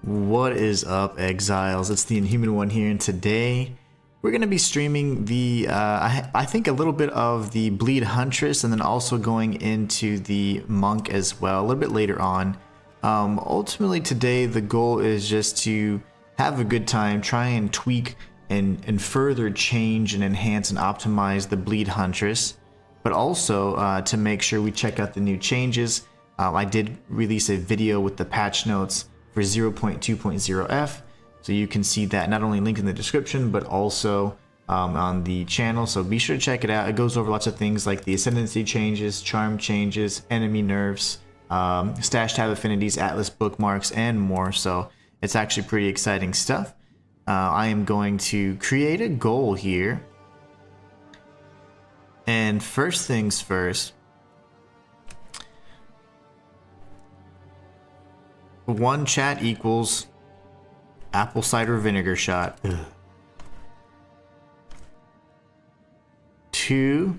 What is up, Exiles? It's the Inhuman one here, and today we're going to be streaming the, I think a little bit of the Bleed Huntress, and then also going into the Monk as well, a little bit later on. Ultimately today the goal is just to have a good time, try and tweak and further change and enhance and optimize the Bleed Huntress, but also to make sure we check out the new changes. I did release a video with the patch notes for 0.2.0f, so you can see that not only linked in the description but also on the channel, so be sure to check it out. It goes over lots of things like the ascendancy changes, charm changes, enemy nerfs, stash tab affinities, atlas bookmarks, and more. So it's actually pretty exciting stuff. I am going to create a goal here, and first things first, one chat equals apple cider vinegar shot. Ugh. 2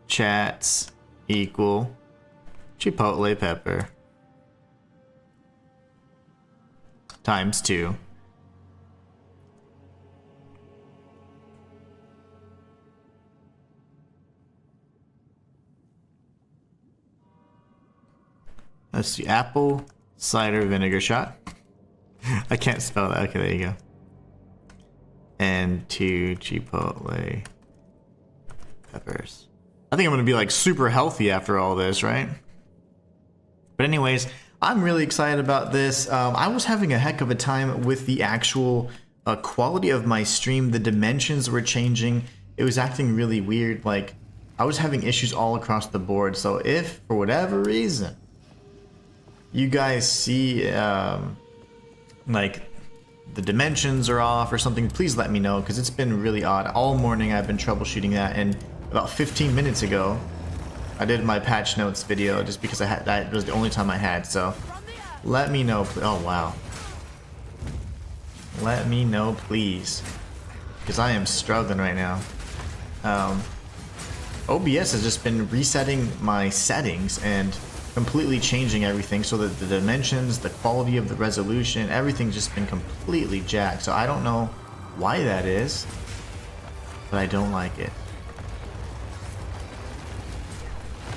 chats equal chipotle pepper times 2. That's the apple cider vinegar shot. I can't spell that. Okay, there you go. And 2 chipotle peppers. I think I'm gonna be like super healthy after all this, right? But anyways, I'm really excited about this. I was having a heck of a time with the actual quality of my stream. The dimensions were changing. It was acting really weird. Like, I was having issues all across the board. So if for whatever reason you guys see like the dimensions are off or something, please let me know, because it's been really odd. All morning I've been troubleshooting that, and about 15 minutes ago I did my patch notes video just because I had, that was the only time I had. So let me know. Oh wow, let me know please, because I am struggling right now. OBS has just been resetting my settings and completely changing everything so that the dimensions, the quality of the resolution, everything's just been completely jacked. So I don't know why that is, but I don't like it.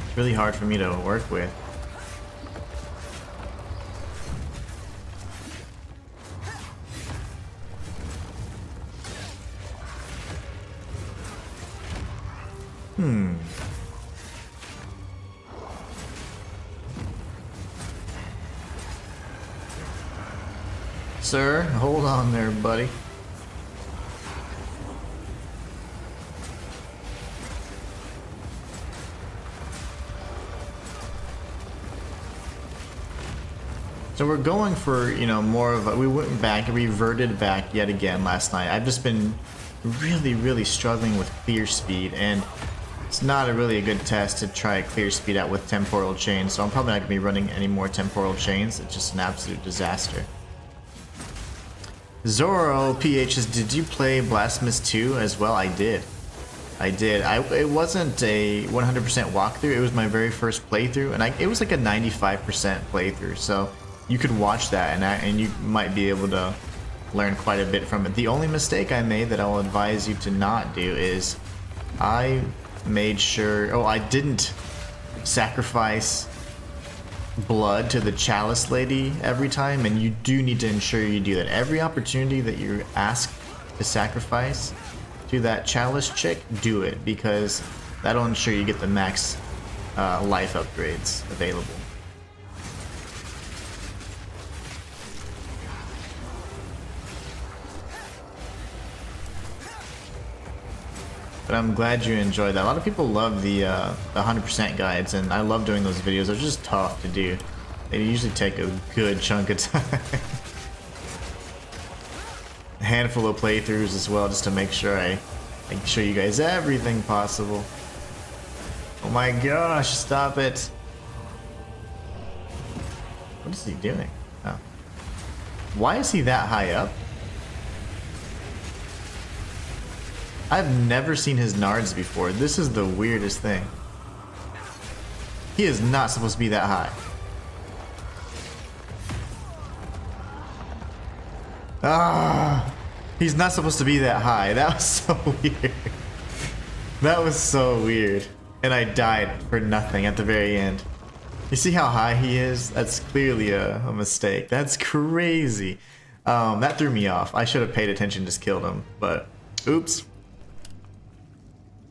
It's really hard for me to work with. Sir, hold on there, buddy. So we're going for, you know, more of a, we went back, reverted back yet again last night. I've just been really struggling with clear speed, and it's not really a good test to try clear speed out with temporal chains, so I'm probably not going to be running any more temporal chains. It's just an absolute disaster. Zoro PHs, did you play Blasphemous 2 as well? I did. It wasn't a 100% walkthrough. It was my very first playthrough, and it was like a 95% playthrough. So you could watch that, and you might be able to learn quite a bit from it. The only mistake I made that I'll advise you to not do is I made sure. Oh, I didn't sacrifice blood to the chalice lady every time, and you do need to ensure you do that. Every opportunity that you're asked to sacrifice to that chalice chick, do it, because that'll ensure you get the max life upgrades available. But I'm glad you enjoyed that. A lot of people love the 100% guides, and I love doing those videos. They're just tough to do. They usually take a good chunk of time. A handful of playthroughs as well, just to make sure I show you guys everything possible. Oh my gosh, stop it. What is he doing? Oh. Why is he that high up? I've never seen his nards before. This is the weirdest thing. He is not supposed to be that high. Ah, he's not supposed to be that high. That was so weird. That was so weird. And I died for nothing at the very end. You see how high he is? That's clearly a mistake. That's crazy. That threw me off. I should have paid attention, just killed him. But, oops.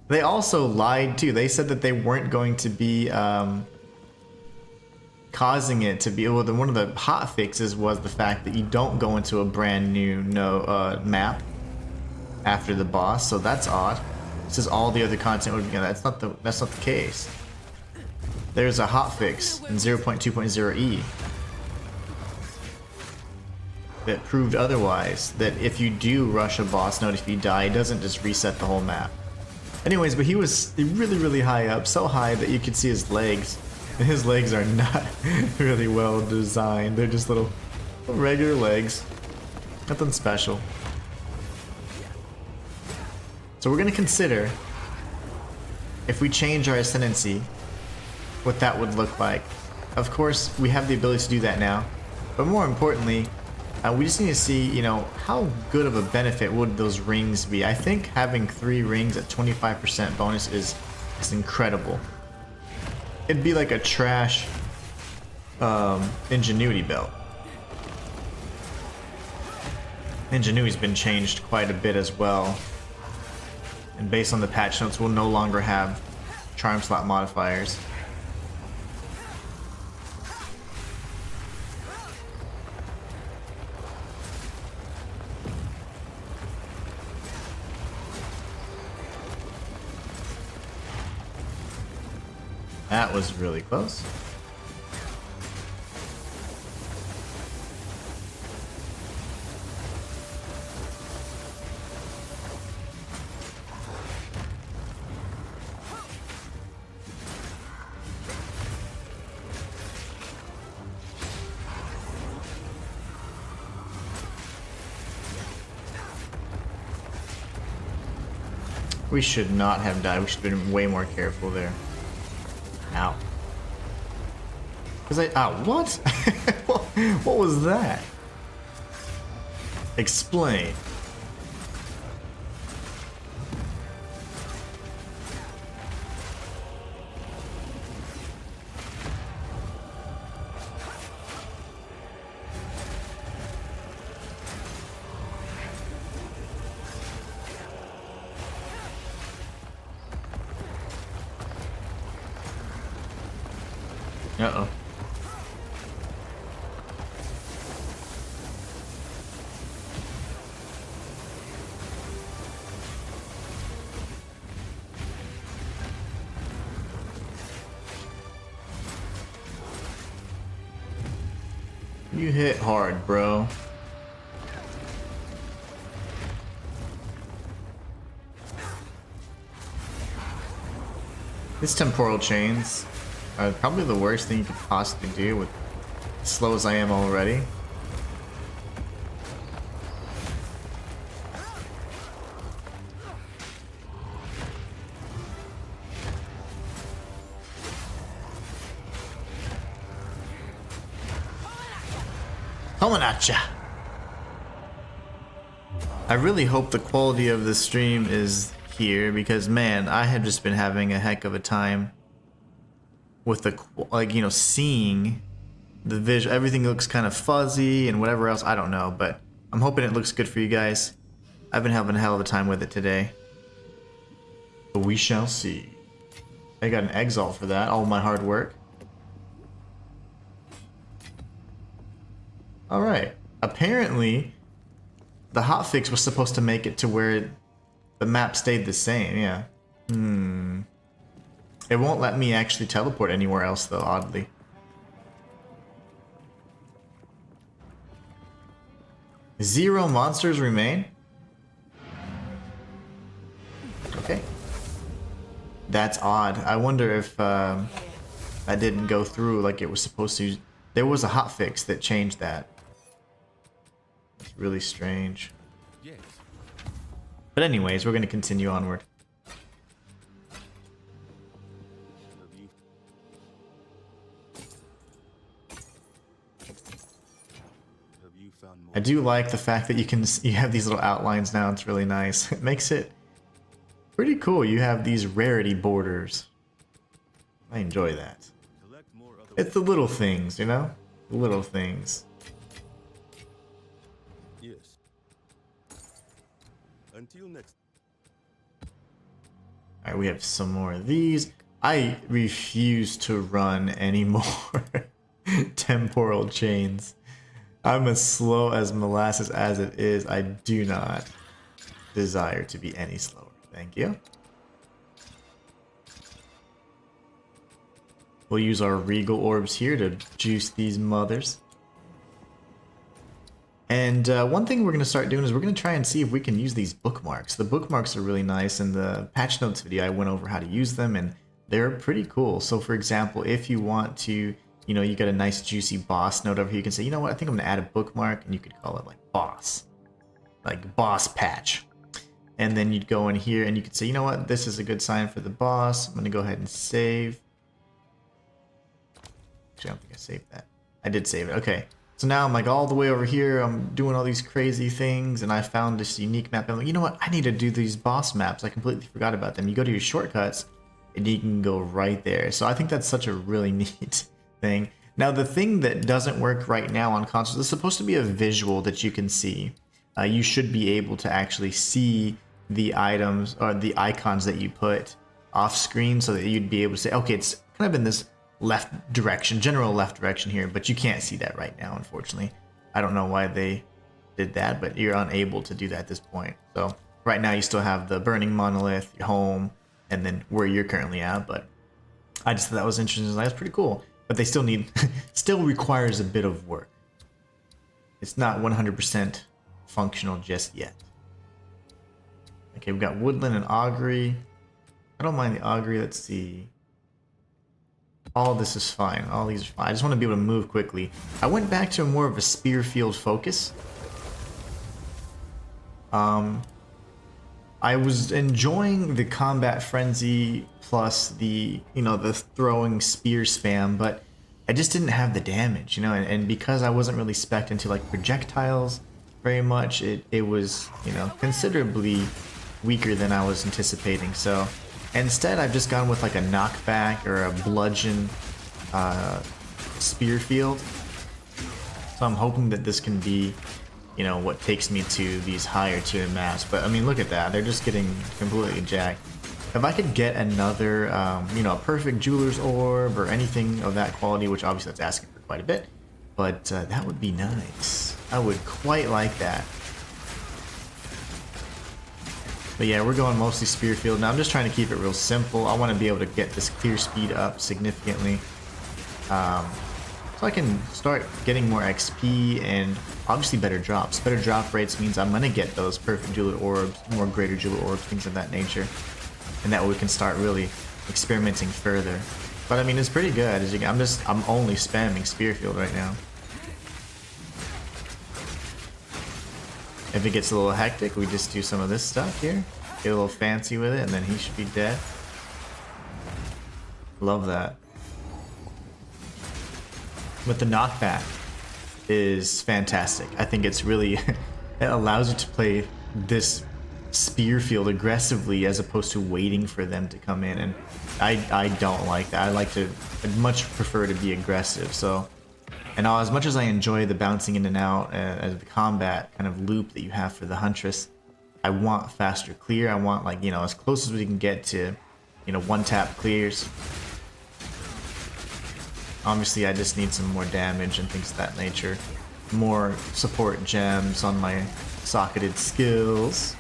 They also lied too. They said that they weren't going to be causing it to be. Well, one of the hot fixes was the fact that you don't go into a brand new map after the boss. So that's odd. This is all the other content would be. That's not the case. There's a hotfix in 0.2.0e that proved otherwise. That if you do rush a boss node, if you die, it doesn't just reset the whole map. Anyways, but he was really, really high up, so high that you could see his legs. And his legs are not really well designed. They're just little regular legs. Nothing special. So we're going to consider, if we change our ascendancy, what that would look like. Of course, we have the ability to do that now. But more importantly, we just need to see, you know, how good of a benefit would those rings be. I think having 3 rings at 25% bonus is incredible. It'd be like a trash ingenuity belt. Ingenuity's been changed quite a bit as well. And based on the patch notes, we'll no longer have charm slot modifiers. That was really close. We should not have died. We should have been way more careful there. Ow. What? What was that? Explain. Uh-oh. You hit hard, bro. These temporal chains are probably the worst thing you could possibly do with as slow as I am already. Coming at ya! I really hope the quality of this stream is here because, man, I have just been having a heck of a time with the, like, you know, seeing the visual. Everything looks kind of fuzzy and whatever else, I don't know, but I'm hoping it looks good for you guys. I've been having a hell of a time with it today. But we shall see. I got an exalt for that, all my hard work. Alright, apparently the hotfix was supposed to make it to where the map stayed the same, yeah. It won't let me actually teleport anywhere else though, oddly. Zero monsters remain? Okay. That's odd. I wonder if that didn't go through like it was supposed to. There was a hotfix that changed that. It's really strange. Yes. But anyways, we're going to continue onward. I do like the fact that you have these little outlines now. It's really nice. It makes it pretty cool. You have these rarity borders. I enjoy that. It's the little things, you know? The little things. Yes. Until next. Alright, we have some more of these. I refuse to run any more temporal chains. I'm as slow as molasses as it is. I do not desire to be any slower. Thank you. We'll use our regal orbs here to juice these mothers. And one thing we're going to start doing is we're going to try and see if we can use these bookmarks. The bookmarks are really nice. In the patch notes video, I went over how to use them, and they're pretty cool. So for example, if you want to, you know, you got a nice juicy boss note over here, you can say, you know what, I think I'm going to add a bookmark, and you could call it like boss patch. And then you'd go in here and you could say, you know what, this is a good sign for the boss. I'm going to go ahead and save. Actually, I don't think I saved that. I did save it. Okay. So now I'm like all the way over here. I'm doing all these crazy things, and I found this unique map. I'm like, you know what? I need to do these boss maps. I completely forgot about them. You go to your shortcuts, and you can go right there. So I think that's such a really neat thing. Now, the thing that doesn't work right now on consoles is supposed to be a visual that you can see. You should be able to actually see the items or the icons that you put off screen, so that you'd be able to say, okay, it's kind of in this left direction, general left direction here, but you can't see that right now, unfortunately. I don't know why they did that, but you're unable to do that at this point. So right now you still have the burning monolith, your home, and then where you're currently at, but I just thought that was interesting. That's pretty cool, but they still need still requires a bit of work. It's not 100% functional just yet. Okay, we've got woodland and augury. I don't mind the augury. Let's see. All this is fine. All these are fine. I just want to be able to move quickly. I went back to more of a spear field focus. I was enjoying the combat frenzy plus the, you know, the throwing spear spam, but I just didn't have the damage, you know, and because I wasn't really spec'd into like projectiles very much, it was, you know, considerably weaker than I was anticipating. So instead, I've just gone with like a knockback or a bludgeon spear field. So I'm hoping that this can be, you know, what takes me to these higher tier maps. But I mean, look at that. They're just getting completely jacked. If I could get another, you know, a perfect jeweler's orb or anything of that quality, which obviously that's asking for quite a bit, but that would be nice. I would quite like that. But yeah, we're going mostly spear field. Now I'm just trying to keep it real simple. I want to be able to get this clear speed up significantly. So I can start getting more XP and obviously better drops. Better drop rates means I'm going to get those perfect jeweler orbs, more greater jeweler orbs, things of that nature. And that way we can start really experimenting further. But I mean, it's pretty good. As you can, I'm only spamming spear field right now. If it gets a little hectic, we just do some of this stuff here. Get a little fancy with it, and then he should be dead. Love that. But the knockback is fantastic. I think it's really... it allows you to play this spear field aggressively as opposed to waiting for them to come in. And I don't like that. I'd much prefer to be aggressive. So... And as much as I enjoy the bouncing in and out as the combat kind of loop that you have for the Huntress, I want faster clear. I want, like, you know, as close as we can get to, you know, one-tap clears. Obviously, I just need some more damage and things of that nature. More support gems on my socketed skills.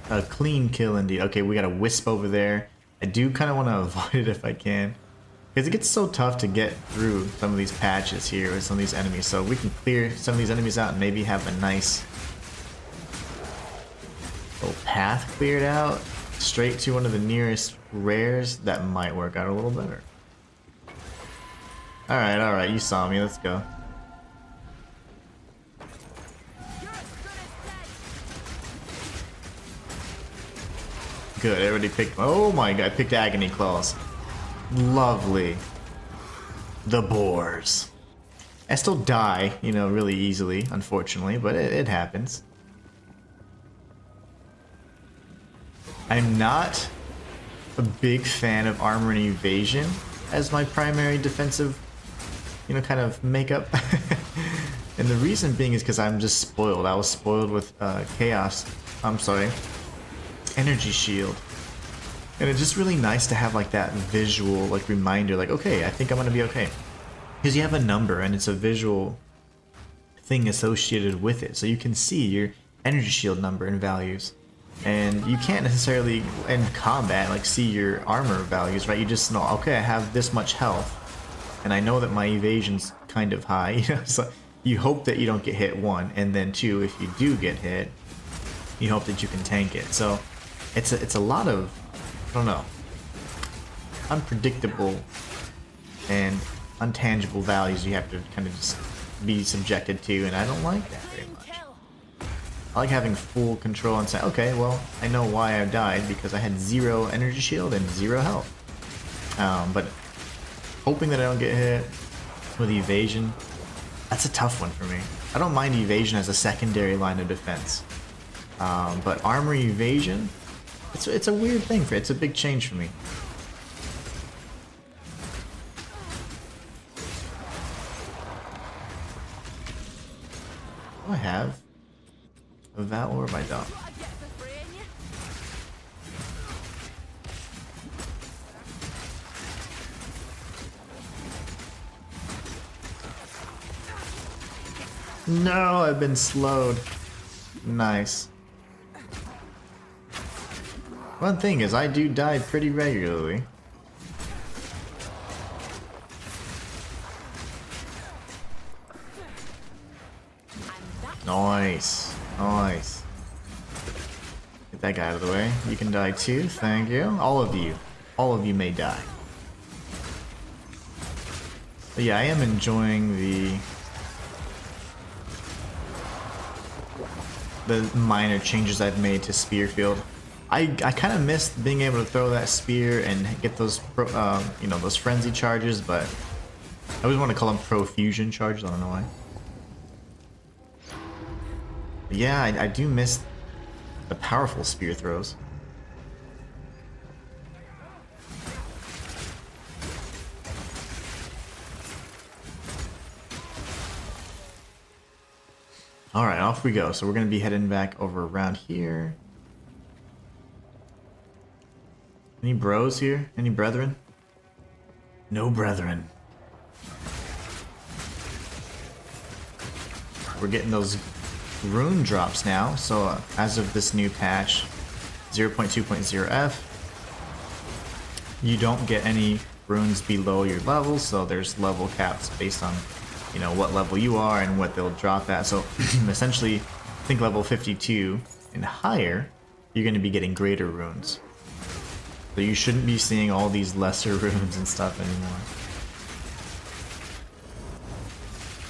A clean kill indeed. Okay, we got a wisp over there. I do kind of want to avoid it if I can, because it gets so tough to get through some of these patches here with some of these enemies. So we can clear some of these enemies out and maybe have a nice little path cleared out straight to one of the nearest rares. That might work out a little better. Alright, you saw me. Let's go. Good, everybody picked... Oh my god, I picked Agony Claws. Lovely. The boars. I still die, you know, really easily, unfortunately, but it happens. I'm not a big fan of armor and evasion as my primary defensive, you know, kind of makeup. And the reason being is because I'm just spoiled. I was spoiled with energy shield. And it's just really nice to have like that visual like reminder, like, okay, I think I'm gonna be okay. Because you have a number and it's a visual thing associated with it. So you can see your energy shield number and values. And you can't necessarily in combat like see your armor values, right? You just know, okay, I have this much health. And I know that my evasion's kind of high, you know, so you hope that you don't get hit, one, and then two, if you do get hit, you hope that you can tank it. So it's a lot of, I don't know, unpredictable and untangible values you have to kind of just be subjected to, and I don't like that very much. I like having full control and say, okay, well, I know why I died, because I had 0 energy shield and 0 health. But hoping that I don't get hit with evasion, that's a tough one for me. I don't mind evasion as a secondary line of defense. But armor evasion, it's a weird thing. It's a big change for me. Do I have a Val or my dog? No, I've been slowed. Nice. One thing is, I do die pretty regularly. Nice. Nice. Get that guy out of the way. You can die too, thank you. All of you may die. But yeah, I am enjoying the minor changes I've made to Spear Field. I kind of missed being able to throw that spear and get those you know, those frenzy charges, but I always want to call them profusion charges. I don't know why. But yeah, I do miss the powerful spear throws. Alright, off we go. So we're going to be heading back over around here. Any bros here? Any brethren? No brethren. We're getting those rune drops now. So as of this new patch, 0.2.0F, you don't get any runes below your level. So there's level caps based on, you know, what level you are and what they'll drop at. So essentially, I think level 52 and higher, you're going to be getting greater runes. So you shouldn't be seeing all these lesser runes and stuff anymore.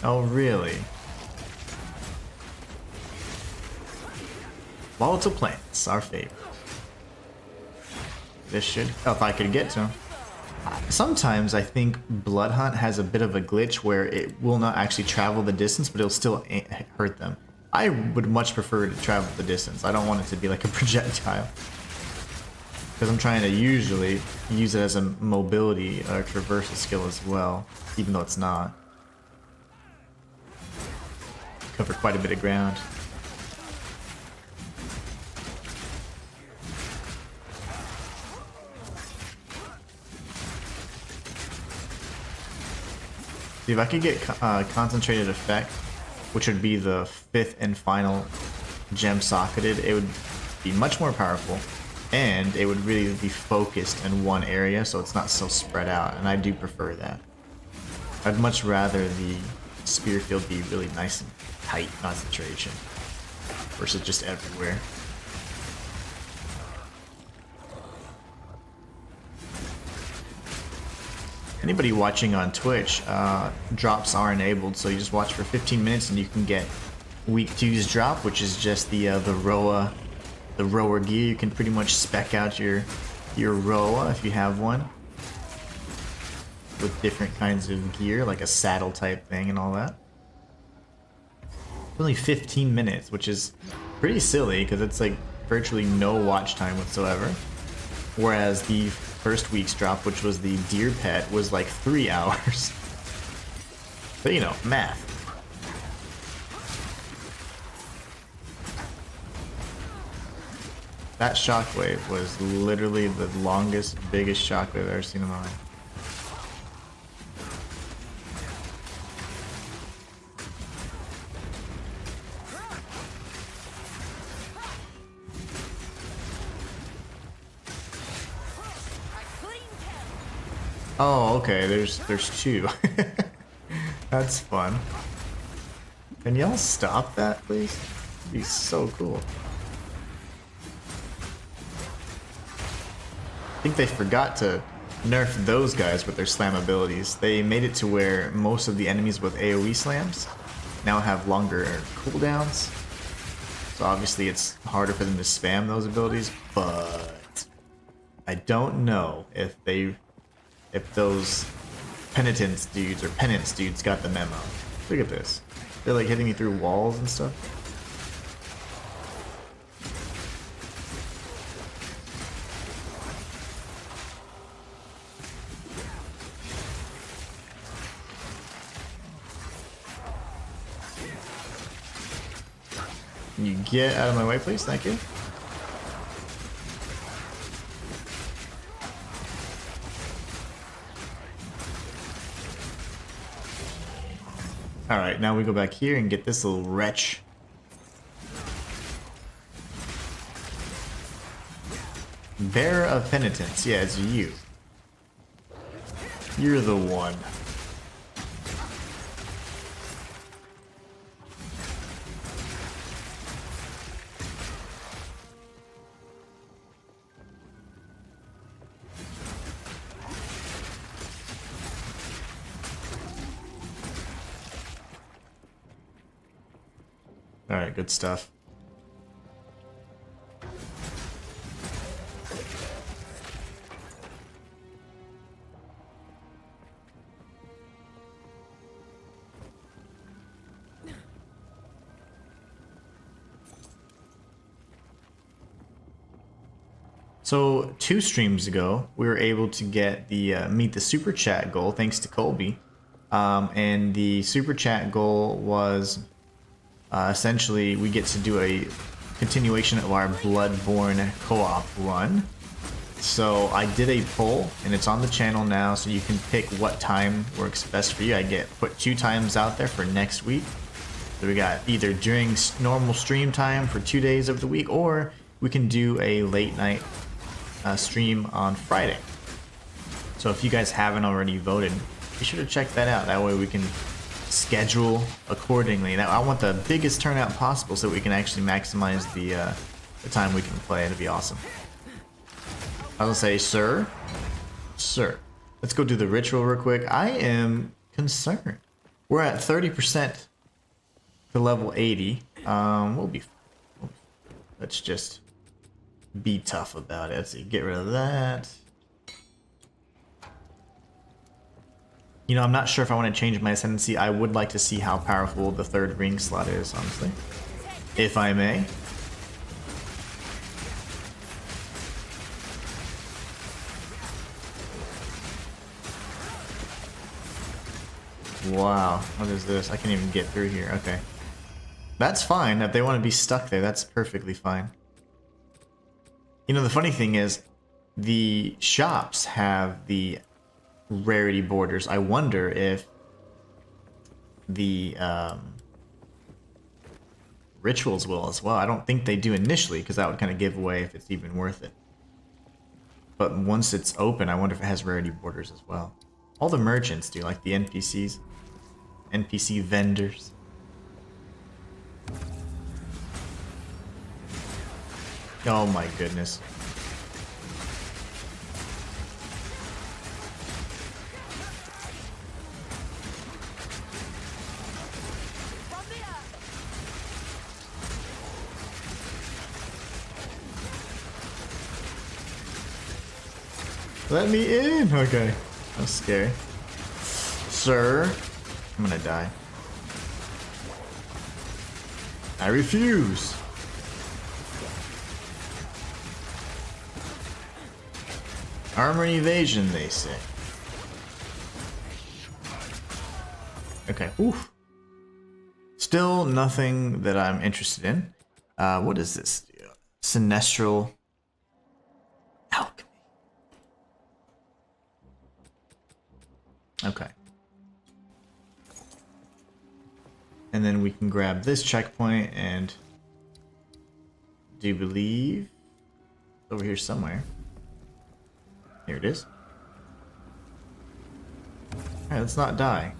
Oh, really? Volatile plants, our favorite. This should... Oh, if I could get to them. Sometimes I think Blood Hunt has a bit of a glitch where it will not actually travel the distance, but it'll still hurt them. I would much prefer to travel the distance. I don't want it to be like a projectile. Because I'm trying to usually use it as a mobility or traversal skill as well, even though it's not. Cover quite a bit of ground. See, if I could get concentrated effect, which would be the 5th and final gem socketed, it would be much more powerful, and it would really be focused in one area, so it's not so spread out, and I do prefer that. I'd much rather the spear field be really nice and tight concentration versus just everywhere. Anybody watching on Twitch, drops are enabled, so you just watch for 15 minutes and you can get week 2's drop, which is just the Roa the rower gear. You can pretty much spec out your roa if you have one, with different kinds of gear, like a saddle type thing and all that. Only 15 minutes, which is pretty silly because it's like virtually no watch time whatsoever. Whereas the first week's drop, which was the deer pet, was like 3 hours. So, you know, math. That shockwave was literally the longest, biggest shockwave I've ever seen in my life. Oh, okay, there's two. That's fun. Can y'all stop that, please? That'd be so cool. I think they forgot to nerf those guys with their slam abilities. They made it to where most of the enemies with AoE slams now have longer cooldowns. So obviously it's harder for them to spam those abilities, but I don't know if those penitence dudes or penance dudes got the memo. Look at this. They're like hitting me through walls and stuff. Can you get out of my way, please? Thank you. Alright, now we go back here and get this little wretch. Bearer of Penitence. Yeah, it's you. You're the one. Alright, good stuff. So 2 streams ago, we were able to get the meet the super chat goal thanks to Colby, and the super chat goal was essentially we get to do a continuation of our Bloodborne co-op run. So I did a poll, and it's on the channel now, so you can pick what time works best for you. I put 2 times out there for next week. So we got either during normal stream time for 2 days of the week, or we can do a late night stream on Friday. So if you guys haven't already voted, be sure to check that out. That way we can schedule accordingly. Now I want the biggest turnout possible so we can actually maximize the time we can play. It'd be awesome. I was gonna say, sir, let's go do the ritual real quick. I am concerned. We're at 30% to level 80. Let's just be tough about it. Let's see, get rid of that. You know, I'm not sure if I want to change my ascendancy. I would like to see how powerful the 3rd ring slot is, honestly. If I may. Wow, what is this? I can't even get through here. Okay. That's fine. If they want to be stuck there, that's perfectly fine. You know, the funny thing is, the shops have the rarity borders. I wonder if the rituals will as well. I don't think they do initially, because that would kind of give away if it's even worth it. But once it's open, I wonder if it has rarity borders as well. All the merchants do, like the NPCs. NPC vendors. Oh my goodness. Let me in! Okay. That's scary. Sir, I'm gonna die. I refuse! Armor and evasion, they say. Okay, oof. Still nothing that I'm interested in. What is this? Sinestral alchemy. Okay. And then we can grab this checkpoint and do believe over here somewhere. Here it is. Alright, let's not die.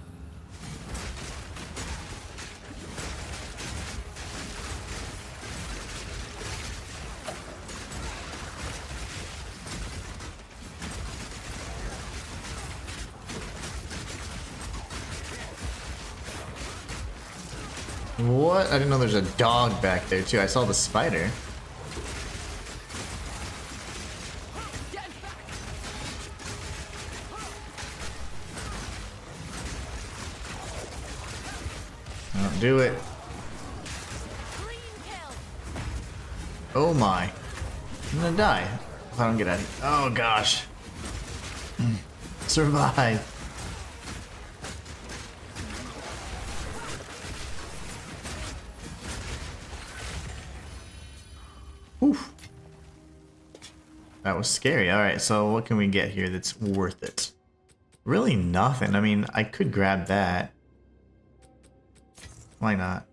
What? I didn't know there's a dog back there too. I saw the spider. Don't do it. Oh my. I'm gonna die if I don't get out of here. Oh gosh. Survive. Oof. That was scary. Alright, so what can we get here that's worth it? Really nothing. I mean, I could grab that. Why not?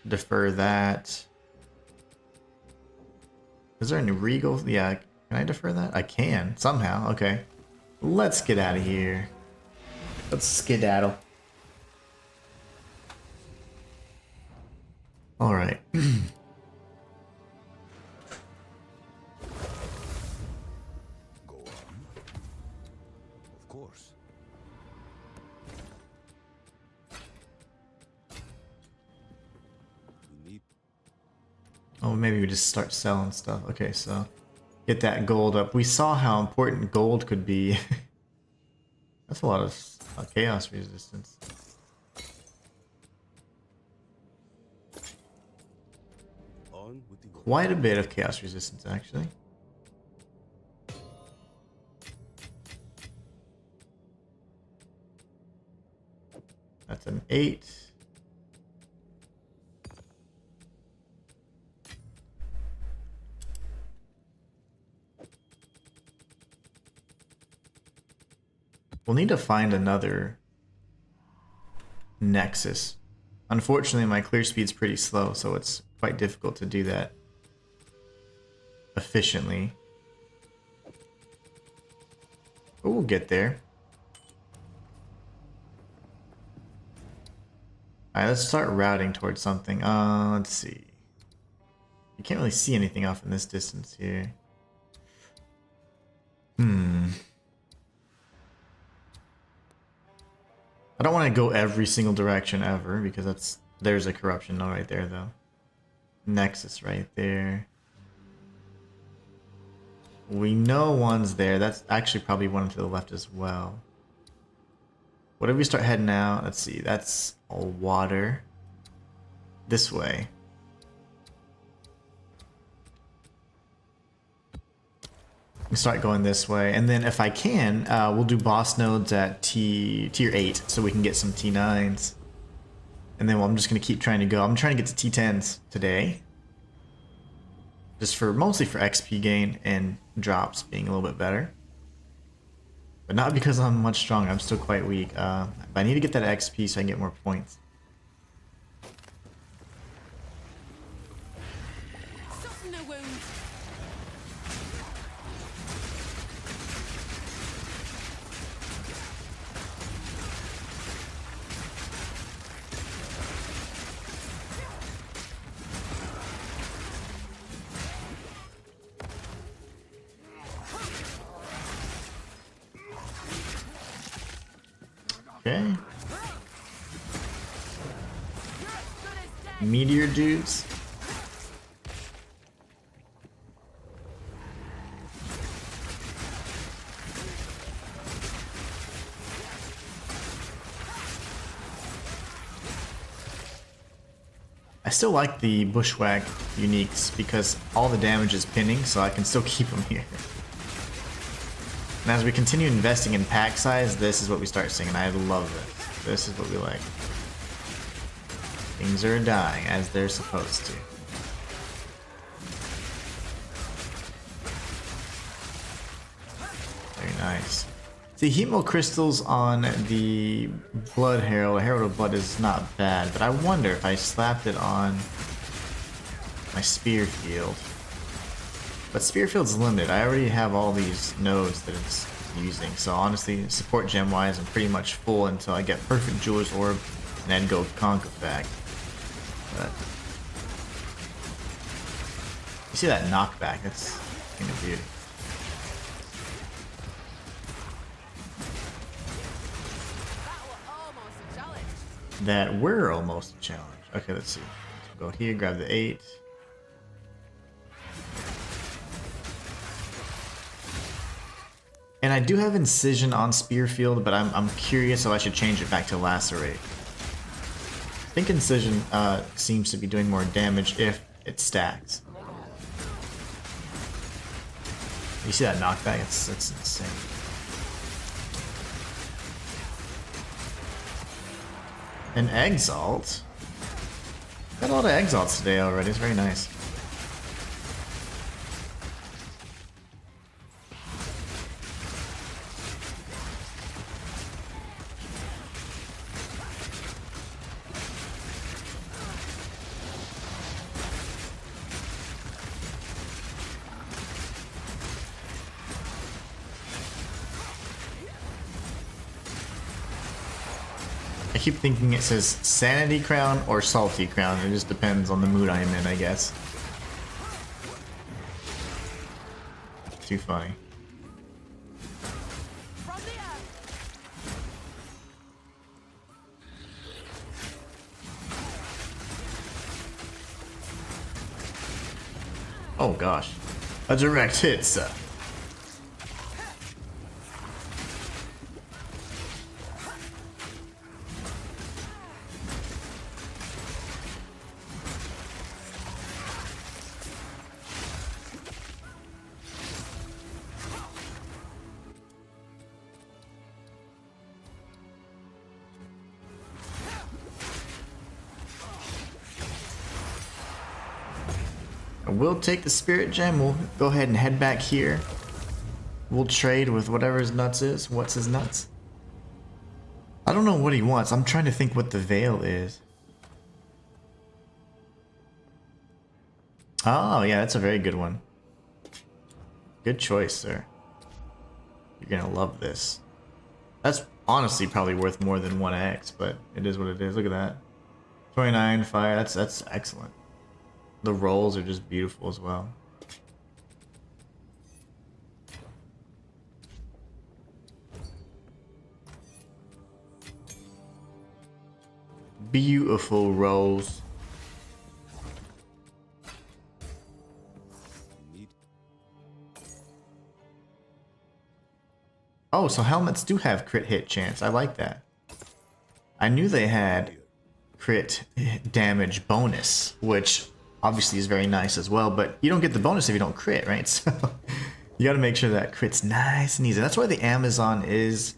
Defer that. Is there any regal? Yeah, can I defer that? I can, somehow. Okay. Let's get out of here. Let's skedaddle. Alright. Oh, maybe we just start selling stuff. Okay, so get that gold up. We saw how important gold could be. That's a lot of chaos resistance. Quite a bit of chaos resistance, actually. That's an 8. We'll need to find another nexus. Unfortunately, my clear speed's pretty slow, so it's quite difficult to do that efficiently. But we'll get there. Alright, let's start routing towards something. Let's see. You can't really see anything off in this distance here. I don't want to go every single direction ever, because there's a corruption node right there though. Nexus right there. We know one's there. That's actually probably one to the left as well. What if we start heading out? Let's see, that's all water. This way. We start going this way, and then if I can, we'll do boss nodes at tier 8 so we can get some T9s. And then I'm just gonna keep trying to go. I'm trying to get to T10s today. Just mostly for XP gain and drops being a little bit better. But not because I'm much stronger, I'm still quite weak. But I need to get that XP so I can get more points. Okay. Meteor dudes. still like the Bushwhack uniques because all the damage is pinning, so I can still keep them here. And as we continue investing in pack size, this is what we start seeing, and I love this. This is what we like. Things are dying as they're supposed to. Very nice. The Hemo Crystals on the Blood Herald, Herald of Blood, is not bad, but I wonder if I slapped it on my Spear Field. But Spear Field's limited. I already have all these nodes that it's using, so honestly, support gem wise, I'm pretty much full until I get Perfect Jeweler's Orb and then go Conk Effect. But you see that knockback? That's kind of beauty. That we're almost a challenge. Okay, let's see. Let's go here, grab the 8. And I do have Incision on Spearfield, but I'm curious if I should change it back to Lacerate. I think Incision seems to be doing more damage if it stacks. You see that knockback? It's insane. An Exalt? Got a lot of Exalts today already, it's very nice. I keep thinking it says Sanity Crown or Salty Crown. It just depends on the mood I'm in, I guess. Too funny. Oh gosh. A direct hit, sir. We'll take the Spirit Gem, we'll go ahead and head back here. We'll trade with whatever his nuts is. What's his nuts? I don't know what he wants. I'm trying to think what the Veil is. Oh, yeah, that's a very good one. Good choice, sir. You're gonna love this. That's honestly probably worth more than 1x, but it is what it is. Look at that. 29 fire, that's excellent. The rolls are just beautiful as well. Beautiful rolls. Oh, so helmets do have crit hit chance. I like that. I knew they had crit damage bonus, which obviously is very nice as well, but you don't get the bonus if you don't crit, right? So you gotta make sure that crit's nice and easy. That's why the Amazon is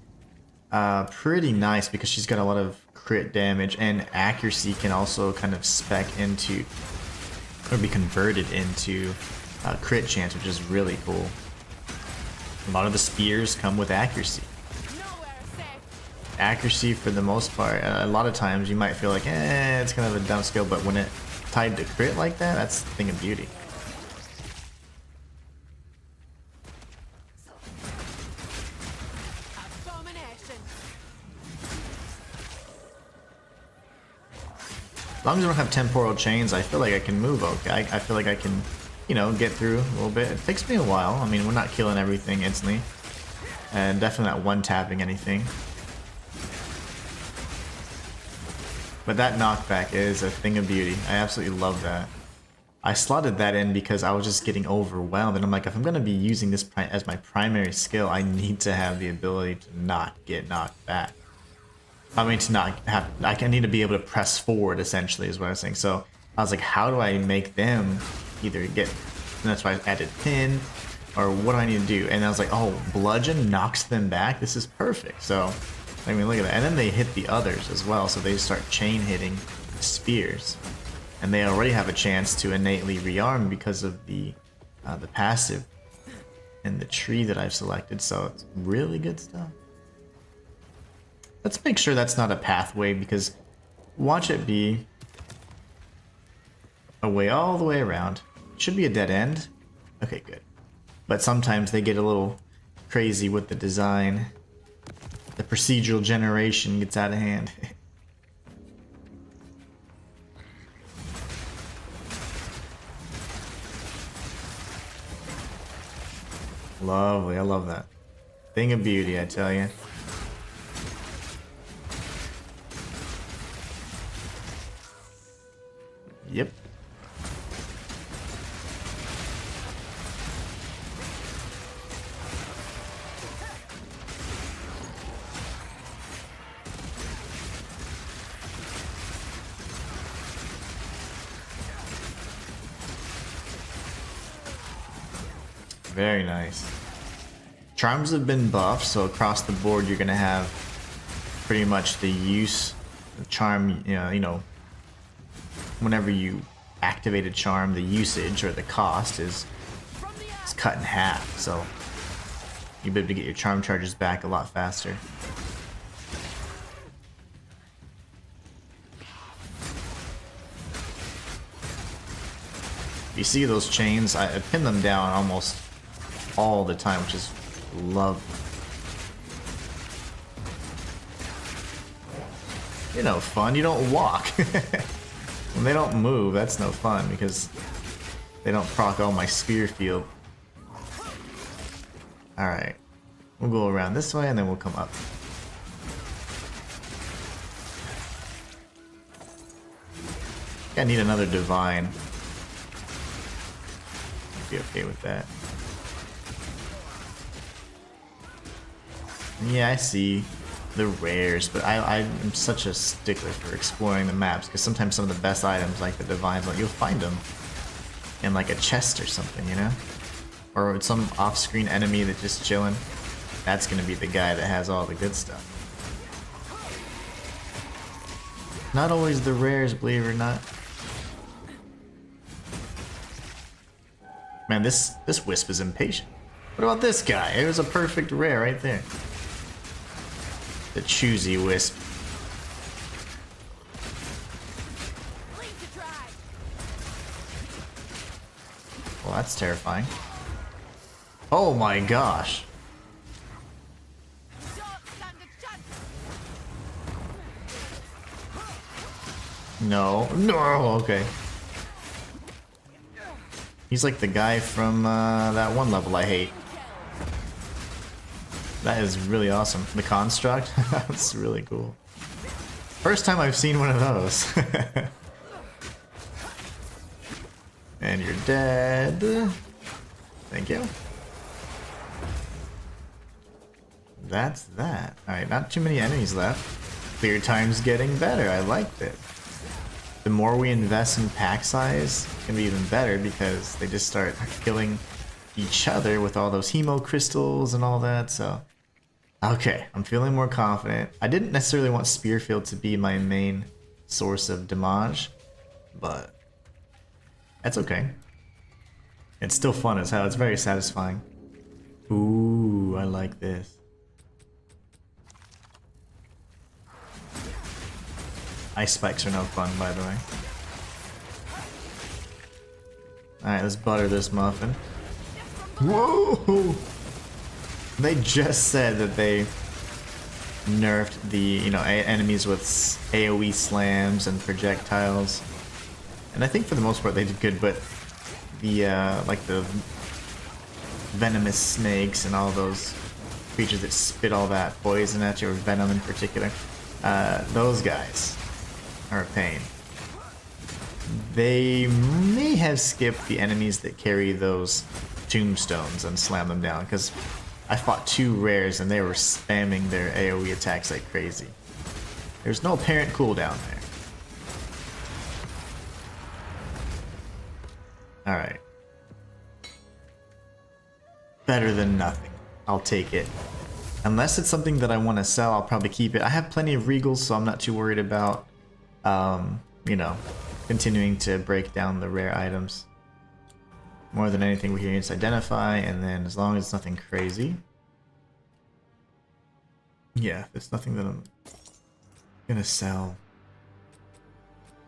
pretty nice, because she's got a lot of crit damage, and accuracy can also kind of spec into, or be converted into crit chance, which is really cool. A lot of the spears come with accuracy. Accuracy, for the most part, a lot of times you might feel like, it's kind of a dumb skill, but when it tied to crit like that, that's the thing of beauty. As long as I don't have temporal chains, I feel like I can move okay. I feel like I can, you know, get through a little bit. It takes me a while. I mean, we're not killing everything instantly, and definitely not one-tapping anything. But that knockback is a thing of beauty. I absolutely love that. I slotted that in because I was just getting overwhelmed, and I'm like, if I'm going to be using this as my primary skill, I need to have the ability to not get knocked back. I mean, to not have, I need to be able to press forward, essentially, is what I was saying. So I was like, how do I make them either get, and that's why I added pin, or what do I need to do? And I was like, oh, bludgeon knocks them back. This is perfect. So, I mean, look at that. And then they hit the others as well, so they start chain hitting spears. And they already have a chance to innately rearm because of the passive and the tree that I've selected, so it's really good stuff. Let's make sure that's not a pathway, because watch it be a way all the way around. Should be a dead end. Okay, good. But sometimes they get a little crazy with the design. The procedural generation gets out of hand. Lovely, I love that. Thing of beauty, I tell you. Yep. Very nice. Charms have been buffed, so across the board you're gonna have pretty much the use of charm, you know, whenever you activate a charm, the usage or the cost is cut in half, so you'll be able to get your charm charges back a lot faster. You see those chains, I pin them down almost all the time, which is lovely. You know, fun, you don't walk. When they don't move, that's no fun, because they don't proc all my spear field. Alright, we'll go around this way and then we'll come up. I need another divine. I'd be okay with that. Yeah, I see the rares, but I'm such a stickler for exploring the maps, because sometimes some of the best items, like the divines, like you'll find them in like a chest or something, you know? Or some off-screen enemy that's just chilling. That's gonna be the guy that has all the good stuff. Not always the rares, believe it or not. Man, this wisp is impatient. What about this guy? It was a perfect rare right there. The choosy wisp. Well, that's terrifying. Oh my gosh. No, no, okay. He's like the guy from that one level I hate. That is really awesome. The construct? That's really cool. First time I've seen one of those. And you're dead. Thank you. That's that. Alright, not too many enemies left. Clear time's getting better. I liked it. The more we invest in pack size, it's gonna be even better, because they just start killing each other with all those hemo crystals and all that, so... Okay, I'm feeling more confident. I didn't necessarily want Spearfield to be my main source of damage, but that's okay. It's still fun as hell. It's very satisfying. Ooh, I like this. Ice spikes are no fun, by the way. Alright, let's butter this muffin. Whoa! They just said that they nerfed the, you know, enemies with AoE slams and projectiles. And I think for the most part they did good, but the, like the venomous snakes and all those creatures that spit all that poison at you, or venom in particular, those guys are a pain. They may have skipped the enemies that carry those tombstones and slam them down, because I fought 2 rares and they were spamming their AoE attacks like crazy. There's no apparent cooldown there. Alright. Better than nothing. I'll take it. Unless it's something that I want to sell, I'll probably keep it. I have plenty of regals, so I'm not too worried about, you know, continuing to break down the rare items. More than anything, we're here to identify, and then as long as it's nothing crazy. Yeah, it's nothing that I'm gonna sell.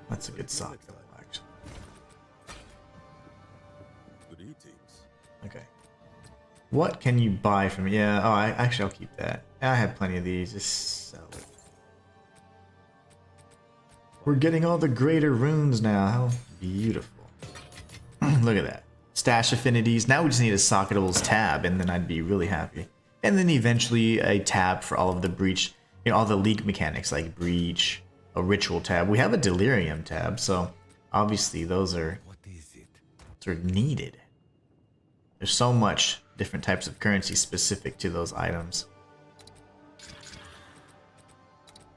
That's a good sock, actually. Okay. What can you buy from me? Yeah, oh, actually I'll keep that. I have plenty of these. Just sell it. We're getting all the greater runes now. How beautiful. Look at that. Stash affinities. Now we just need a socketables tab, and then I'd be really happy. And then eventually a tab for all of the breach, you know, all the league mechanics like breach, a ritual tab. We have a delirium tab, so obviously those are needed. There's so much different types of currency specific to those items.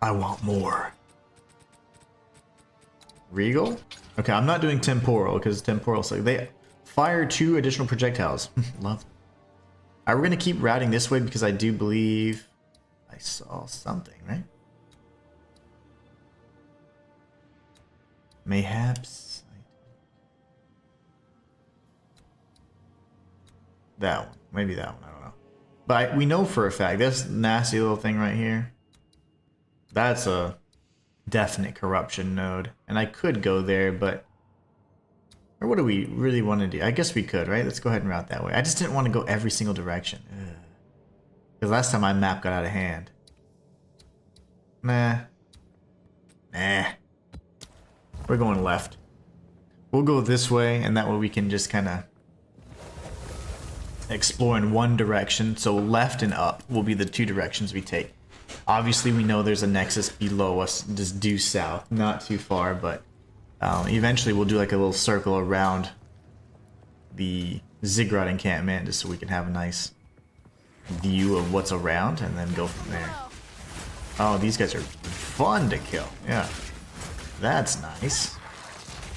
I want more. Regal? Okay, I'm not doing temporal because temporal, so they fire 2 additional projectiles. Love. Alright, we're gonna keep routing this way because I do believe I saw something, right? Mayhaps. That one. Maybe that one. I don't know. But we know for a fact, this nasty little thing right here, that's a definite corruption node. And I could go there, but... Or what do we really want to do? I guess we could, right? Let's go ahead and route that way. I just didn't want to go every single direction. Because last time my map got out of hand. Nah. We're going left. We'll go this way, and that way we can just kind of explore in one direction. So left and up will be the 2 directions we take. Obviously, we know there's a nexus below us, just due south. Not too far, but eventually we'll do like a little circle around the Ziggurat encampment just so we can have a nice view of what's around and then go from there. Oh, these guys are fun to kill. Yeah. That's nice.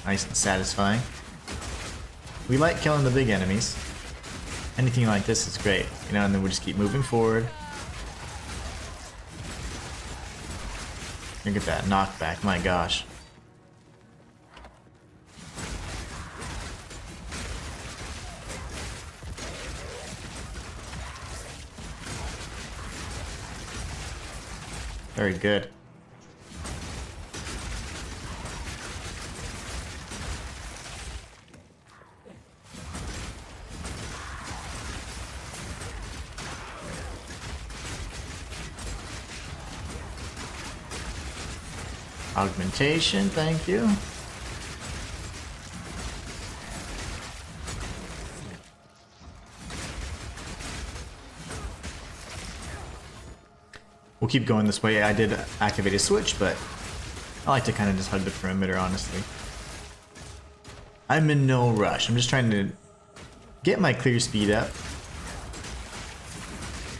Nice and satisfying. We like killing the big enemies. Anything like this is great, you know, and then we'll just keep moving forward. Look at that knockback, my gosh. Very good. Augmentation, thank you. We'll keep going this way. I did activate a switch, but I like to kind of just hug the perimeter, honestly. I'm in no rush. I'm just trying to get my clear speed up.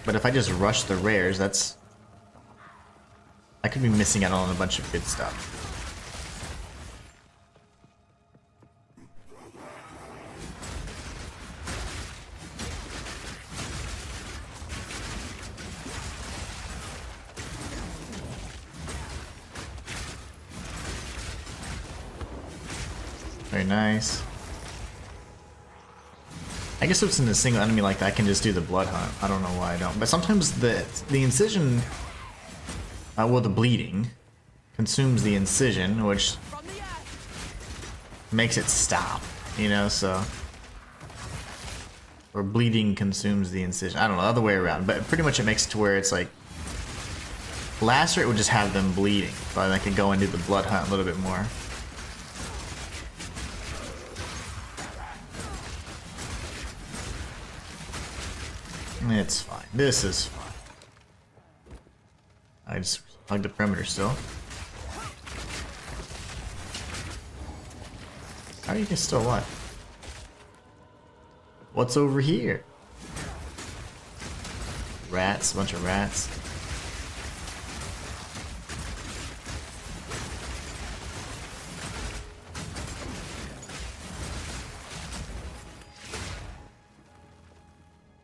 But if I just rush the rares, that's... I could be missing out on a bunch of good stuff. Very nice. I guess if it's in a single enemy like that, I can just do the blood hunt. I don't know why I don't. But sometimes the incision, well, the bleeding consumes the incision, which makes it stop, you know, so... Or bleeding consumes the incision. I don't know, other way around. But pretty much it makes it to where it's like... Lacerate would just have them bleeding. But I could go and do the blood hunt a little bit more. It's fine. This is fine. I just hug the perimeter still. How are you guys still alive? What's over here? Rats, a bunch of rats.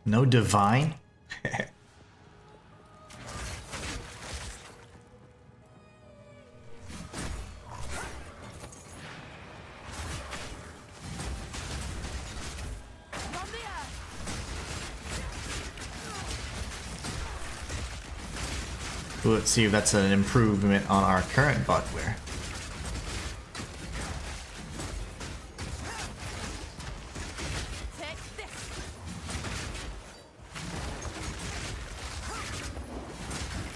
No divine? Let's see if that's an improvement on our current bugbear.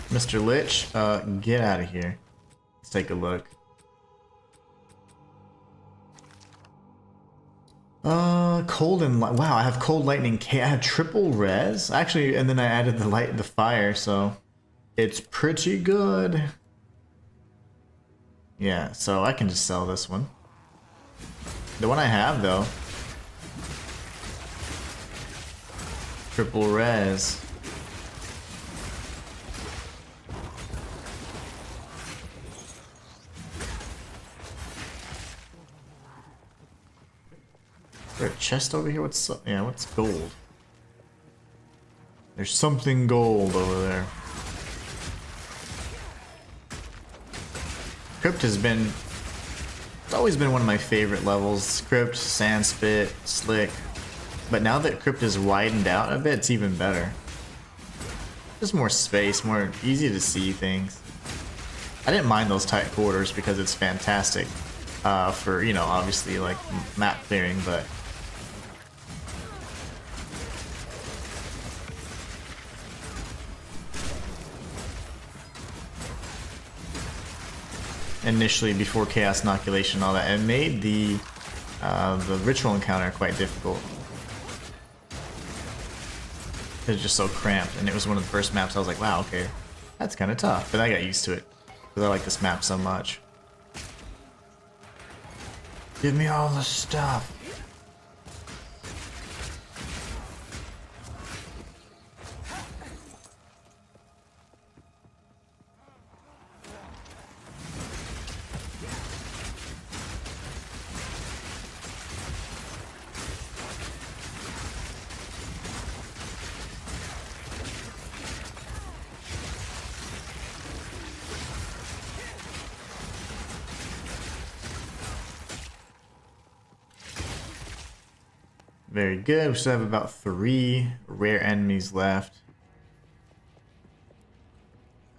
Mr. Lich, get out of here. Let's take a look. Cold and wow, I have cold lightning. I have triple res actually, and then I added the fire, so it's pretty good. Yeah, so I can just sell this one. The one I have though, triple res. Is there a chest over here? What's gold? There's something gold over there. Crypt has been, it's always been one of my favorite levels. Crypt, Sandspit, Slick. But now that Crypt is widened out a bit, it's even better. Just more space, more easy to see things. I didn't mind those tight quarters because it's fantastic for, you know, obviously like map clearing, but initially before Chaos Inoculation and all that, it made the ritual encounter quite difficult. It was just so cramped, and it was one of the first maps I was like, wow, okay, that's kind of tough, but I got used to it because I like this map so much. Give me all the stuff. Very good. We still have about 3 rare enemies left.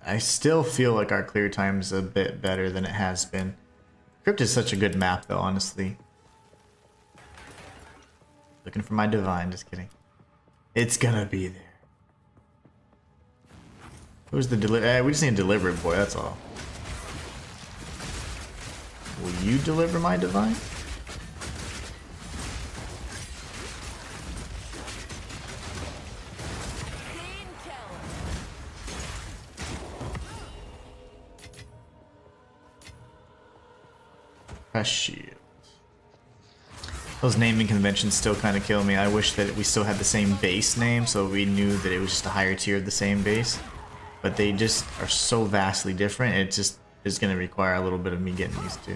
I still feel like our clear time is a bit better than it has been. Crypt is such a good map though, honestly. Looking for my divine, just kidding. It's gonna be there. Who's the we just need a delivery boy, that's all. Will you deliver my divine? Shield. Those naming conventions still kind of kill me. I wish that we still had the same base name so we knew that it was just a higher tier of the same base. But they just are so vastly different, it just is going to require a little bit of me getting used to.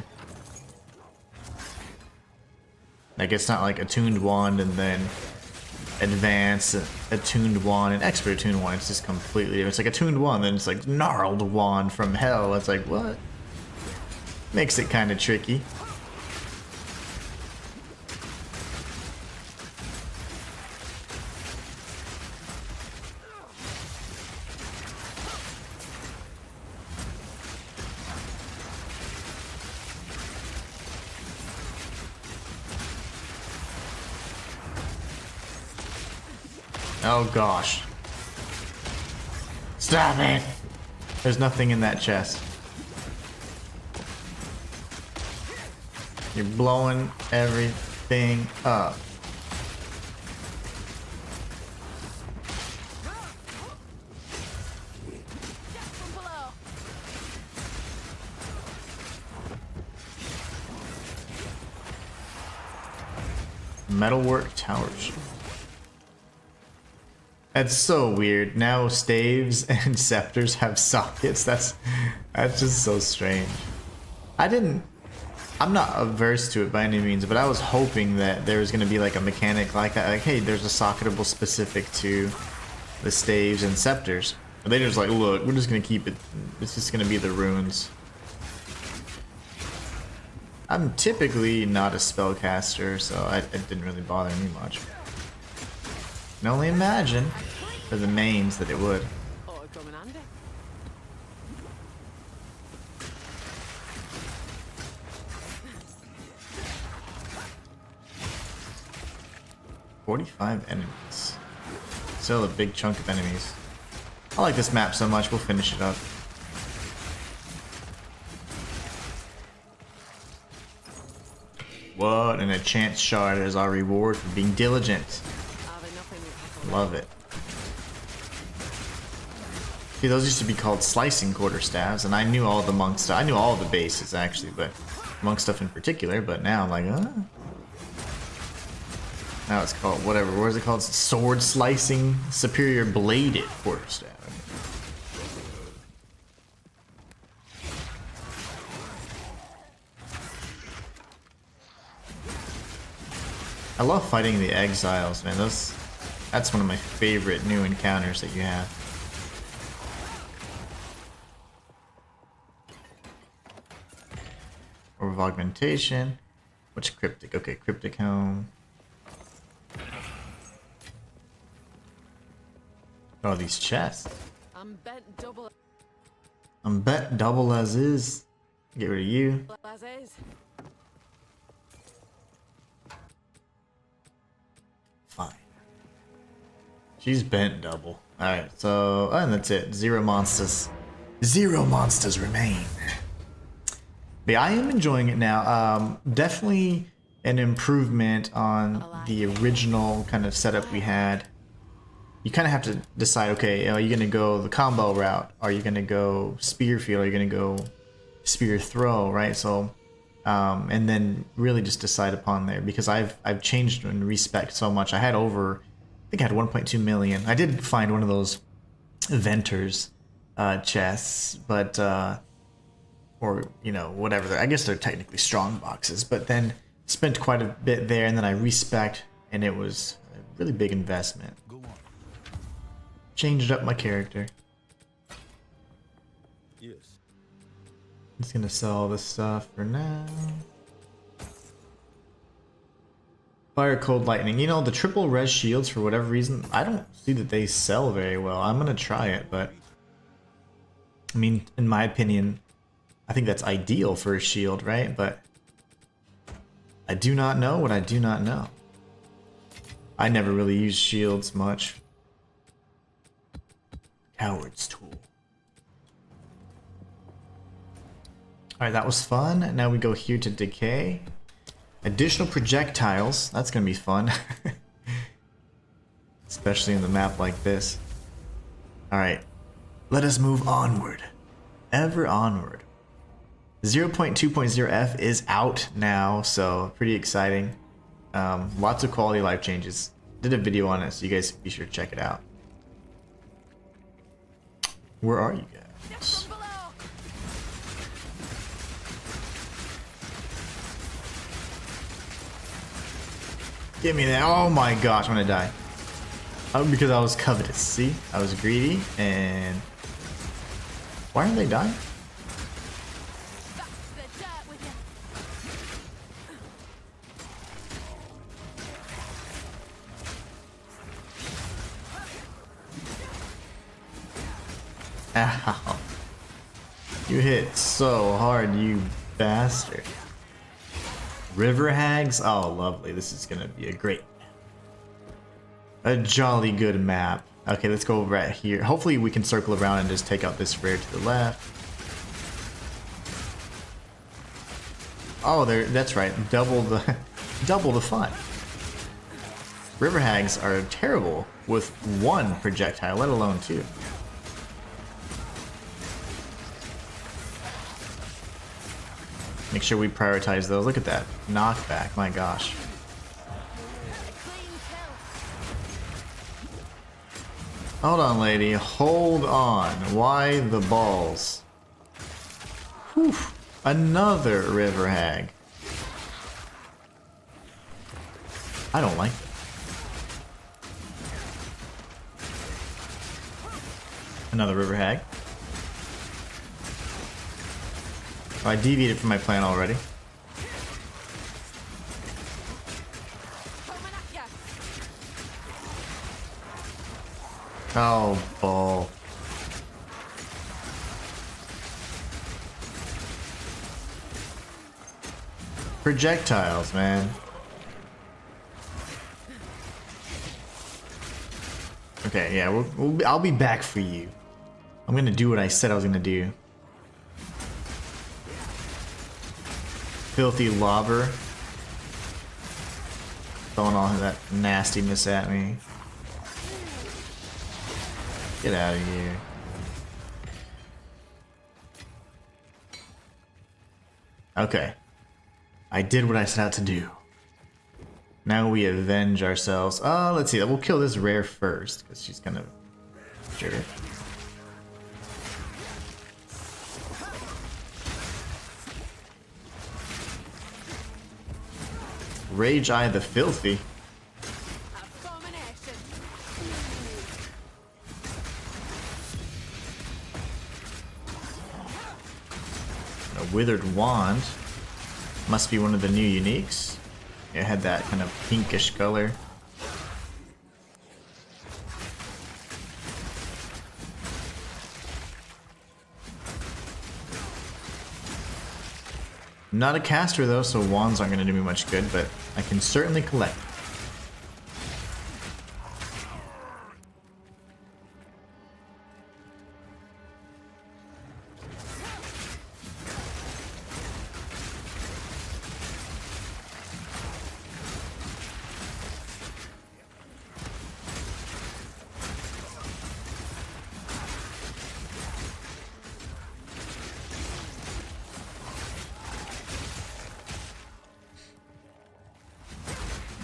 Like, it's not like attuned wand and then advanced attuned wand and expert attuned wand. It's just completely different. It's like attuned wand, then it's like gnarled wand from hell. It's like, what? Makes it kind of tricky. Oh gosh. Stop it! There's nothing in that chest. You're blowing everything up. Metalwork towers. That's so weird. Now staves and scepters have sockets. That's just so strange. I didn't I'm not averse to it by any means, but I was hoping that there was going to be like a mechanic like that. Like, hey, there's a socketable specific to the staves and scepters. But they just like, look, we're just going to keep it. It's just going to be the runes. I'm typically not a spellcaster, so it didn't really bother me much. I can only imagine for the mains that it would. "45 enemies. Still a big chunk of enemies. I like this map so much, we'll finish it up. What? And a chance shard as our reward for being diligent. Love it. See, those used to be called slicing quarterstaffs, and I knew all the monk stuff. I knew all the bases actually, but monk stuff in particular. But now I'm like, now it's called whatever. What is it called? Sword slicing superior bladed quarterstaff. I love fighting the exiles, man. That's one of my favorite new encounters that you have. Orb of augmentation. What's cryptic? Okay, cryptic home. Oh, these chests. I'm bet double as is. Get rid of you. Fine. She's bent double. Alright, so, and that's it. 0 monsters. 0 monsters remain. But yeah, I am enjoying it now. Definitely an improvement on the original kind of setup we had. You kind of have to decide, okay, are you going to go the combo route? Are you going to go spear field? Are you going to go spear throw, right? So, and then really just decide upon there, because I've changed and respec so much. I had over, I think I had 1.2 million. I did find one of those Venters chests, but, or, you know, whatever. I guess they're technically strong boxes, but then spent quite a bit there, and then I respec'd, and it was a really big investment. Changed up my character. Yes. I'm just gonna sell all this stuff for now. Fire, cold, lightning. You know, the triple res shields, for whatever reason, I don't see that they sell very well. I'm gonna try it, but I mean, in my opinion, I think that's ideal for a shield, right? But I do not know what I do not know. I never really use shields much. Coward's tool. Alright, that was fun. Now we go here to decay. Additional projectiles. That's gonna be fun. Especially in the map like this. Alright. Let us move onward. Ever onward. 0.2.0F is out now, so pretty exciting. Lots of quality life changes. Did a video on it, so you guys be sure to check it out. Where are you guys? Give me that. Oh my gosh, I'm gonna die. Oh, because I was covetous. See? I was greedy, and why aren't they dying? Ow. You hit so hard, you bastard. River hags? Oh, lovely. This is gonna be a great map. A jolly good map. Okay, let's go right here. Hopefully we can circle around and just take out this rare to the left. Oh, there. That's right. Double the fun. River hags are terrible with 1 projectile, let alone 2. Make sure we prioritize those. Look at that knockback, my gosh. Hold on, lady. Hold on. Why the balls? Whew. Another river hag. I don't like it. Another river hag. Oh, I deviated from my plan already. Oh, bull. Projectiles, man. Okay, yeah, I'll be back for you. I'm gonna do what I said I was gonna do. Filthy lobber. Throwing all that nastiness at me. Get out of here. Okay. I did what I set out to do. Now we avenge ourselves. Oh, let's see. We'll kill this rare first, because she's kind of jerk. Rage Eye the Filthy. A Withered Wand. Must be one of the new uniques. It had that kind of pinkish color. I'm not a caster though, so wands aren't going to do me much good, but I can certainly collect.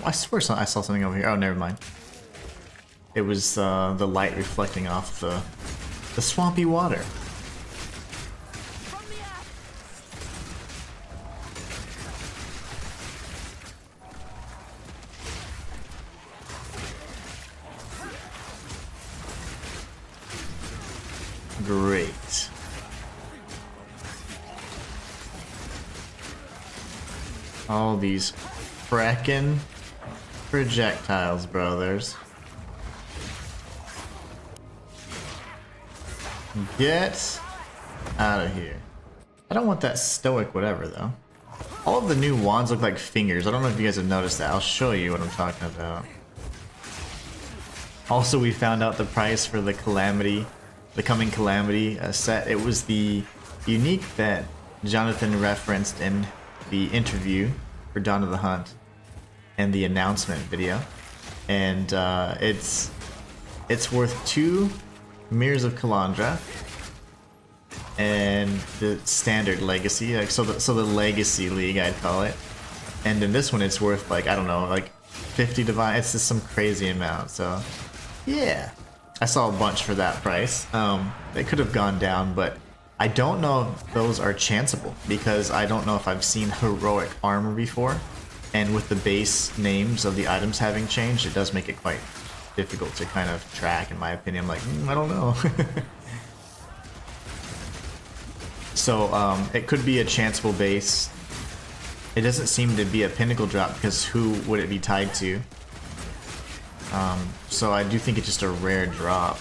I swear I saw something over here. Oh, never mind. It was the light reflecting off the swampy water. Great. All these frackin' projectiles, brothers. Get out of here. I don't want that stoic whatever, though. All of the new wands look like fingers. I don't know if you guys have noticed that. I'll show you what I'm talking about. Also, we found out the price for the Calamity, the Coming Calamity set. It was the unique that Jonathan referenced in the interview for Dawn of the Hunt and the announcement video, and it's worth 2 Mirrors of Kalandra and the standard legacy, like so the legacy league I'd call it, and in this one it's worth like, I don't know, like 50 divine. It's just some crazy amount. So yeah, I saw a bunch for that price. They could have gone down, but I don't know if those are chanceable because I don't know if I've seen heroic armor before. And with the base names of the items having changed, it does make it quite difficult to kind of track, in my opinion. I'm like, I don't know. So it could be a chanceable base. It doesn't seem to be a pinnacle drop because who would it be tied to? So I do think it's just a rare drop.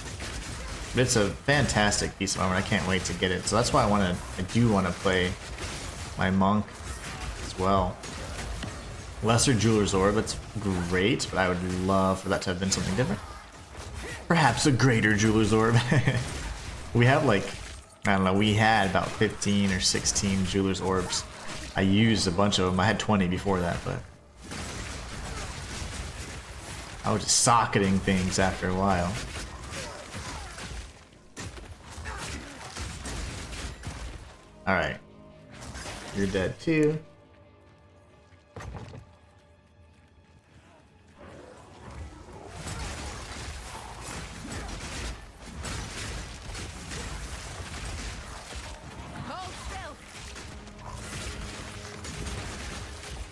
But it's a fantastic piece of armor. I can't wait to get it. So that's why I do want to play my monk as well. Lesser Jeweler's Orb, that's great, but I would love for that to have been something different. Perhaps a greater Jeweler's Orb. We have like, I don't know, we had about 15 or 16 Jeweler's Orbs. I used a bunch of them. I had 20 before that, but I was just socketing things after a while. Alright. You're dead too.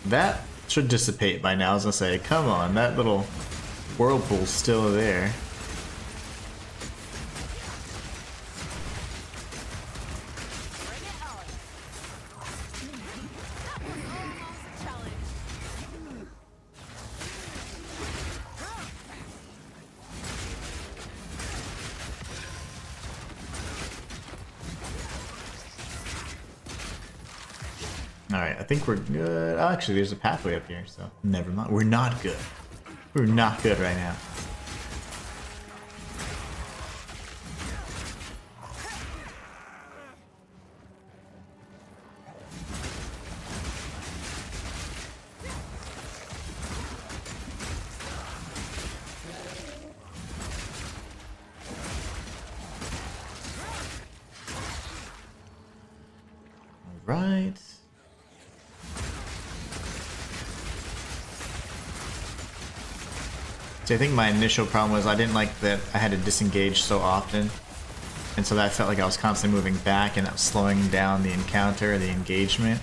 That should dissipate by now. I was gonna say, come on, that little whirlpool's still there. Alright, I think we're good. Oh, actually, there's a pathway up here, so never mind. We're not good. We're not good right now. Alright. See, I think my initial problem was I didn't like that I had to disengage so often, and so that felt like I was constantly moving back and that was slowing down the encounter, the engagement.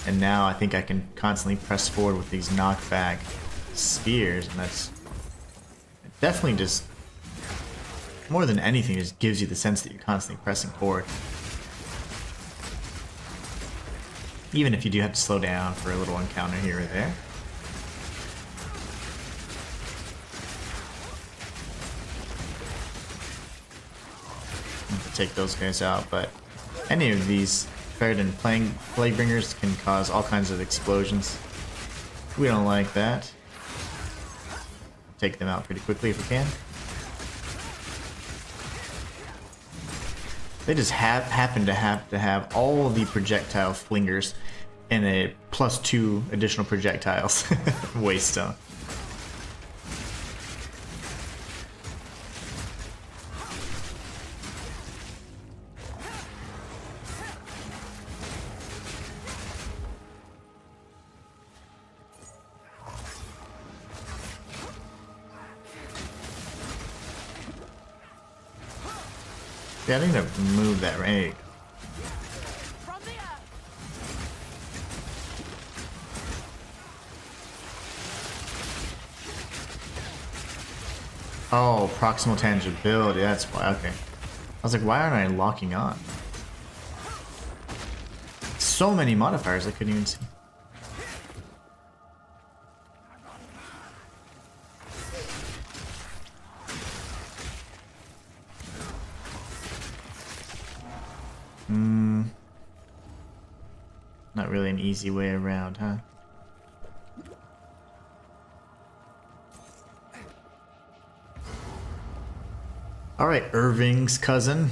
And now I think I can constantly press forward with these knockback spears, and that's definitely just, more than anything, just gives you the sense that you're constantly pressing forward. Even if you do have to slow down for a little encounter here or there. Take those guys out, but any of these Ferritin Plaguebringers can cause all kinds of explosions. We don't like that. Take them out pretty quickly if we can. They just happen to have all the projectile flingers and a +2 additional projectiles. Waste stone. Yeah, I need to move that right. Oh, proximal tangibility, that's why, okay. I was like, why aren't I locking on? So many modifiers I couldn't even see. Not really an easy way around, huh? Alright, Irving's cousin.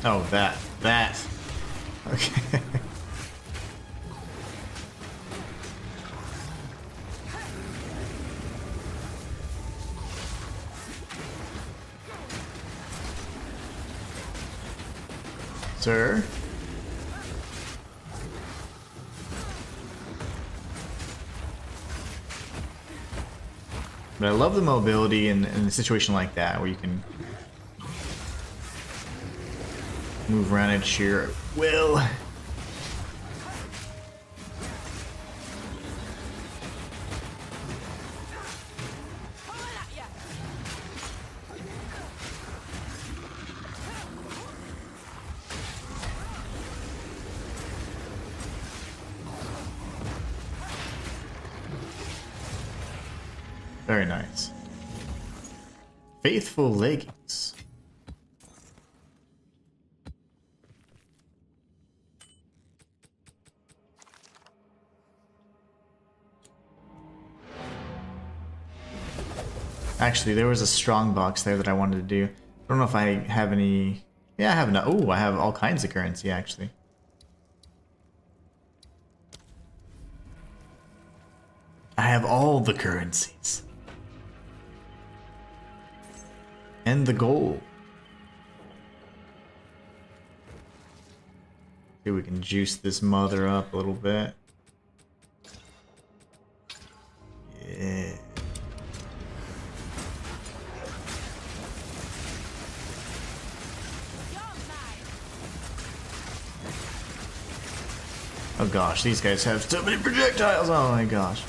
Oh, that. Okay. Sir? But I love the mobility in a situation like that where you can move around at sheer will. Very nice. Faithful leggings. Actually, there was a strong box there that I wanted to do. I don't know if I have any... Yeah, I have no... Oh, I have all kinds of currency, actually. have all the currencies. And the gold. See if we can juice this mother up a little bit. Yeah. Oh gosh, these guys have so many projectiles! Oh my gosh.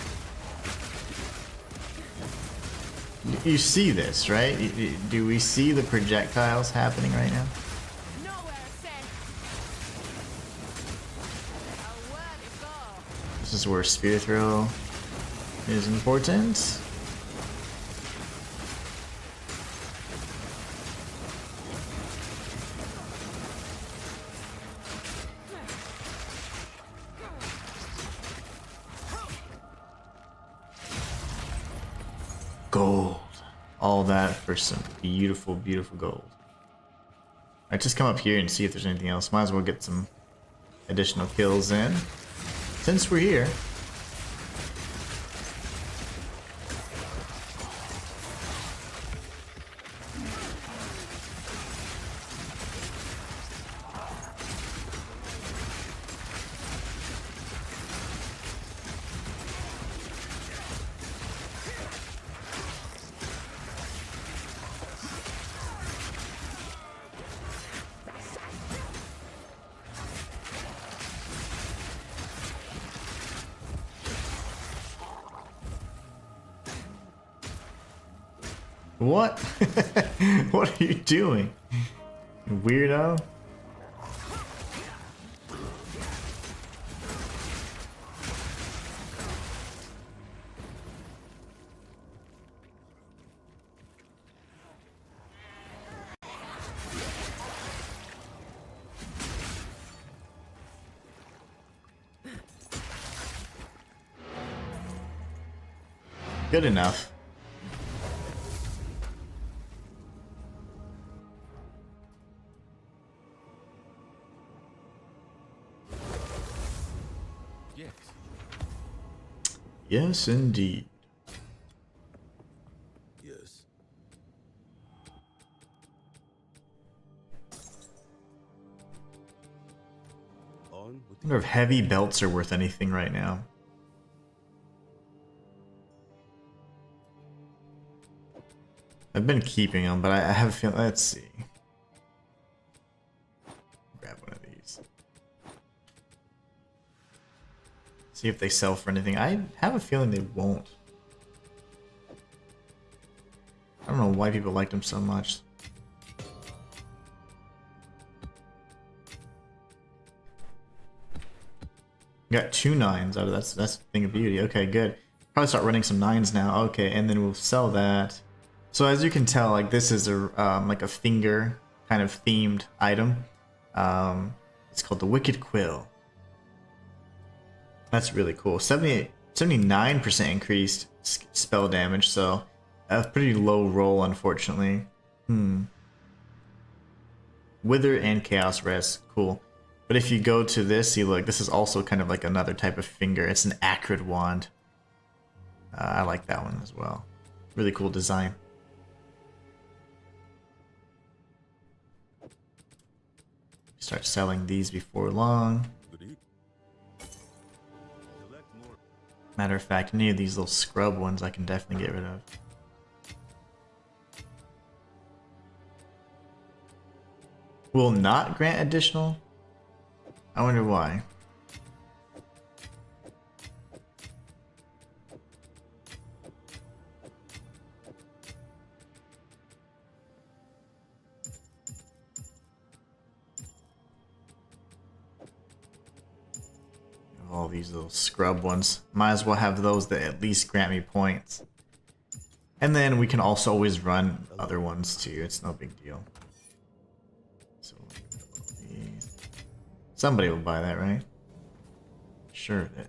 You see this, right? Do we see the projectiles happening right now? This is where spear throw is important. Gold. All that for some beautiful, beautiful gold. Alright, just come up here and see if there's anything else. Might as well get some additional kills in. Since we're here. What? What are you doing? Weirdo? Good enough. Yes, indeed. Yes. On with I wonder if heavy belts are worth anything right now. I've been keeping them, but I have a feeling. Let's see. Grab one of these. See if they sell for anything. I have a feeling they won't. I don't know why people liked them so much. Got 2 9s out of that's the thing of beauty. Okay, good. Probably start running some 9s now. Okay, and then we'll sell that. So as you can tell, like this is a like a finger kind of themed item. It's called the Wicked Quill. That's really cool. 79% increased spell damage, so a pretty low roll, unfortunately. Wither and Chaos Rest, cool. But if you go to this, see, look, this is also kind of like another type of finger. It's an acrid wand. I like that one as well. Really cool design. Start selling these before long. Matter of fact, any of these little scrub ones I can definitely get rid of. Will not grant additional? I wonder why. All these little scrub ones. Might as well have those that at least grant me points. And then we can also always run other ones too. It's no big deal. So somebody will buy that, right? Sure of it.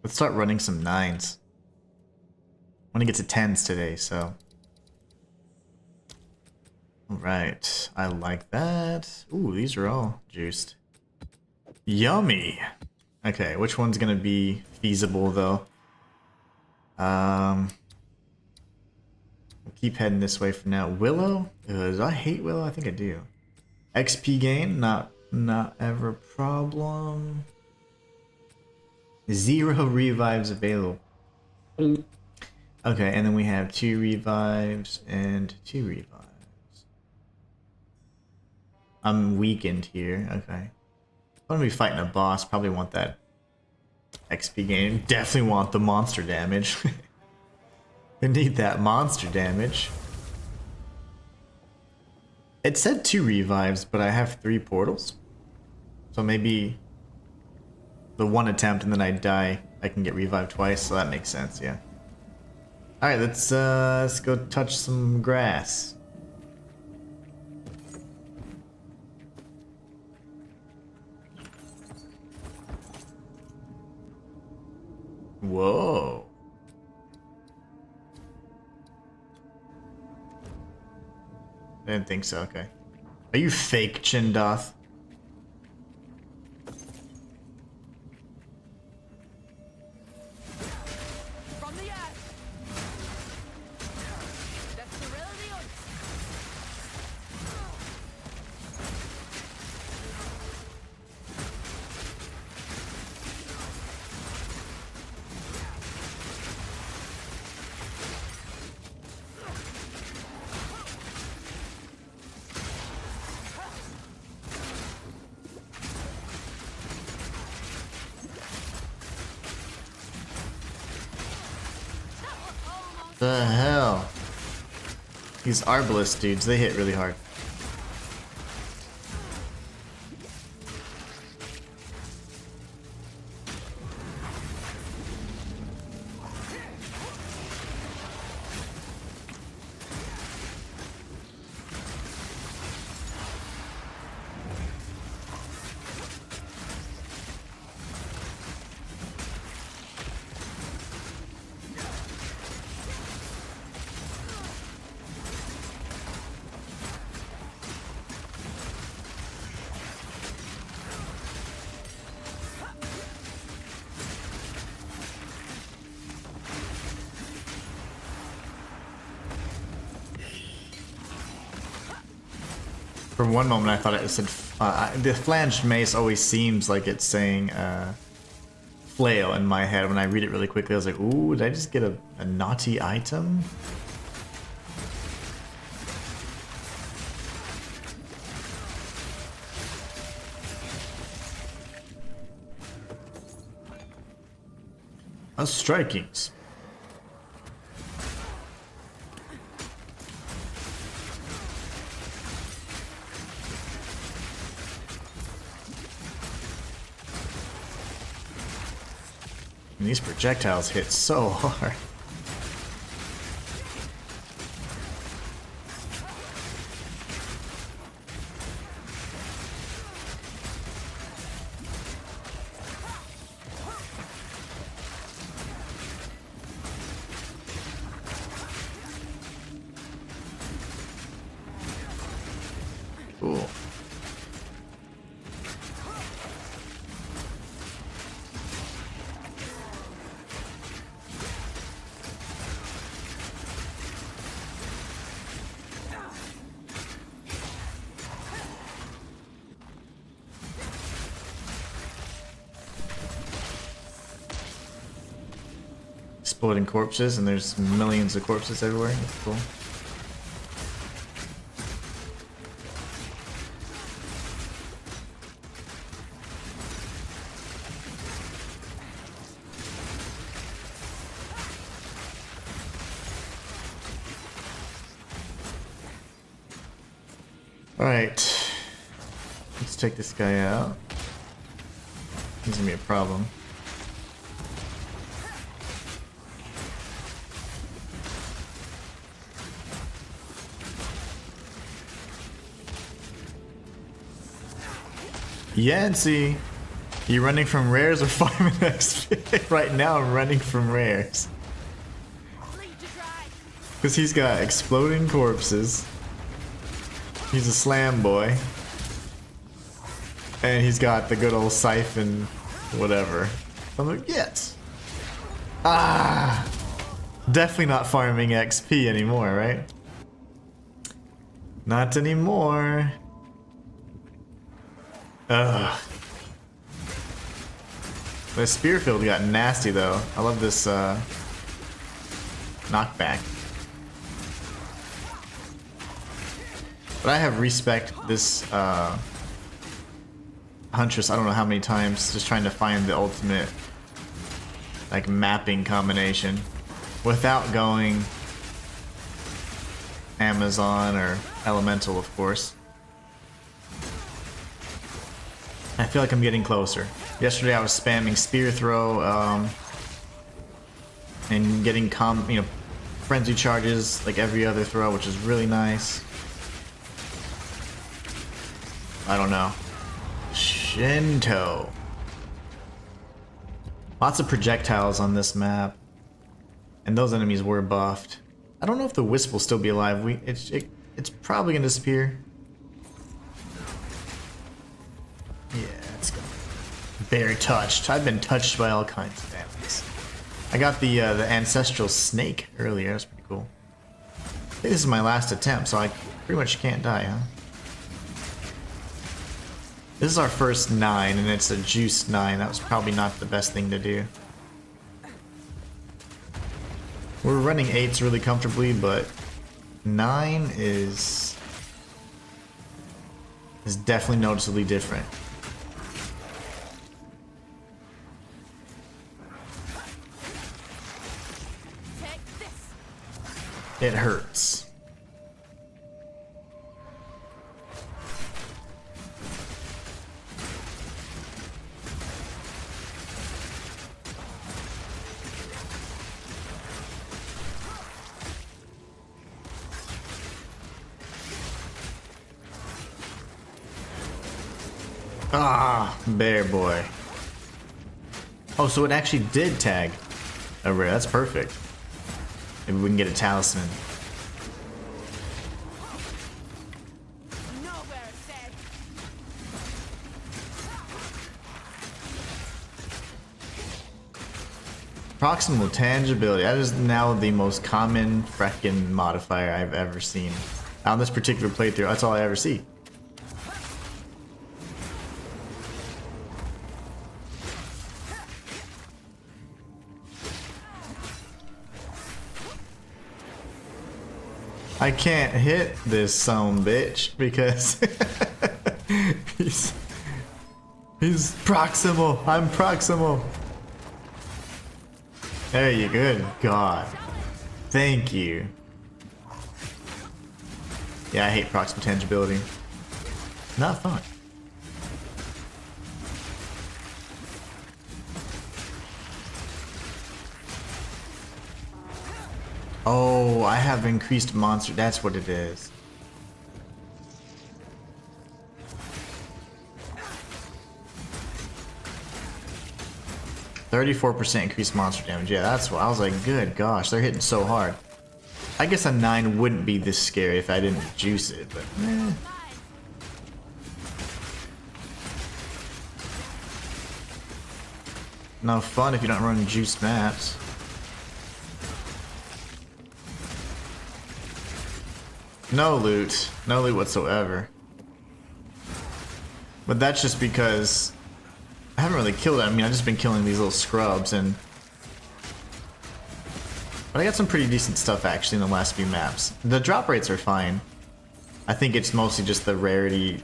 Let's start running some 9s. I want to get to 10s today, so. Alright, I like that. Ooh, these are all juiced. Yummy! Okay, which one's gonna be feasible though? Keep heading this way for now. Willow? Do I hate Willow? I think I do. XP gain? Not ever a problem. 0 revives available. Okay, and then we have 2 revives and 2 revives. I'm weakened here. Okay. I'm gonna be fighting a boss. Probably want that XP gain. Definitely want the monster damage. I need that monster damage. It said 2 revives, but I have 3 portals. So maybe the 1 attempt and then I die, I can get revived twice, so that makes sense, yeah. Alright, let's go touch some grass. Whoa. I didn't think so, okay. Are you fake, Chindoth? From the ash. That's the reality. The hell? These Arbalest dudes, they hit really hard. For one moment I thought it said, the flanged mace always seems like it's saying flail in my head. When I read it really quickly I was like, ooh, did I just get a naughty item? A strikings. And these projectiles hit so hard. Cool. Exploding corpses, and there's millions of corpses everywhere. That's cool. Alright. Let's take this guy out. He's gonna be a problem. Yancy, you running from rares or farming XP? Right now I'm running from rares. Because he's got exploding corpses. He's a slam boy. And he's got the good old siphon whatever. I'm like, yes. Ah, definitely not farming XP anymore, right? Not anymore. Ugh. The spear field got nasty though. I love this knockback. But I have respect this Huntress, I don't know how many times, just trying to find the ultimate like mapping combination without going Amazon or Elemental, of course. I feel like I'm getting closer. Yesterday I was spamming spear throw and getting frenzy charges like every other throw, which is really nice. I don't know. Shinto. Lots of projectiles on this map, and those enemies were buffed. I don't know if the Wisp will still be alive. It's probably gonna disappear. Yeah, it's gonna. Very touched. I've been touched by all kinds of enemies. I got the ancestral snake earlier. That's pretty cool. I think this is my last attempt, so I pretty much can't die, huh? This is our first 9, and it's a juiced 9. That was probably not the best thing to do. We're running 8s really comfortably, but 9 is definitely noticeably different. It hurts. Ah, bear boy. Oh, so it actually did tag a rare. That's perfect. Maybe we can get a talisman. Proximal tangibility. That is now the most common frickin' modifier I've ever seen. On this particular playthrough, that's all I ever see. I can't hit this son bitch because he's proximal. I'm proximal. There you go. Good God. Thank you. Yeah, I hate proximal tangibility. Not fun. Oh, I have increased monster. That's what it is. %34% increased monster damage. Yeah, that's what I was like. Good gosh, they're hitting so hard. I guess a 9 wouldn't be this scary if I didn't juice it, but eh. No fun if you don't run juiced maps. No loot. No loot whatsoever. But that's just because I haven't really killed it. I mean, I've just been killing these little scrubs, and but I got some pretty decent stuff actually in the last few maps. The drop rates are fine. I think it's mostly just the rarity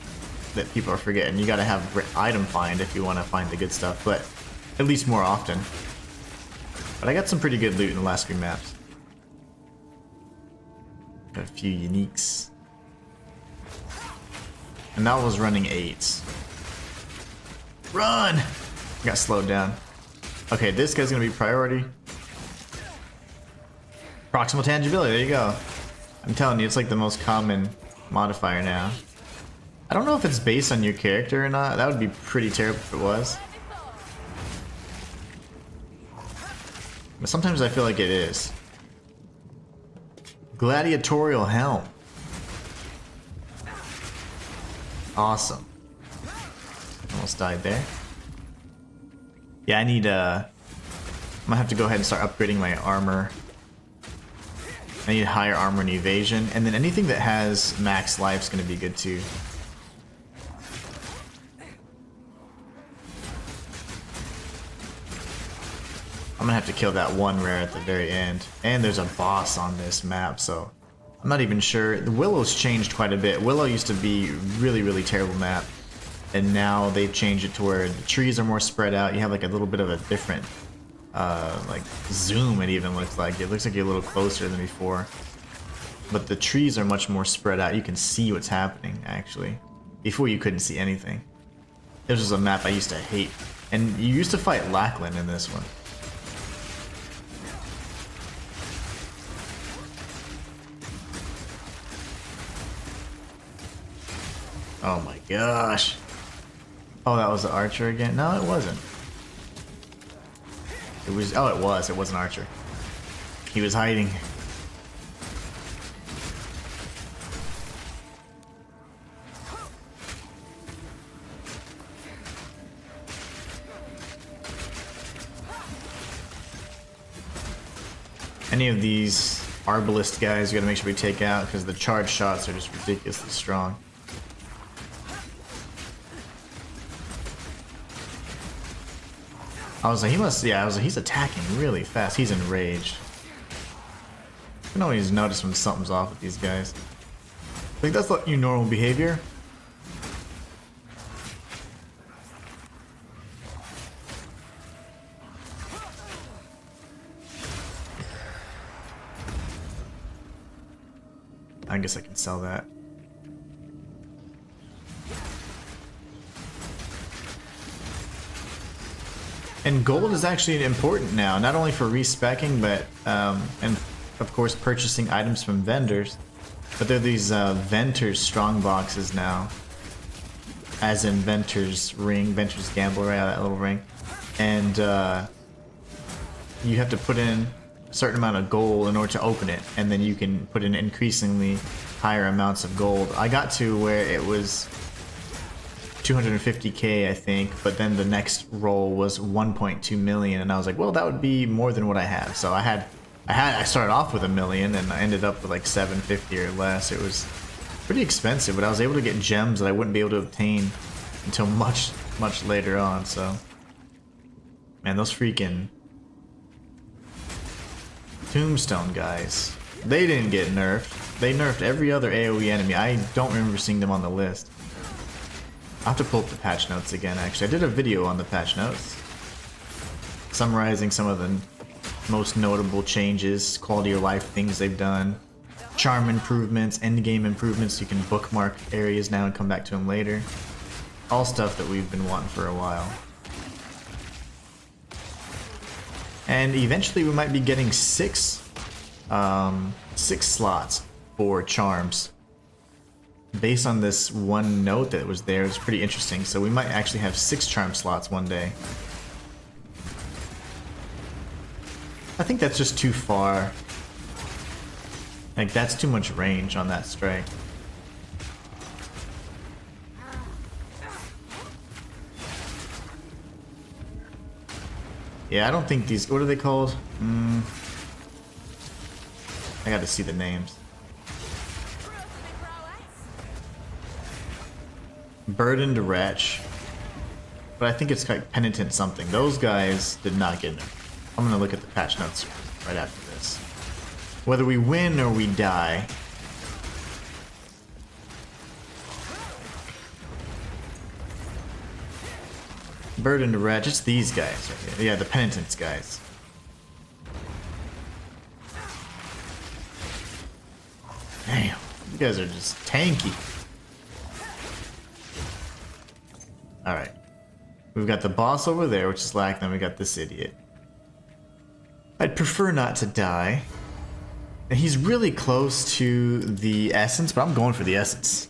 that people are forgetting. You gotta have item find if you want to find the good stuff, but at least more often. But I got some pretty good loot in the last few maps. Got a few uniques. And that was running 8s. Run! Got slowed down. Okay, this guy's gonna be priority. Proximal tangibility, there you go. I'm telling you, it's like the most common modifier now. I don't know if it's based on your character or not. That would be pretty terrible if it was. But sometimes I feel like it is. Gladiatorial helm. Awesome. Almost died there. Yeah, I need I'm gonna have to go ahead and start upgrading my armor. I need higher armor and evasion, and then anything that has max life is gonna be good too. I'm gonna have to kill that one rare at the very end. And there's a boss on this map, so I'm not even sure. The Willow's changed quite a bit. Willow used to be really terrible map, and now they've changed it to where the trees are more spread out. You have like a little bit of a different like zoom. It even looks like you're a little closer than before, but the trees are much more spread out. You can see what's happening actually. Before you couldn't see anything. This was a map I used to hate, and you used to fight Lackland in this one. Oh my gosh. Oh, that was the archer again? No, it wasn't. It was, oh, it was. It was an archer. He was hiding. Any of these arbalist guys, you gotta make sure we take out because the charge shots are just ridiculously strong. I was like, he must, yeah, I was like, he's attacking really fast. He's enraged. You can always notice when something's off with these guys. I think that's like your normal behavior. I guess I can sell that. And gold is actually important now, not only for respecking, but and of course purchasing items from vendors. But there are these Venter's strong boxes now, as in Venter's ring, Venter's gamble, right? That little ring, and you have to put in a certain amount of gold in order to open it, and then you can put in increasingly higher amounts of gold. I got to where it was 250k, I think, but then the next roll was 1.2 million, and I was like, well, that would be more than what I have. So I started off with 1 million, and I ended up with like 750 or less. It was pretty expensive, but I was able to get gems that I wouldn't be able to obtain until much later on. So, man, those freaking tombstone guys, they didn't get nerfed. They nerfed every other AoE enemy. I don't remember seeing them on the list. I'll have to pull up the patch notes again, actually. I did a video on the patch notes, summarizing some of the most notable changes, quality of life things they've done, charm improvements, endgame improvements. You can bookmark areas now and come back to them later. All stuff that we've been wanting for a while. And eventually we might be getting six slots for charms. Based on this one note that was there, it was pretty interesting. So we might actually have 6 charm slots one day. I think that's just too far. Like, that's too much range on that strike. Yeah, I don't think these, what are they called? I gotta see the names. Burdened Wretch, but I think it's like Penitent something. Those guys did not get nerfed. I'm gonna look at the patch notes right after this. Whether we win or we die. Burdened Wretch, it's these guys right here. Yeah, the Penitence guys. Damn, you guys are just tanky. Alright. We've got the boss over there, which is Lack, then we got this idiot. I'd prefer not to die. And he's really close to the essence, but I'm going for the essence.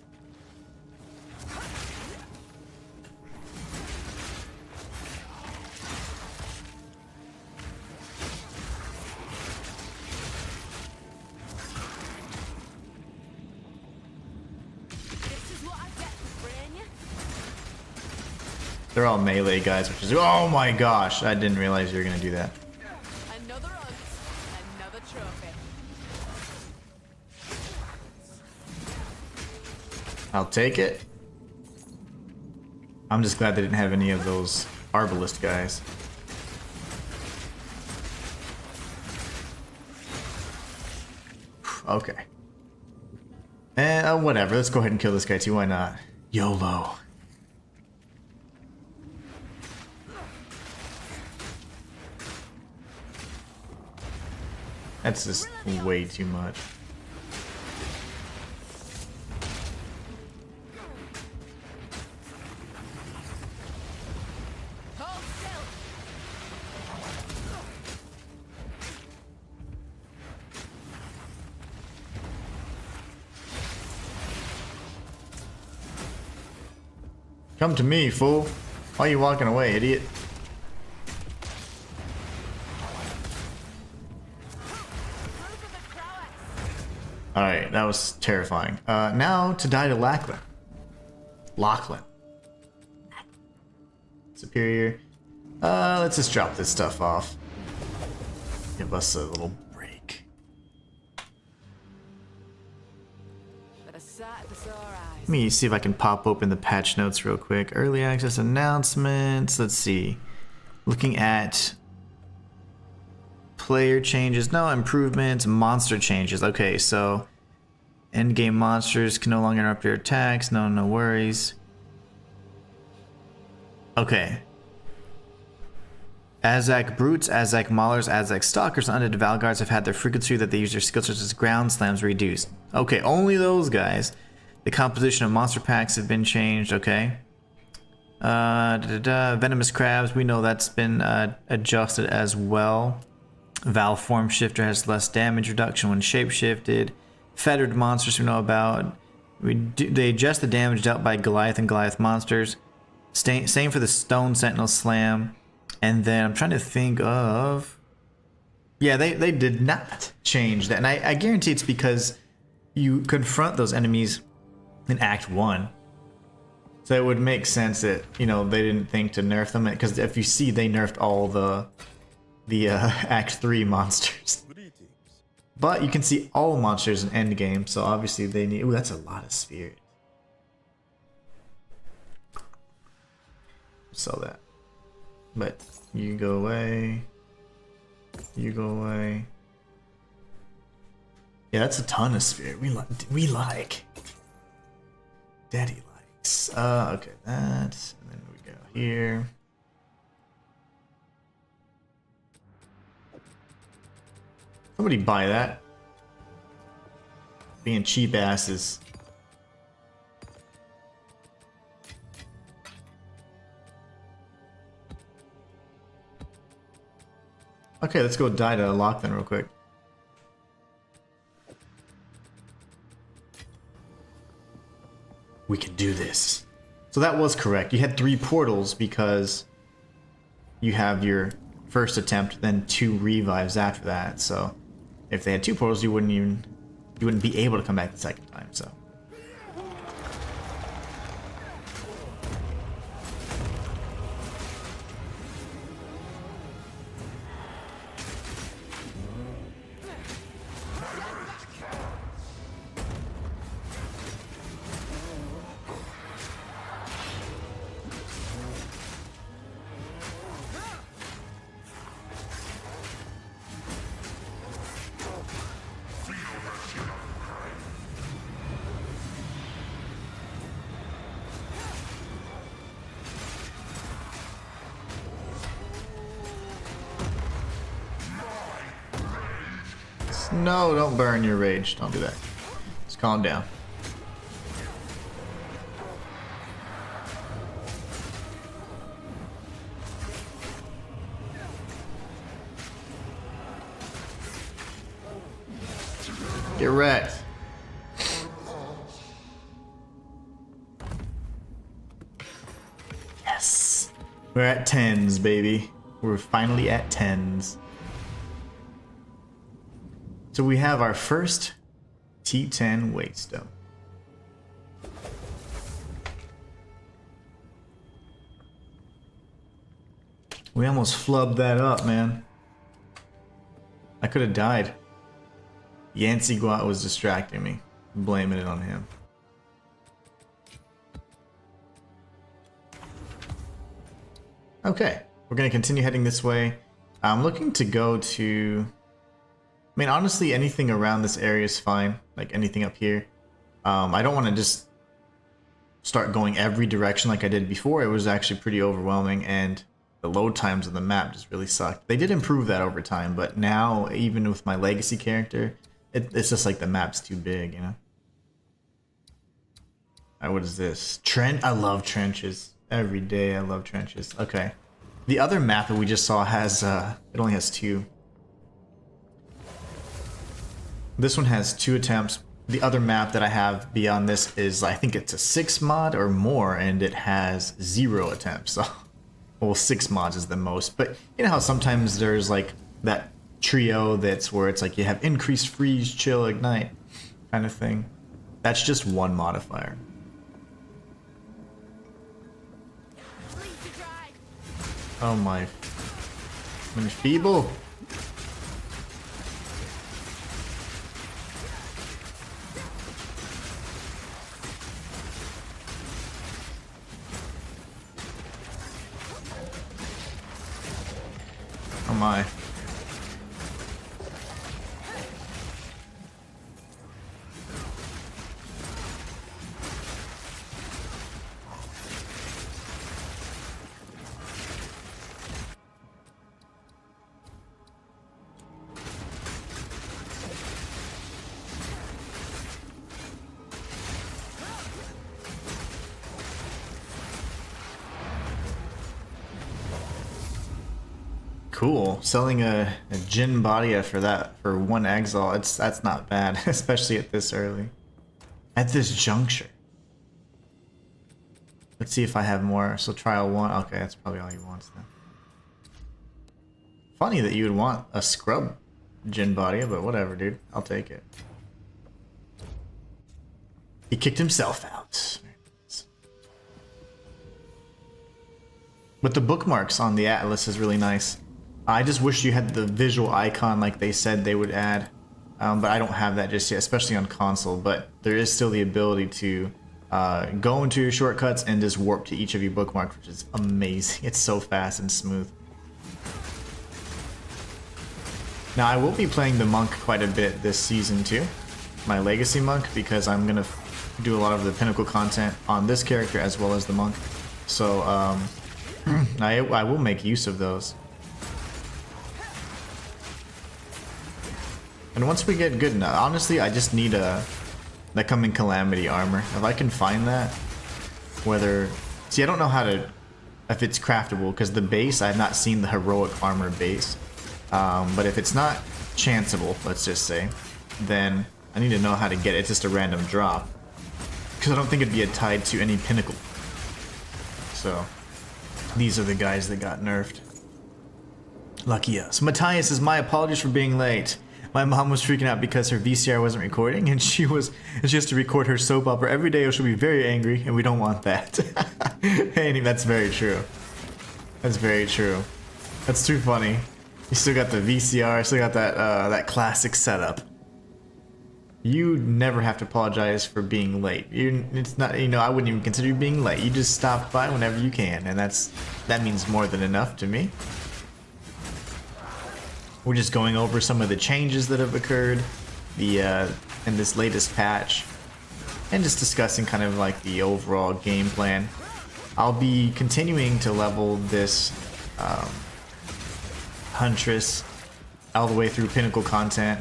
They're all melee guys, which is, oh my gosh, I didn't realize you were gonna do that. Another hunt, another trophy. I'll take it. I'm just glad they didn't have any of those arbalist guys. Okay. And whatever, let's go ahead and kill this guy too, why not? YOLO. That's just way too much. Hold still. Come to me, fool. Why are you walking away, idiot? Alright, that was terrifying. Now to die to Lachlan. Lachlan. Superior. Let's just drop this stuff off. Give us a little break. But a sight for sore eyes. Let me see if I can pop open the patch notes real quick. Early access announcements. Let's see. Looking at player changes. No, improvements. Monster changes. Okay, so endgame monsters can no longer interrupt your attacks. No worries. Okay. Azak Brutes, Azak Maulers, Azak Stalkers, and Undead Valguards have had their frequency that they use their skills such as ground slams reduced. Okay, only those guys. The composition of monster packs have been changed, okay. Venomous Crabs, we know that's been adjusted as well. Val Form Shifter has less damage reduction when shapeshifted. Fettered monsters we know about. They adjust the damage dealt by Goliath and Goliath monsters. Same for the Stone Sentinel Slam. And then I'm trying to think of... Yeah, they did not change that. And I guarantee it's because you confront those enemies in Act 1. So it would make sense that, you know, they didn't think to nerf them. Because if you see, they nerfed all the Act 3 monsters. But you can see all monsters in Endgame, so obviously they need... Ooh, that's a lot of spirit. Sell that. But you go away. You go away. Yeah, that's a ton of spirit. We like. Daddy likes. Okay, that. And then we go here. Somebody buy that. Being cheap asses. Okay, let's go die to Lachlan real quick. We can do this. So that was correct. You had 3 portals because you have your first attempt, then 2 revives after that. So if they had 2 portals, you wouldn't be able to come back the second time. So. No, don't burn your rage. Don't do that. Just calm down. Get wrecked. Yes. We're at 10s, baby. We're finally at 10s. So we have our first T10 Waitstone. We almost flubbed that up, man. I could have died. Yancy Guat was distracting me. Blaming it on him. Okay, we're gonna continue heading this way. I'm looking to go to... I mean, honestly, anything around this area is fine. Like anything up here. I don't want to just start going every direction like I did before. It was actually pretty overwhelming, and the load times of the map just really sucked. They did improve that over time, but now, even with my legacy character, it's just like the map's too big, you know? Alright, what is this? I love trenches. Every day I love trenches. Okay. The other map that we just saw has, it only has 2. This one has 2 attempts. The other map that I have beyond this is, I think it's a 6 mod or more, and it has 0 attempts. So, well, 6 mods is the most. But you know how sometimes there's like that trio that's where it's like you have increase, freeze, chill, ignite kind of thing. That's just 1 modifier. Oh my. I'm enfeeble. Oh my. Cool. Selling a Jin body for that for 1 exile, that's not bad, especially at this early. At this juncture. Let's see if I have more. So trial 1. Okay, that's probably all he wants then. Funny that you would want a scrub Jin body, but whatever, dude. I'll take it. He kicked himself out. But the bookmarks on the Atlas is really nice. I just wish you had the visual icon like they said they would add, but I don't have that just yet, especially on console. But there is still the ability to go into your shortcuts and just warp to each of your bookmarks, which is amazing. It's so fast and smooth. Now I will be playing the monk quite a bit this season too, my legacy monk, because I'm gonna do a lot of the pinnacle content on this character as well as the monk. So I will make use of those. And once we get good enough, honestly, I just need that coming calamity armor. If I can find that, see, I don't know if it's craftable, because the base, I've not seen the heroic armor base. But if it's not chanceable, let's just say, then I need to know how to get it. It's just a random drop, because I don't think it'd be tied to any pinnacle. So these are the guys that got nerfed. Lucky us. Matthias says, my apologies for being late. My mom was freaking out because her VCR wasn't recording, and she has to record her soap opera every day, or she'll be very angry, and we don't want that. Hey, that's very true. That's very true. That's too funny. You still got the VCR, still got that classic setup. You never have to apologize for being late. It's not, I wouldn't even consider you being late. You just stop by whenever you can, and that means more than enough to me. We're just going over some of the changes that have occurred in this latest patch, and just discussing kind of like the overall game plan. I'll be continuing to level this Huntress all the way through pinnacle content,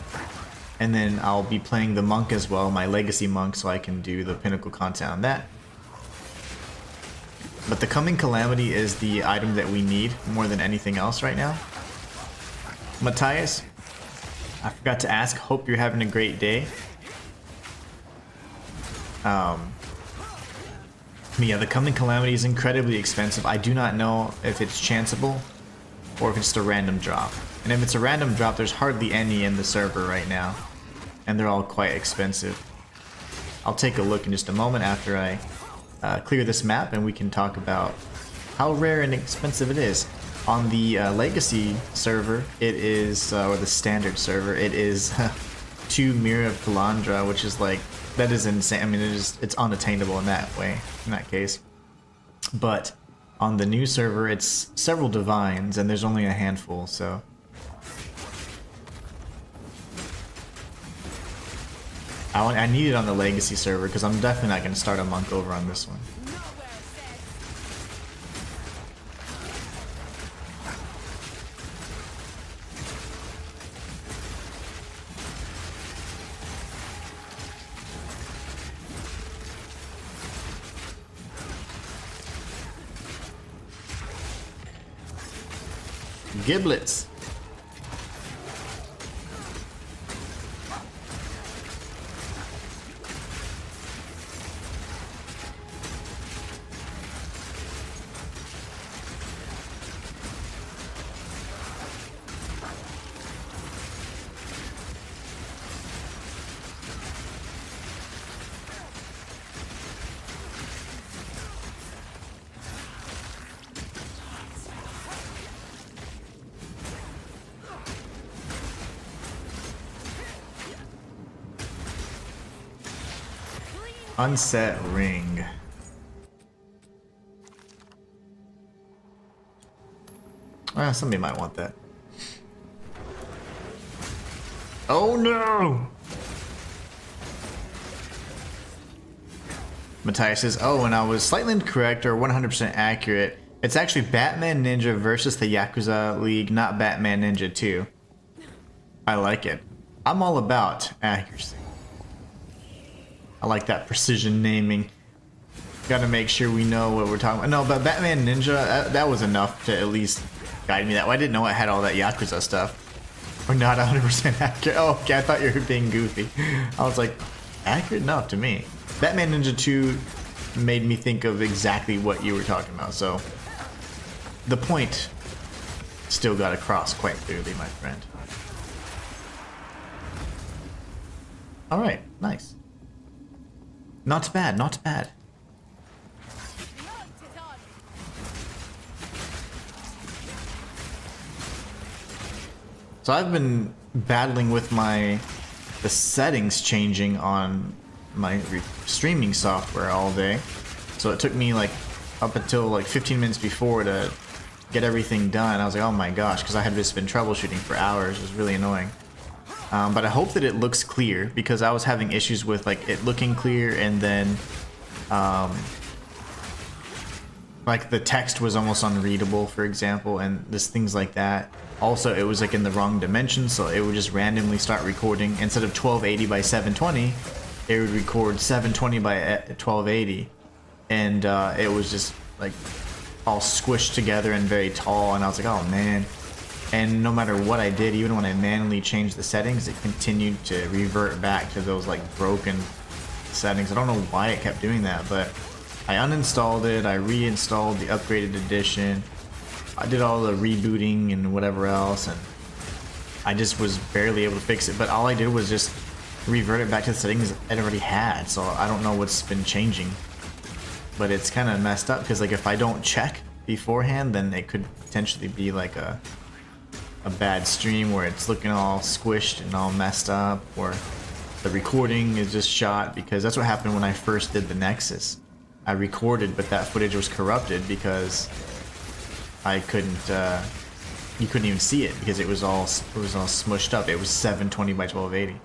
and then I'll be playing the monk as well, my legacy monk, so I can do the pinnacle content on that. But the coming calamity is the item that we need more than anything else right now. Matthias, I forgot to ask, hope you're having a great day. Yeah, the coming calamity is incredibly expensive. I do not know if it's chanceable or if it's just a random drop. And if it's a random drop, there's hardly any in the server right now, and they're all quite expensive. I'll take a look in just a moment after I clear this map, and we can talk about how rare and expensive it is. On the Legacy server, it is, or the standard server, it is 2 Mirror of Kalandra, which is like, that is insane. I mean, it's unattainable in that way, in that case. But on the new server, it's several divines, and there's only a handful, so. I need it on the Legacy server, because I'm definitely not going to start a monk over on this one. Giblets. Unset ring. Well, somebody might want that. Oh no! Matthias says, oh, and I was slightly incorrect or 100% accurate. It's actually Batman Ninja versus the Yakuza League, not Batman Ninja 2. I like it. I'm all about accuracy. I like that precision naming. Gotta make sure we know what we're talking about. No, but Batman Ninja, that was enough to at least guide me that way. I didn't know I had all that Yakuza stuff. Or not 100% accurate. Oh, okay, I thought you were being goofy. I was like, accurate enough to me. Batman Ninja 2 made me think of exactly what you were talking about, so the point still got across quite clearly, my friend. Alright, nice. Not bad, not bad. So I've been battling with the settings changing on my streaming software all day. So it took me like up until like 15 minutes before to get everything done. I was like, oh my gosh, because I had just been troubleshooting for hours. It was really annoying. But I hope that it looks clear, because I was having issues with like it looking clear and then like the text was almost unreadable, for example, and just things like that. Also, it was like in the wrong dimension, so it would just randomly start recording. Instead of 1280 by 720, it would record 720 by 1280, and it was just like all squished together and very tall, and I was like, oh man. And no matter what I did, even when I manually changed the settings, it continued to revert back to those like broken settings. I don't know why it kept doing that, but I uninstalled it, I reinstalled the upgraded edition, I did all the rebooting and whatever else, and I just was barely able to fix it. But all I did was just revert it back to the settings it already had, so I don't know what's been changing. But it's kind of messed up, because like if I don't check beforehand, then it could potentially be like a bad stream where it's looking all squished and all messed up, or the recording is just shot, because that's what happened when I first did the Nexus. I recorded, but that footage was corrupted because I couldn't you couldn't even see it, because it was all smushed up. It was 720 by 1280.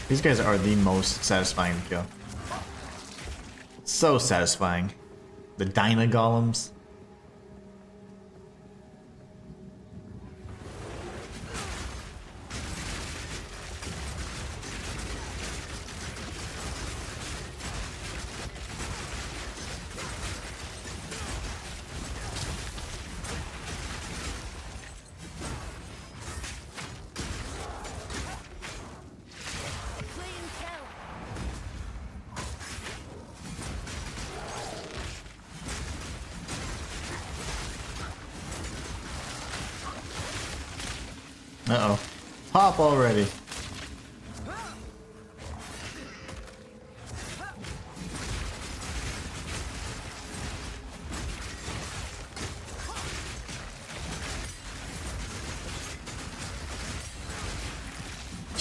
These guys are the most satisfying to kill. So satisfying. The Dyna Golems. Uh-oh. Pop already.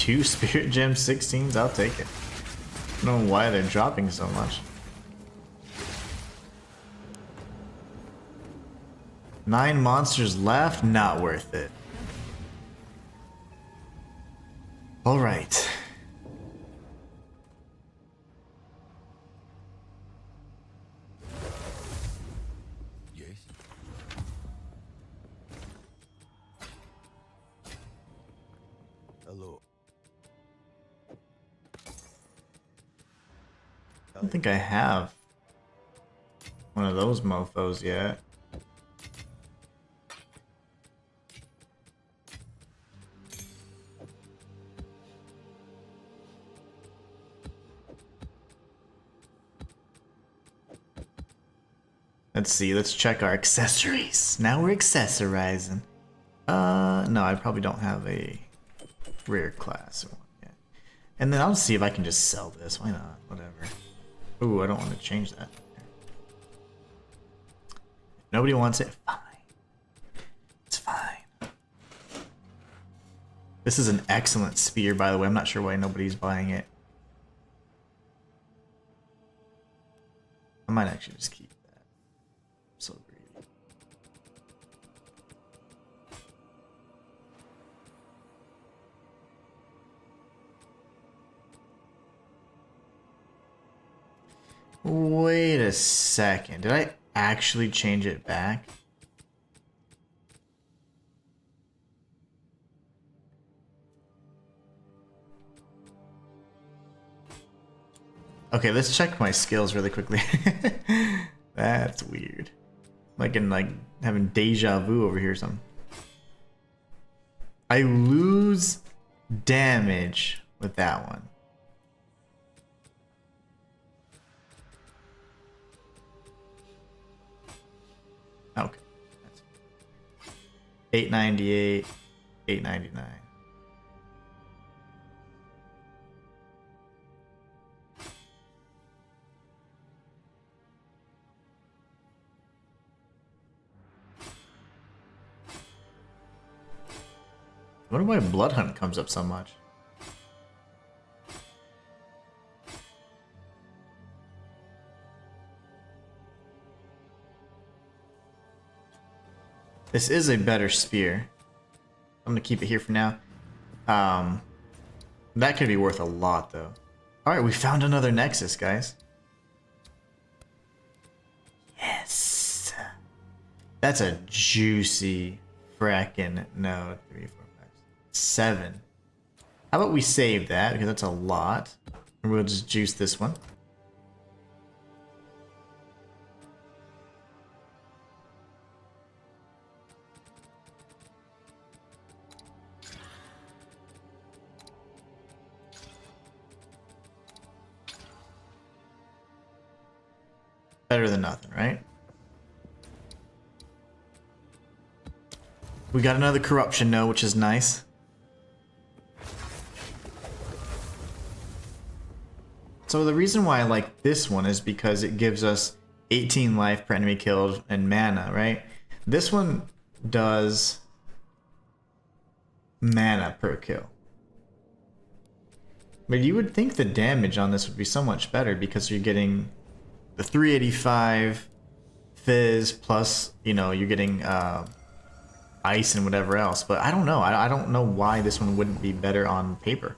2 Spirit Gem 16s? I'll take it. I don't know why they're dropping so much. 9 monsters left? Not worth it. Alright. Yes. Hello. I don't think I have one of those mofos yet. Let's see, let's check our accessories. Now we're accessorizing. No, I probably don't have a rare class one yet. And then I'll see if I can just sell this. Why not? Whatever. Ooh, I don't want to change that. If nobody wants it, fine. It's fine. This is an excellent spear, by the way. I'm not sure why nobody's buying it. I might actually just keep that. I'm so greedy. Wait a second. Did I actually change it back? Okay, let's check my skills really quickly. That's weird. Like in having deja vu over here or something. I lose damage with that one. Okay. 898, 899. I wonder why Blood Hunt comes up so much. This is a better spear. I'm gonna keep it here for now. That could be worth a lot though. Alright, we found another Nexus, guys. Yes. That's a juicy frackin' no. 3, 4, 5, 7. How about we save that because that's a lot. And we'll just juice this one. Better than nothing, right? We got another corruption node, which is nice. So the reason why I like this one is because it gives us 18 life per enemy killed and mana, right? This one does mana per kill. But you would think the damage on this would be so much better because you're getting the 385 fizz plus, you know, you're getting ice and whatever else. But I don't know. I don't know why this one wouldn't be better on paper.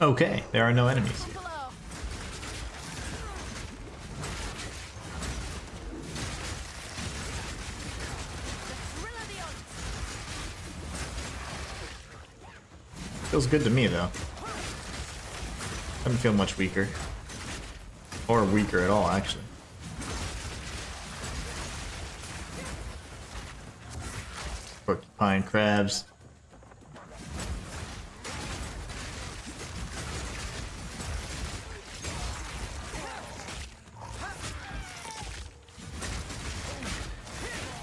Okay, there are no enemies here. Feels good to me though. Doesn't feel much weaker. Or weaker at all, actually. Porcupine crabs.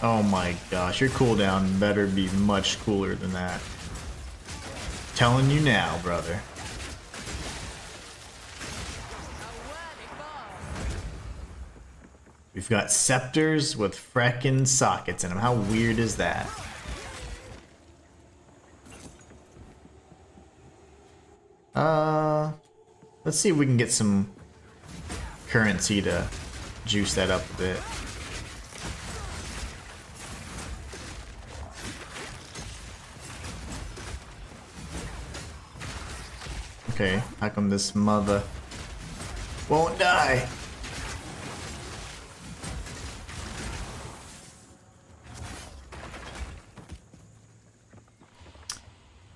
Oh my gosh, your cooldown better be much cooler than that. Telling you now, brother. We We've got scepters with frickin' sockets in them. How weird is that? Let's see if we can get some currency to juice that up a bit. Okay, how come this mother won't die?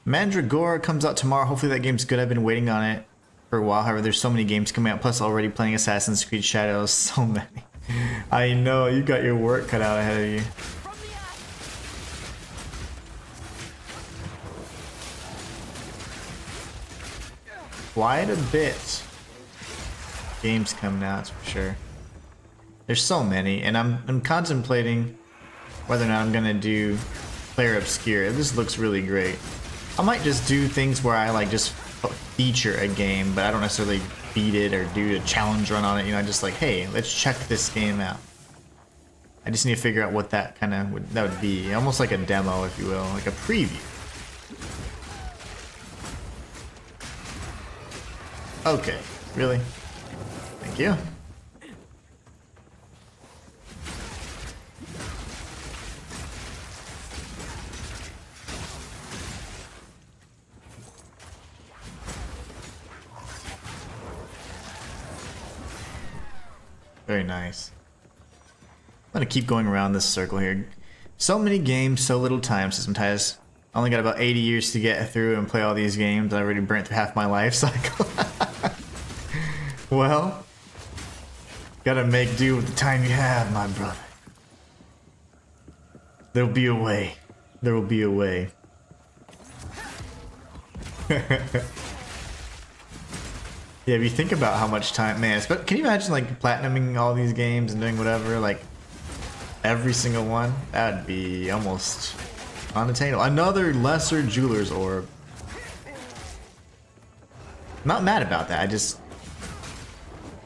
Mandragora comes out tomorrow. Hopefully that game's good. I've been waiting on it for a while. However, there's so many games coming out. Plus, already playing Assassin's Creed Shadows. So many. I know, you got your work cut out ahead of you. Quite a bit. Games coming out, for sure. There's so many, and I'm contemplating whether or not I'm gonna do Player Obscure. This looks really great. I might just do things where I like just feature a game, but I don't necessarily beat it or do a challenge run on it. You know, just like, hey, let's check this game out. I just need to figure out what that kind of would be. Almost like a demo, if you will, like a preview. Okay, really? Thank you. Very nice. I'm gonna keep going around this circle here. So many games, so little time, Systematize. I only got about 80 years to get through and play all these games. I already burnt through half my life cycle. Well, gotta make do with the time you have, my brother. There'll be a way. There will be a way. Yeah, if you think about how much time, man, can you imagine like platinuming all these games and doing whatever, like every single one? That'd be almost unattainable. Another lesser jeweler's orb. Not mad about that.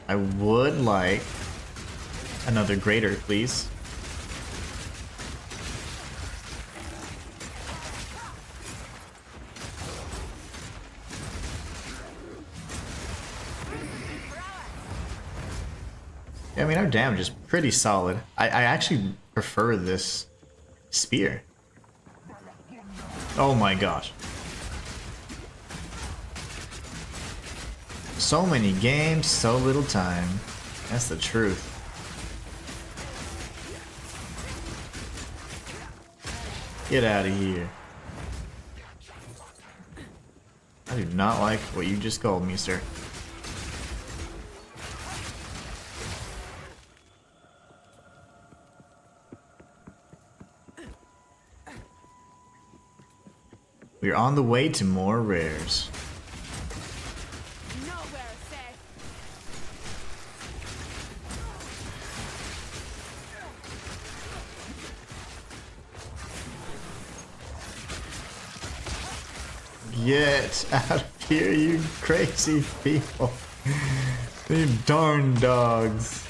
I would like another greater, please. I mean, our damage is pretty solid. I actually prefer this spear. Oh my gosh. So many games, so little time. That's the truth. Get out of here. I do not like what you just called me, sir. We're on the way to more rares. Nowhere safe. Get out of here, you crazy people. You darn dogs.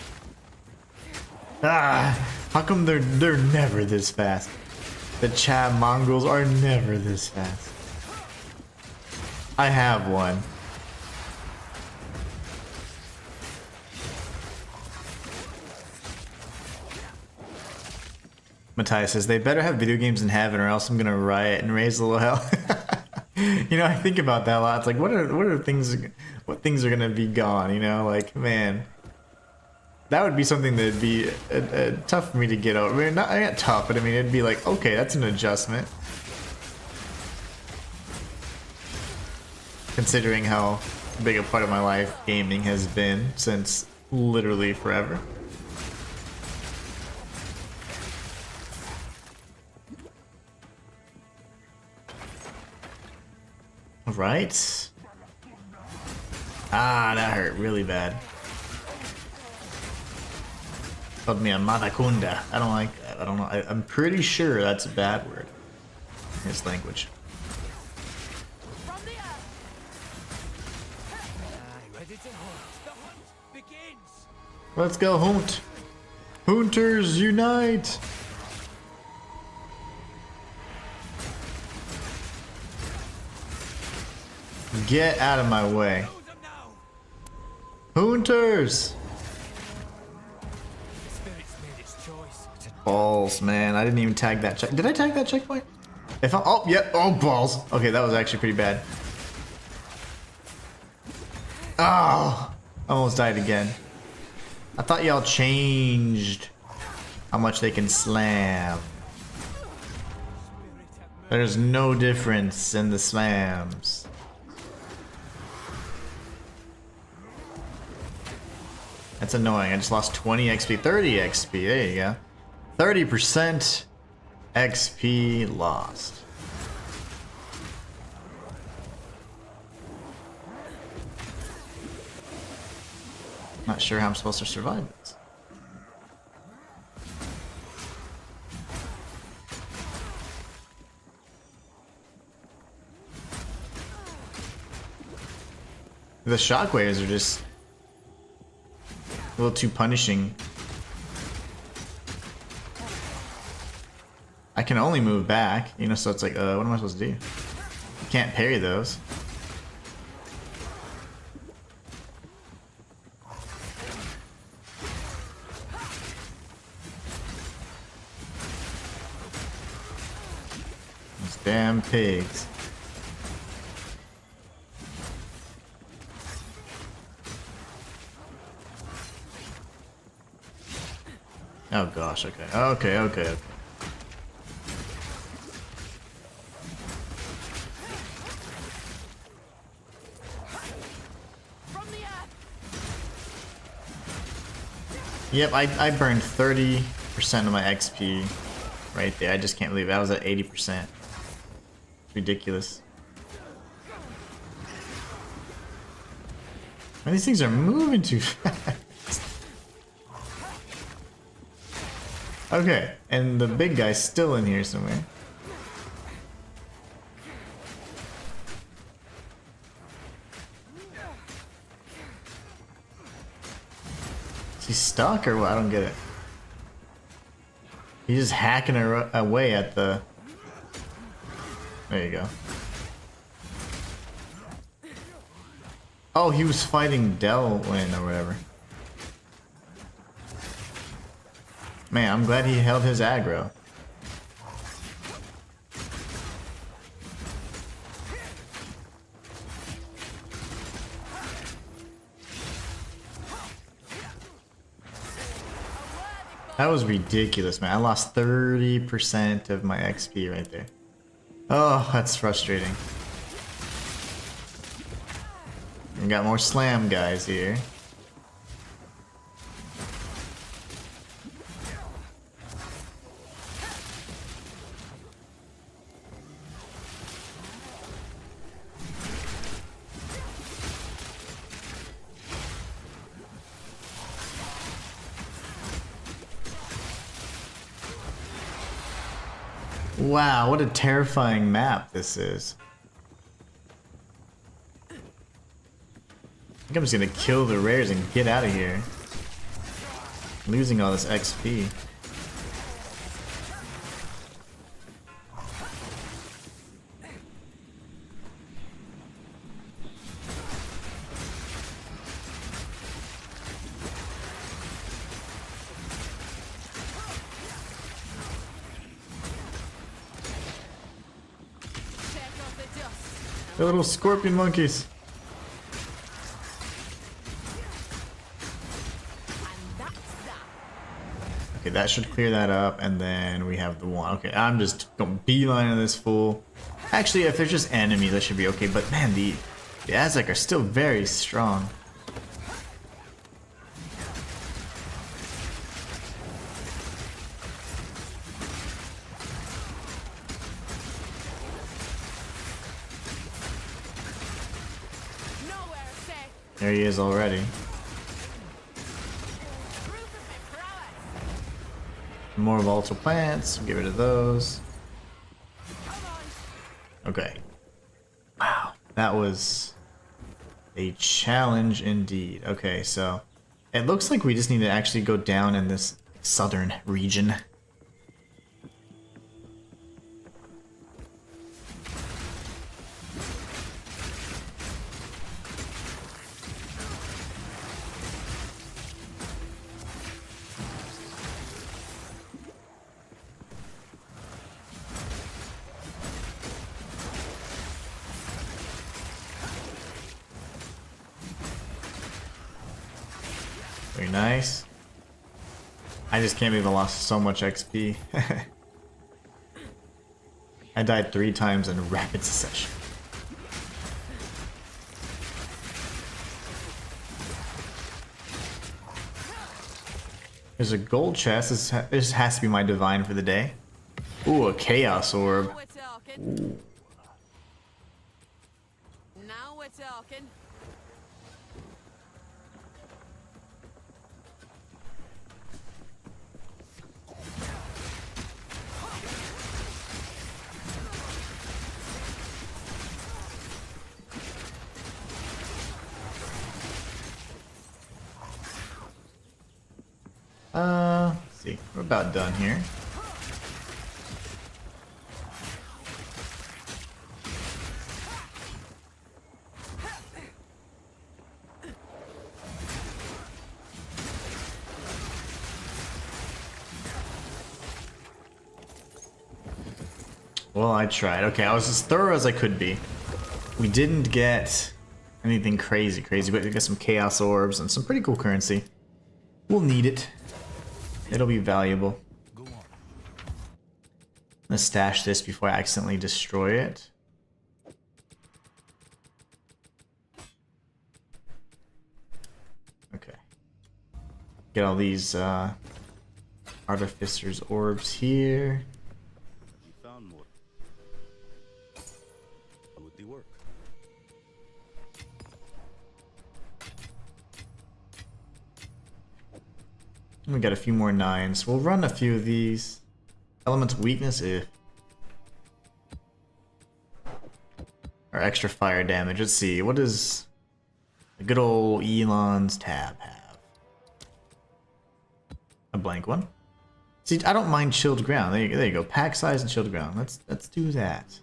Ah, how come they're never this fast? The Chad mongrels are never this fast. I have one. Matthias says, they better have video games in heaven or else I'm gonna riot and raise a little hell. You know, I think about that a lot. It's like, what things are gonna be gone, you know? Like, man. That would be something that'd be tough for me to get over. I mean, not tough, but I mean, it'd be like, okay, that's an adjustment. Considering how big a part of my life gaming has been since literally forever. Right? Ah, that hurt really bad. Called me a Madakunda. I don't like that. I don't know. I'm pretty sure that's a bad word in his language. Ready to hunt. The hunt begins. Let's go hunt. Hunters unite! Get out of my way. Hunters! Balls, man. I didn't even tag that check. Did I tag that checkpoint? If I, oh, yep. Oh, balls. Okay, that was actually pretty bad. Oh, almost died again. I thought y'all changed how much they can slam. There's no difference in the slams. That's annoying. I just lost 20 XP, 30 XP. There you go. 30% XP lost. Not sure how I'm supposed to survive this. The shockwaves are just a little too punishing. I can only move back, you know, so it's like, what am I supposed to do? Can't parry those. These damn pigs. Oh gosh, okay. Okay. Yep, I burned 30% of my XP right there. I just can't believe it. I was at 80%. Ridiculous. Man, these things are moving too fast. Okay, and the big guy's still in here somewhere. Is he stuck or what? I don't get it. He's just hacking away at the... There you go. Oh, he was fighting Delwyn or whatever. Man, I'm glad he held his aggro. That was ridiculous, man. I lost 30% of my XP right there. Oh, that's frustrating. We got more slam guys here. Wow, what a terrifying map this is. I think I'm just gonna kill the rares and get out of here. Losing all this XP. The little scorpion monkeys. Okay, that should clear that up, and then we have the one. Okay, I'm just going beeline this fool. Actually, if they're just enemies, that should be okay. But man, the Aztec are still very strong. There he is already. More volatile plants. Get rid of those. Okay. Wow, that was a challenge indeed. Okay, so it looks like we just need to actually go down in this southern region. Very nice. I just can't believe I lost so much XP. I died 3 times in rapid succession. There's a gold chest. This has to be my divine for the day. Ooh, a chaos orb. Now we're talking. Now we're talking. Let's see. We're about done here. Well, I tried. Okay, I was as thorough as I could be. We didn't get anything crazy, but we got some chaos orbs and some pretty cool currency. We'll need it. It'll be valuable. Go on. I'm gonna stash this before I accidentally destroy it. Okay. Get all these Artificer's orbs here. We found more. Do the work. We got a few more 9s. We'll run a few of these. Elemental weakness, Or extra fire damage. Let's see. What does the good old Elon's tab have? A blank one. See, I don't mind chilled ground. There you go. Pack size and chilled ground. Let's do that.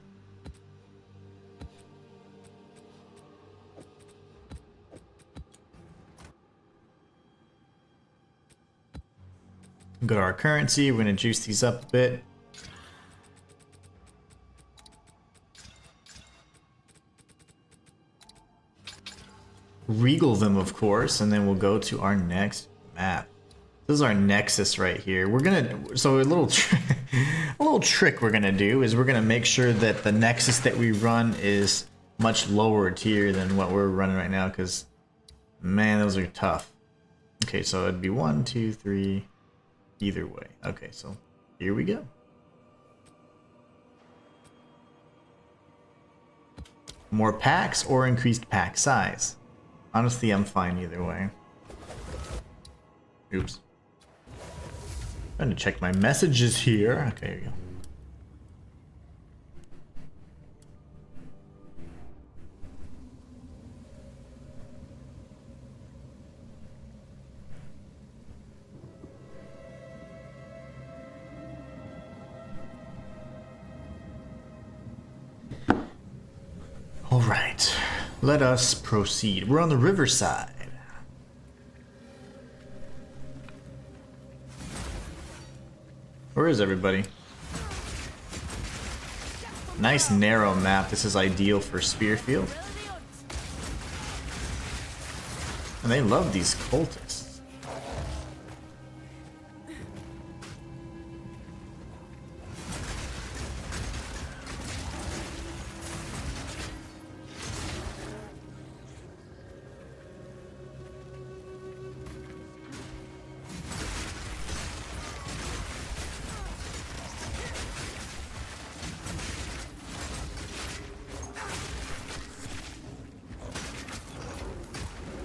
Go to our currency. We're gonna juice these up a bit. Regal them, of course, and then we'll go to our next map. This is our nexus right here. We're gonna, so a little trick we're gonna do is we're gonna make sure that the nexus that we run is much lower tier than what we're running right now, because man, those are tough. Okay, so it'd be 1, 2, 3, either way. Okay, so here we go. More packs or increased pack size. Honestly, I'm fine either way. Oops. Trying to check my messages here. Okay, here we go. All right, let us proceed. We're on the riverside. Where is everybody? Nice narrow map. This is ideal for Spearfield. And they love these cultists.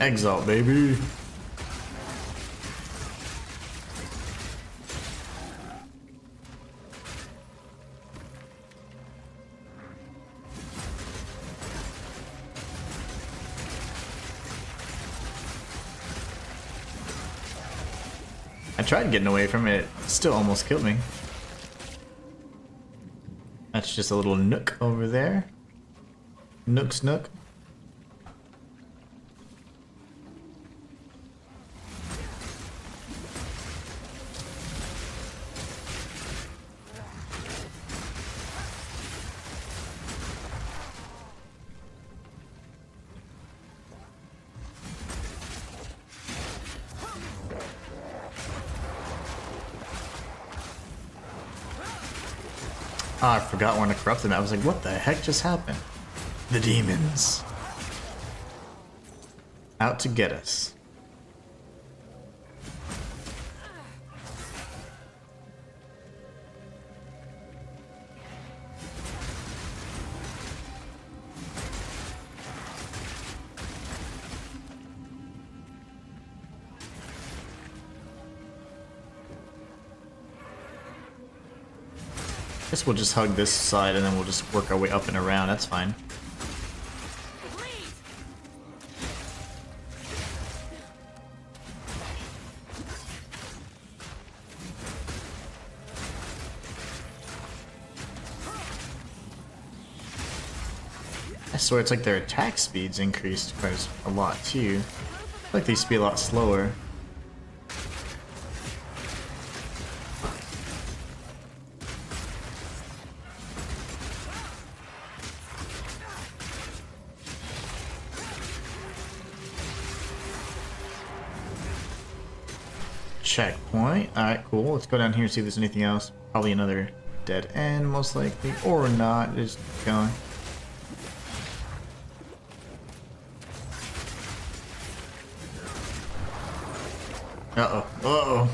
Exalt, baby. I tried getting away from it. It still almost killed me. That's just a little nook over there. Nook's nook. Ah, I forgot when to corrupt them. I was like, what the heck just happened? The demons. Out to get us. Guess we'll just hug this side and then we'll just work our way up and around. That's fine. I swear it's like their attack speeds increased quite a lot too. I feel like they used to be a lot slower. Checkpoint. Alright, cool. Let's go down here and see if there's anything else. Probably another dead end, most likely. Or not. Just keep going. Uh-oh. Uh-oh.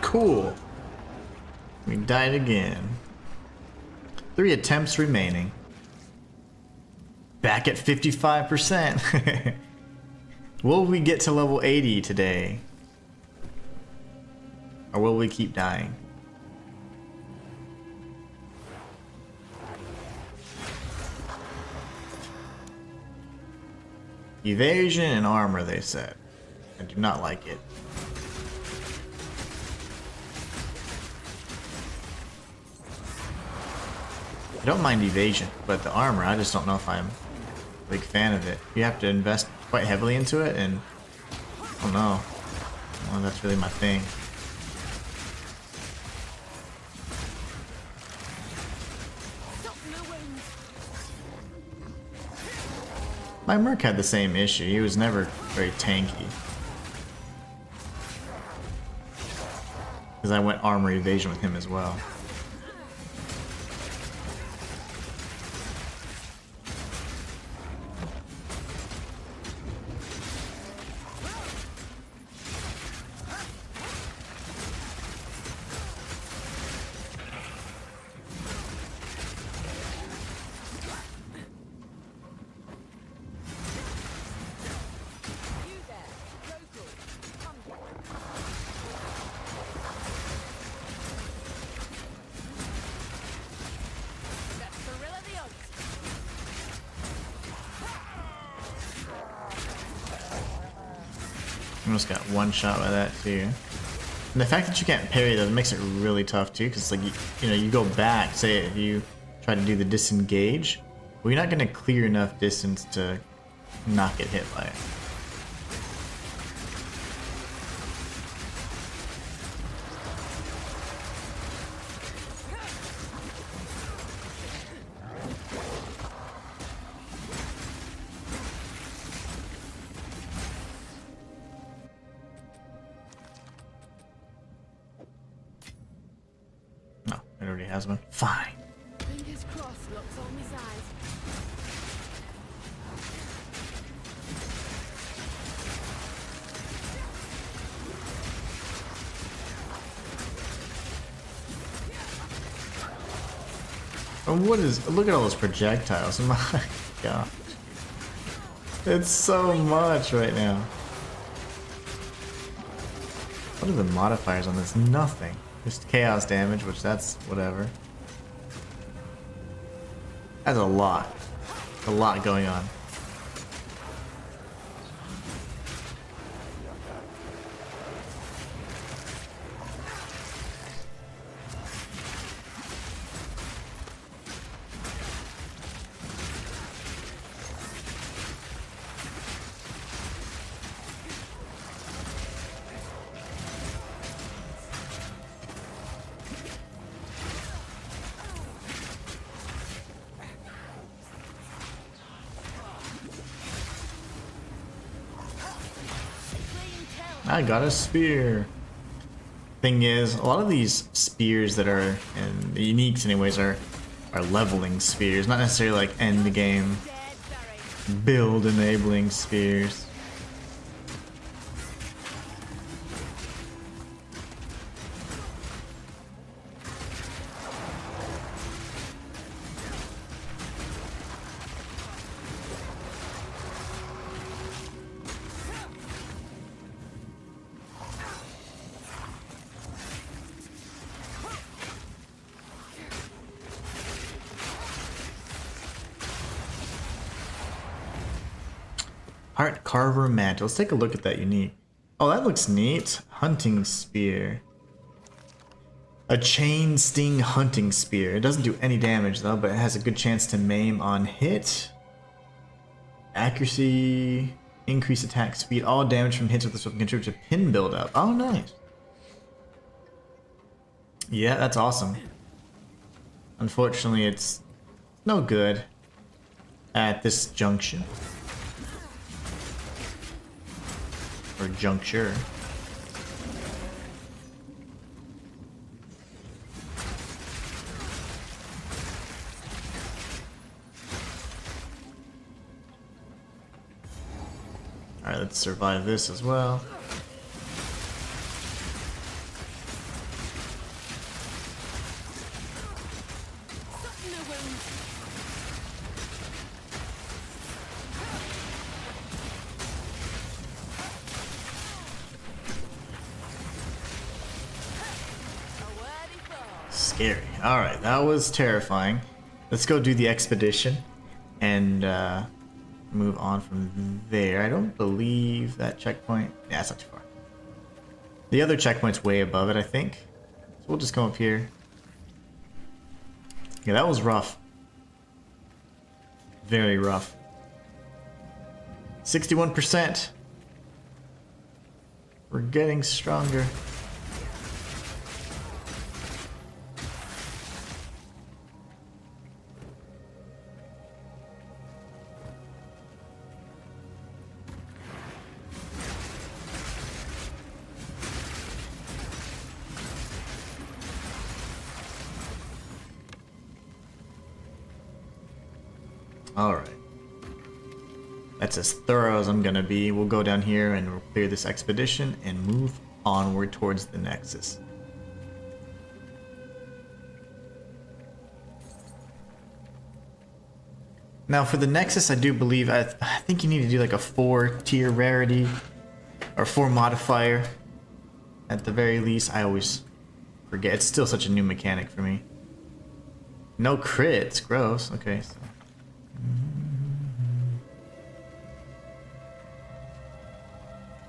Cool. We died again. 3 attempts remaining. Back at 55%. Will we get to level 80 today? Or will we keep dying? Evasion and armor, they said. I do not like it. I don't mind evasion, but the armor, I just don't know if I'm a big fan of it. You have to invest quite heavily into it, and I don't know. Well, that's really my thing. My Merc had the same issue. He was never very tanky. Because I went armor evasion with him as well. Almost got one shot by that too. And the fact that you can't parry those makes it really tough too, because like you know, you go back, say if you try to do the disengage, well, you're not going to clear enough distance to not get hit by it. It already has one. Fine. Fingers crossed, looks on my side. What is? Look at all those projectiles. My God. It's so much right now. What are the modifiers on this? Nothing. Just chaos damage, which that's whatever. That's a lot. A lot going on. I got a spear. Thing is, a lot of these spears that are, and the uniques anyways, are leveling spears, not necessarily like end the game build enabling spears. Heart Carver Mantle. Let's take a look at that unique. Oh, that looks neat. Hunting Spear. A Chain Sting Hunting Spear. It doesn't do any damage though, but it has a good chance to maim on hit. Accuracy. Increase attack speed. All damage from hits with this weapon contributes to pin buildup. Oh, nice. Yeah, that's awesome. Unfortunately, it's no good at this junction. Or juncture. Alright, let's survive this as well. Scary. Alright, that was terrifying. Let's go do the expedition and move on from there. I don't believe that checkpoint. Yeah, it's not too far. The other checkpoint's way above it, I think. So we'll just come up here. Yeah, that was rough. Very rough. 61%. We're getting stronger. Alright. That's as thorough as I'm gonna be. We'll go down here and we'll clear this expedition and move onward towards the Nexus. Now for the Nexus, I do believe, I think you need to do like a 4-tier rarity or 4 modifier at the very least. I always forget. It's still such a new mechanic for me. No crits, gross. Okay. So.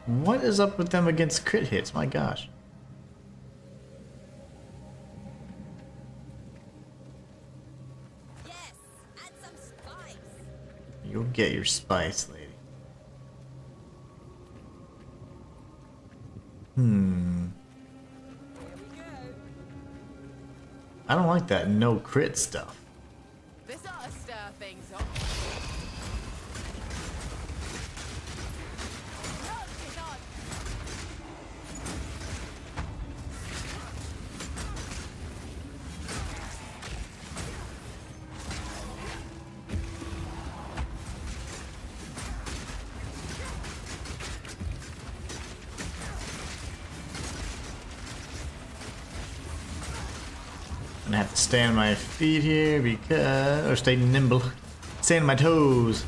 What is up with them against crit hits? My gosh. Yes, add some spice. You'll get your spice, lady. Here we go. I don't like that no crit stuff. This ought to stir things up. Look, it's on. gonna have to stay on my feet here because, or stay nimble, stay on my toes.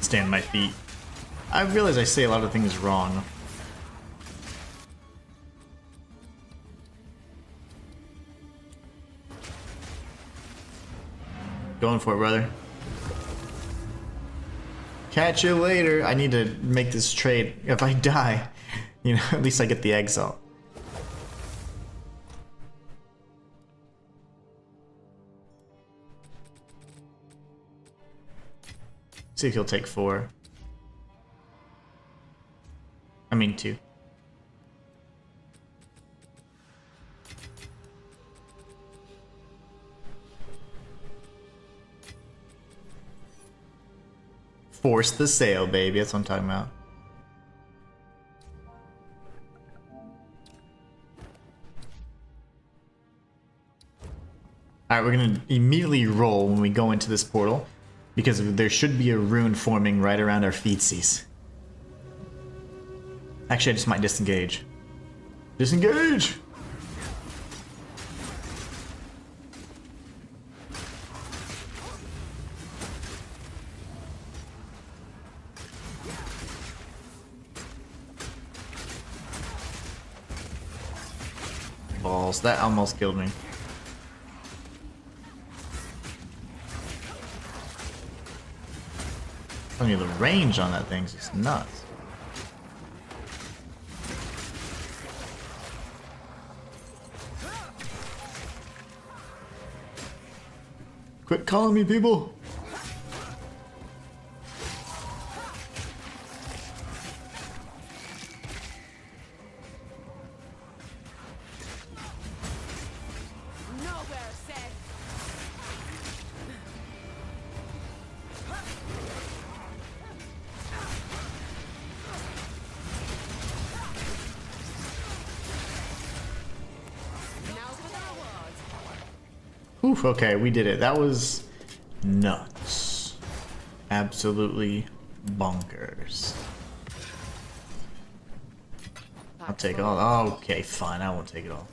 Stay on my feet. I realize I say a lot of things wrong. Going for it, brother. Catch you later. I need to make this trade. If I die, you know, at least I get the exile. See if he'll take 4. I mean 2. Force the sale, baby. That's what I'm talking about. Alright, we're gonna immediately roll when we go into this portal, because there should be a rune forming right around our feetsies. Actually, I just might disengage. Disengage! Balls, that almost killed me. I mean, the range on that thing's just nuts. Quit calling me, people! Nowhere said. Now's for the rewards. Oof, okay, we did it. That was nuts. Absolutely bonkers. I'll take all. Okay, fine, I won't take it all.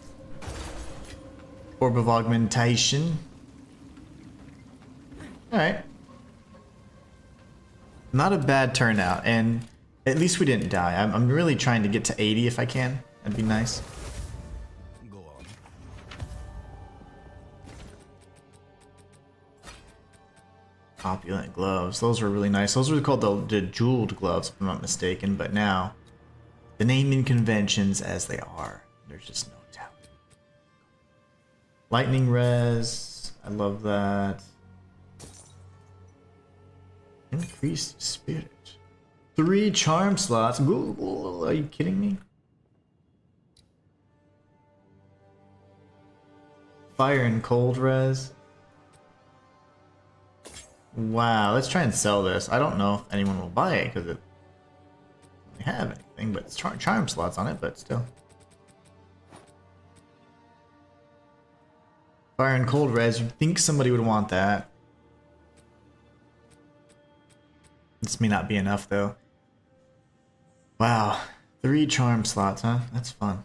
Orb of Augmentation. Alright. Not a bad turnout, and at least we didn't die. I'm really trying to get to 80 if I can. That'd be nice. Go on. Opulent gloves. Those were really nice. Those were called the jeweled gloves, if I'm not mistaken, but now the naming conventions as they are. There's just no doubt. Lightning res. I love that. Increased spirit. 3 charm slots. Ooh, are you kidding me? Fire and cold res. Wow, let's try and sell this. I don't know if anyone will buy it because it doesn't have anything but charm slots on it, but still. Fire and cold res, you'd think somebody would want that. This may not be enough though. Wow, 3 charm slots, huh? That's fun.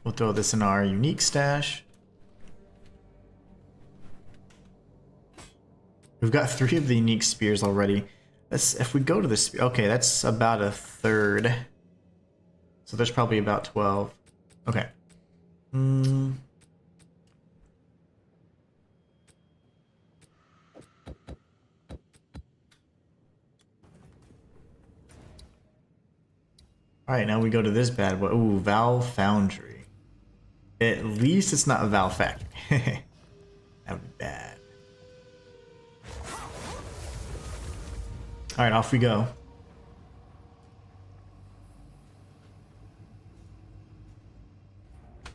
We'll throw this in our unique stash. We've got 3 of the unique spears already. If we go to this, okay, that's about a third. So there's probably about 12. Okay. Alright, now we go to this bad boy. Ooh, Val Foundry. At least it's not a Val Factory. That would be bad. Alright, off we go.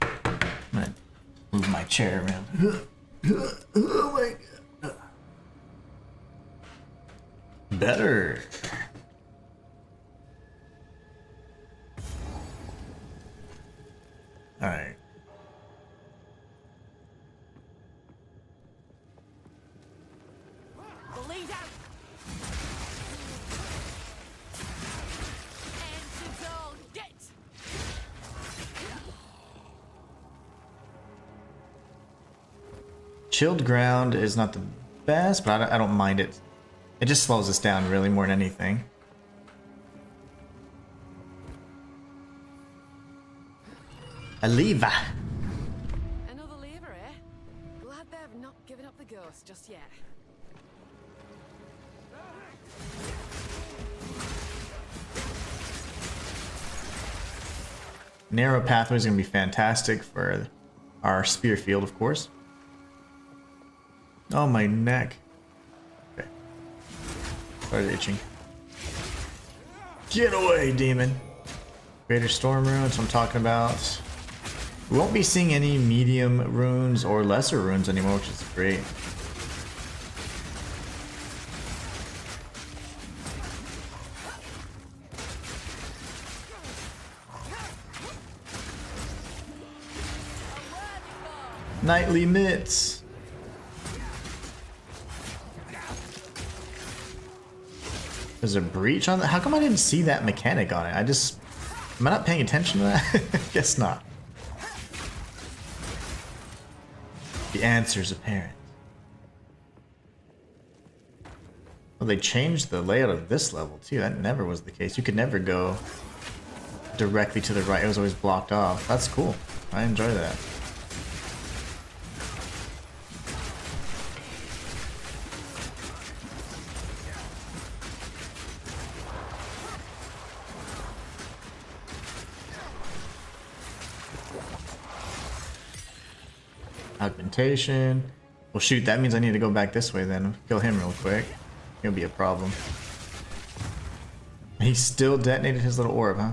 I'm gonna move my chair around. Oh my god. Better. Alright. Chilled ground is not the best, but I don't mind it. It just slows us down really more than anything. A lever. Another lever, eh? Glad they've not given up the ghost just yet. Narrow pathway is going to be fantastic for our spear field, of course. Oh, my neck. Okay. Started itching. Get away, demon. Greater storm runes, I'm talking about. We won't be seeing any medium runes or lesser runes anymore, which is great. Nightly mitts. There's a breach on that. How come I didn't see that mechanic on it? Am I not paying attention to that? Guess not. The answer's apparent. Well, they changed the layout of this level too. That never was the case. You could never go directly to the right. It was always blocked off. That's cool. I enjoy that. Augmentation. Well, shoot, that means I need to go back this way then. Kill him real quick. He'll be a problem. He still detonated his little orb, huh?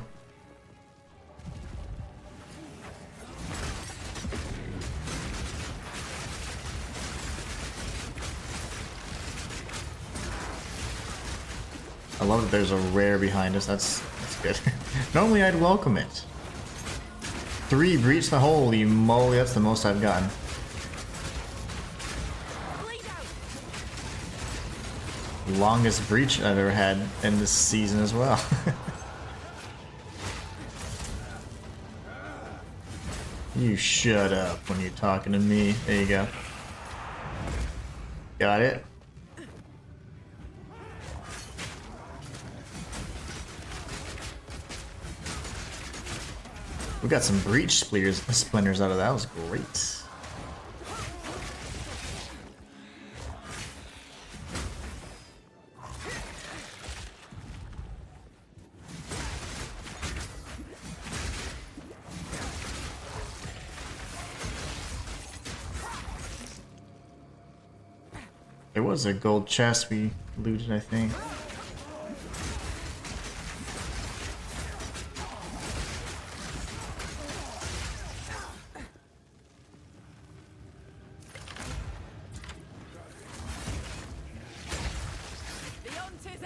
I love that there's a rare behind us. That's good. Normally I'd welcome it. 3 breach the holy moly, that's the most I've gotten. Longest breach I've ever had in this season as well. You shut up when you're talking to me. There you go. Got it. We got some breach splinters out of that. That was great. There was a gold chest we looted, I think. The hunt is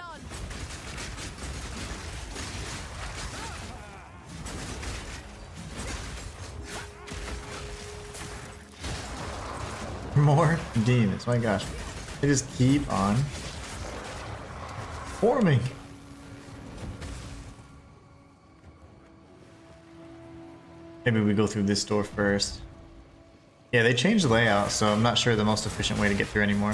on. More demons, my gosh. They just keep on forming. Maybe we go through this door first. Yeah, they changed the layout, so I'm not sure the most efficient way to get through anymore.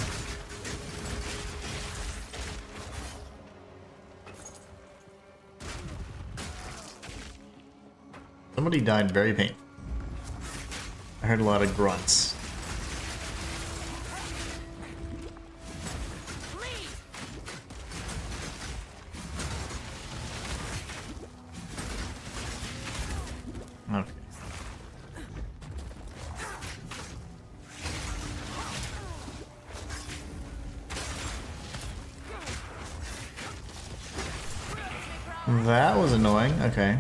Somebody died very painful. I heard a lot of grunts. Okay. That was annoying. Okay.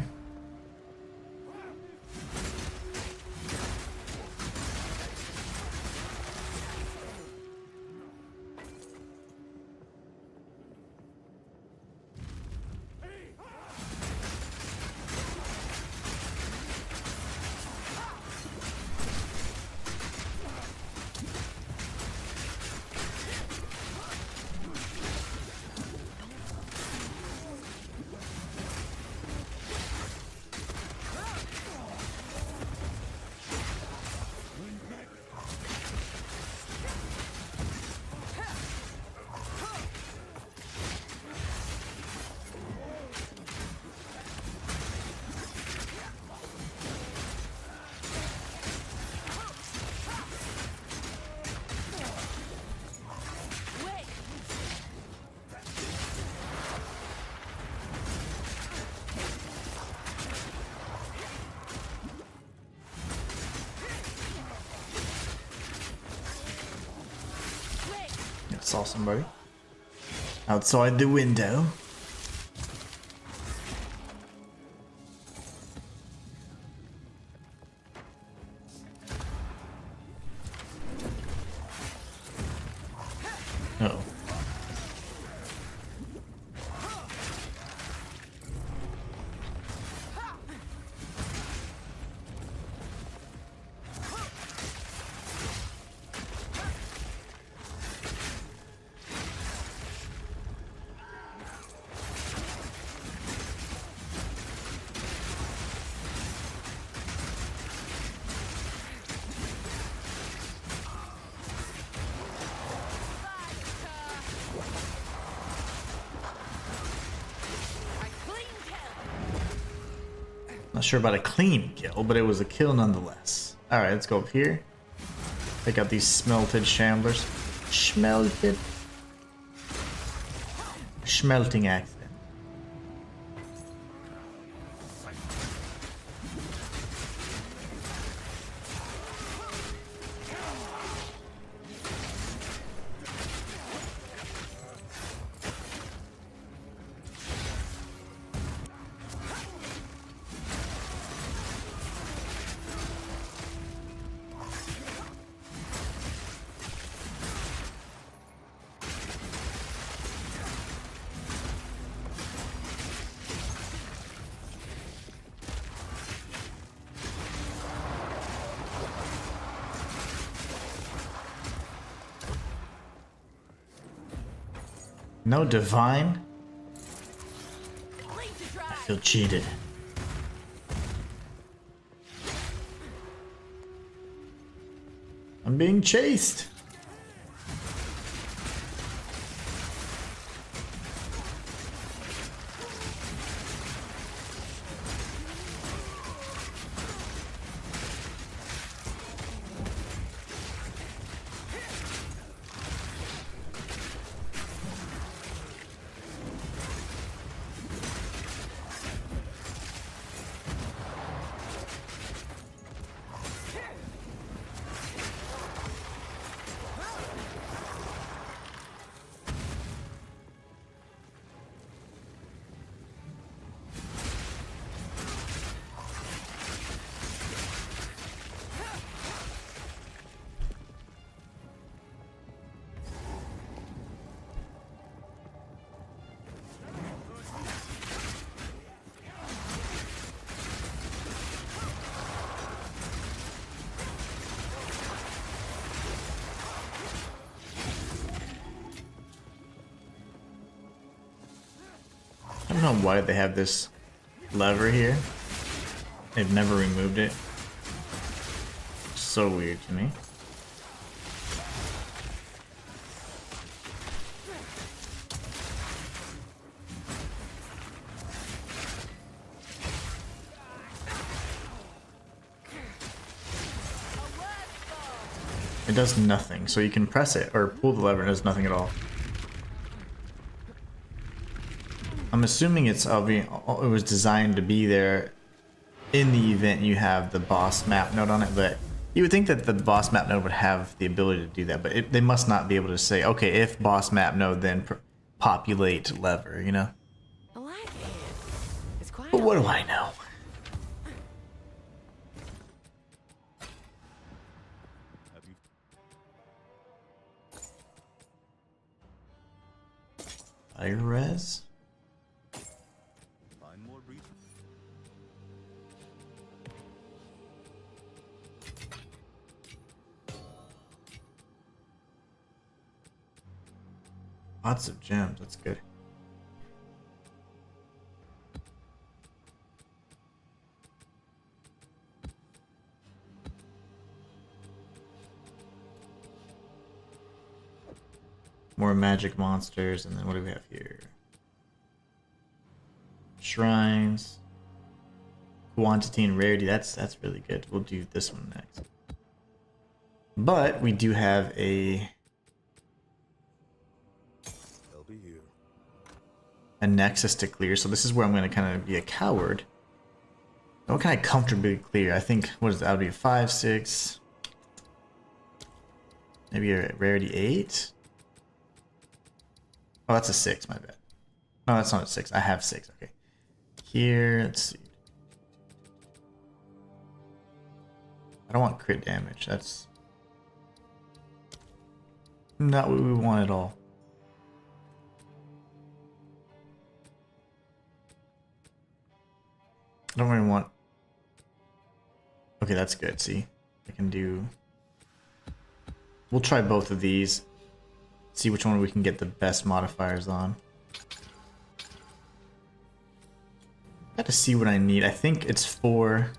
saw somebody outside the window. Uh-oh. Not sure about a clean kill, but it was a kill nonetheless. Alright, let's go up here. Take out these smelted shamblers. Smelted. Smelting accident. No divine? I feel cheated. I'm being chased. I don't know why they have this lever here. They've never removed it. So weird to me. It does nothing, so you can press it or pull the lever and it does nothing at all. I'm assuming it was designed to be there in the event you have the boss map node on it, but you would think that the boss map node would have the ability to do that, but they must not be able to say, okay, if boss map node, then populate lever, you know? I like it. It's quite. But what do I know? Fire res? Lots of gems, that's good. More magic monsters, and then what do we have here? Shrines. Quantity and rarity, that's really good. We'll do this one next. But we do have a nexus to clear, so this is where I'm going to kind of be a coward. What can I comfortably clear? I think, what is that? That would be a 5, 6, maybe a rarity 8. Oh, that's a 6, my bad. No, that's not a 6. I have 6. Okay. Here, let's see. I don't want crit damage. That's not what we want at all. I don't really want... Okay, that's good. See? I can do... We'll try both of these. See which one we can get the best modifiers on. I got to see what I need. I think it's 4.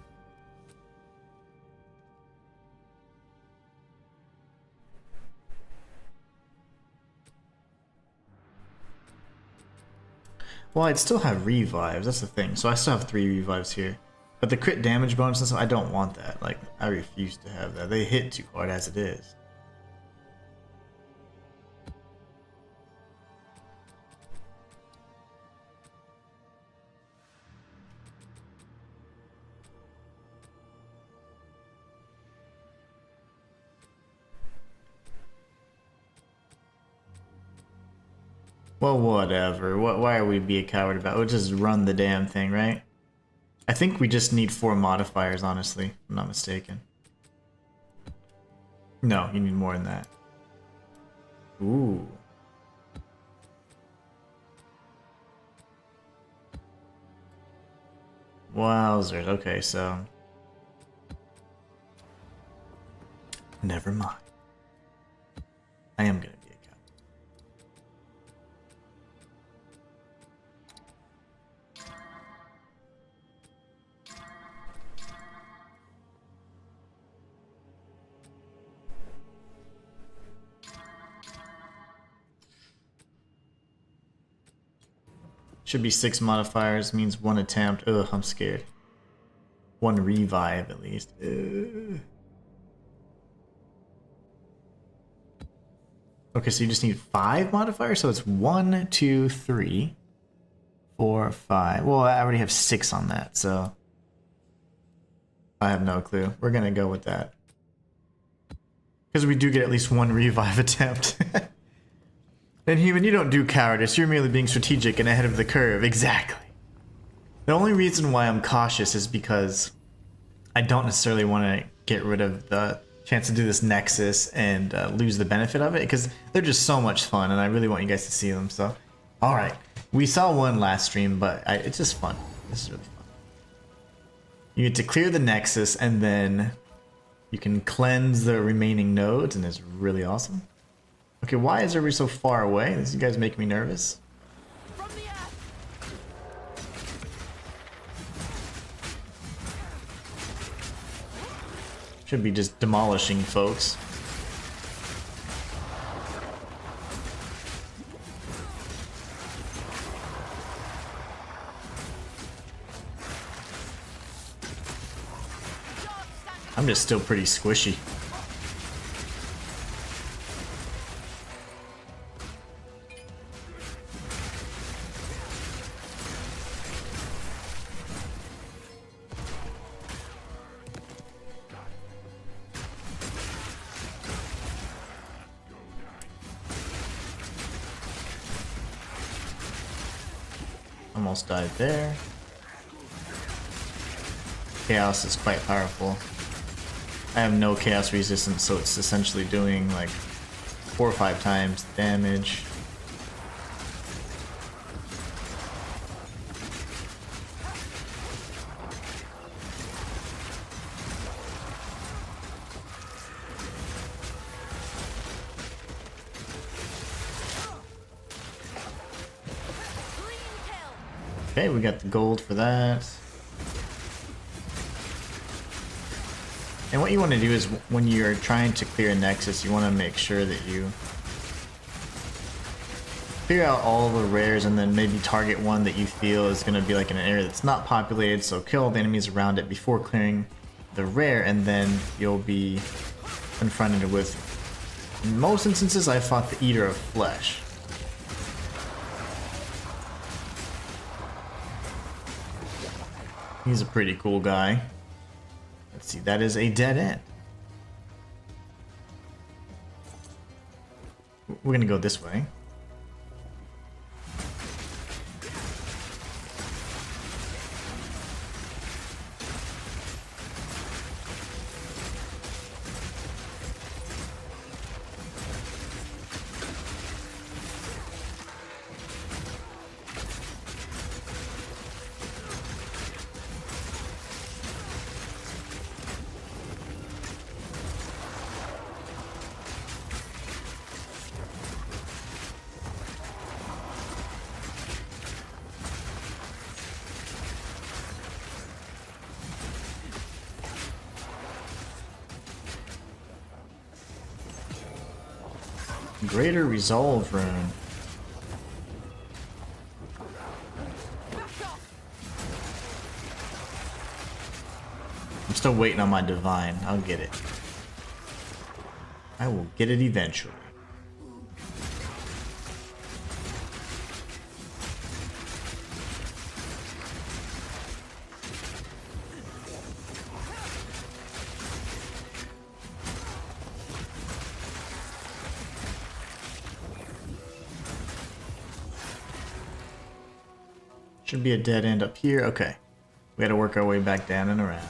Well, I'd still have revives, that's the thing. So I still have 3 revives here. But the crit damage bonus and stuff, I don't want that. Like, I refuse to have that. They hit too hard as it is. Well, whatever. Why are we being a coward about it? We'll just run the damn thing, right? I think we just need 4 modifiers, honestly. If I'm not mistaken. No, you need more than that. Ooh. Wowzers. Okay, so... Never mind. I am gonna be a coward. Should be 6 modifiers, means 1 attempt. Ugh, I'm scared. 1 revive at least. Ugh. Okay, so you just need 5 modifiers, so it's 1, 2, 3, 4, 5. Well, I already have 6 on that, so I have no clue. We're gonna go with that. Because we do get at least 1 revive attempt. Inhuman, you don't do cowardice, you're merely being strategic and ahead of the curve. Exactly. The only reason why I'm cautious is because I don't necessarily want to get rid of the chance to do this Nexus and lose the benefit of it, because they're just so much fun and I really want you guys to see them. So, alright. We saw one last stream, but it's just fun. This is really fun. You get to clear the Nexus and then you can cleanse the remaining nodes, and it's really awesome. Okay, why is everybody so far away? These guys make me nervous. From the earth. Should be just demolishing folks. I'm just still pretty squishy. Almost died there. Chaos is quite powerful. I have no chaos resistance, so it's essentially doing like 4 or 5 times damage. Okay, we got the gold for that. And what you want to do is when you're trying to clear a Nexus, you want to make sure that you clear out all the rares and then maybe target one that you feel is going to be like in an area that's not populated, so kill all the enemies around it before clearing the rare, and then you'll be confronted with, in most instances, I fought the Eater of Flesh. He's a pretty cool guy. Let's see, that is a dead end. We're gonna go this way. Greater Resolve rune. I'm still waiting on my divine. I'll get it. I will get it eventually. Should be a dead end up here. Okay. We gotta work our way back down and around.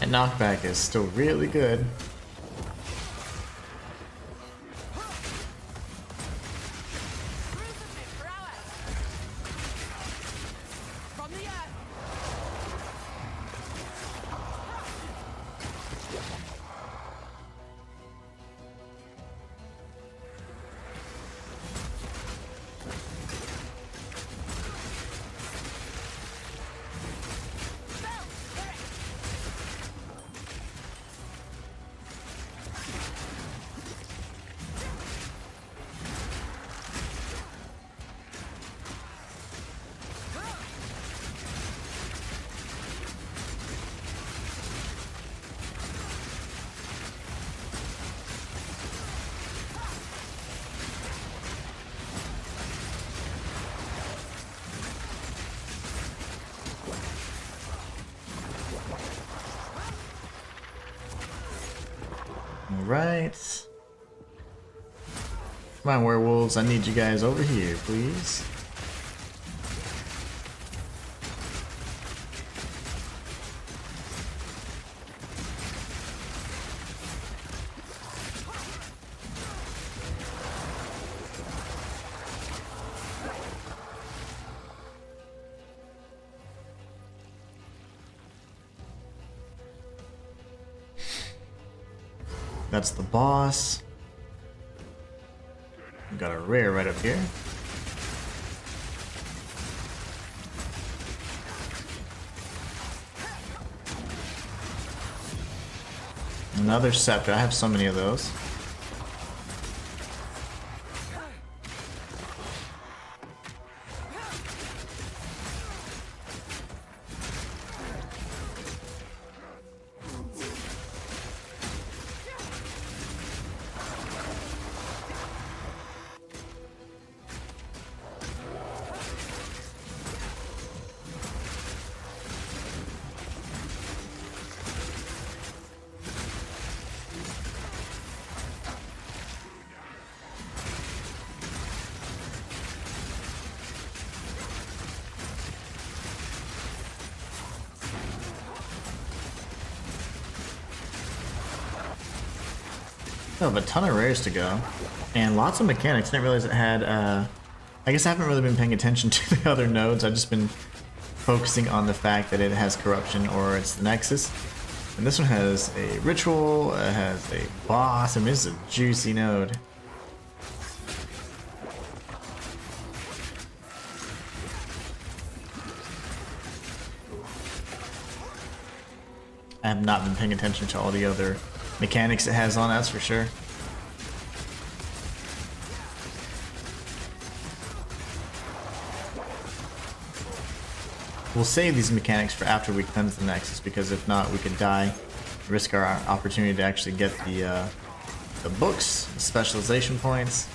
And knockback is still really good. Alright. Come on, werewolves. I need you guys over here, please. That's the boss. We got a rare right up here. Another scepter. I have so many of those. I have a ton of rares to go, and lots of mechanics. I didn't realize it had, I guess I haven't really been paying attention to the other nodes. I've just been focusing on the fact that it has corruption or it's the Nexus. And this one has a ritual, it has a boss. I mean, this is a juicy node. I have not been paying attention to all the other mechanics it has on, that's for sure. We'll save these mechanics for after we cleanse the Nexus, because if not, we could die, risk our opportunity to actually get the books, the specialization points.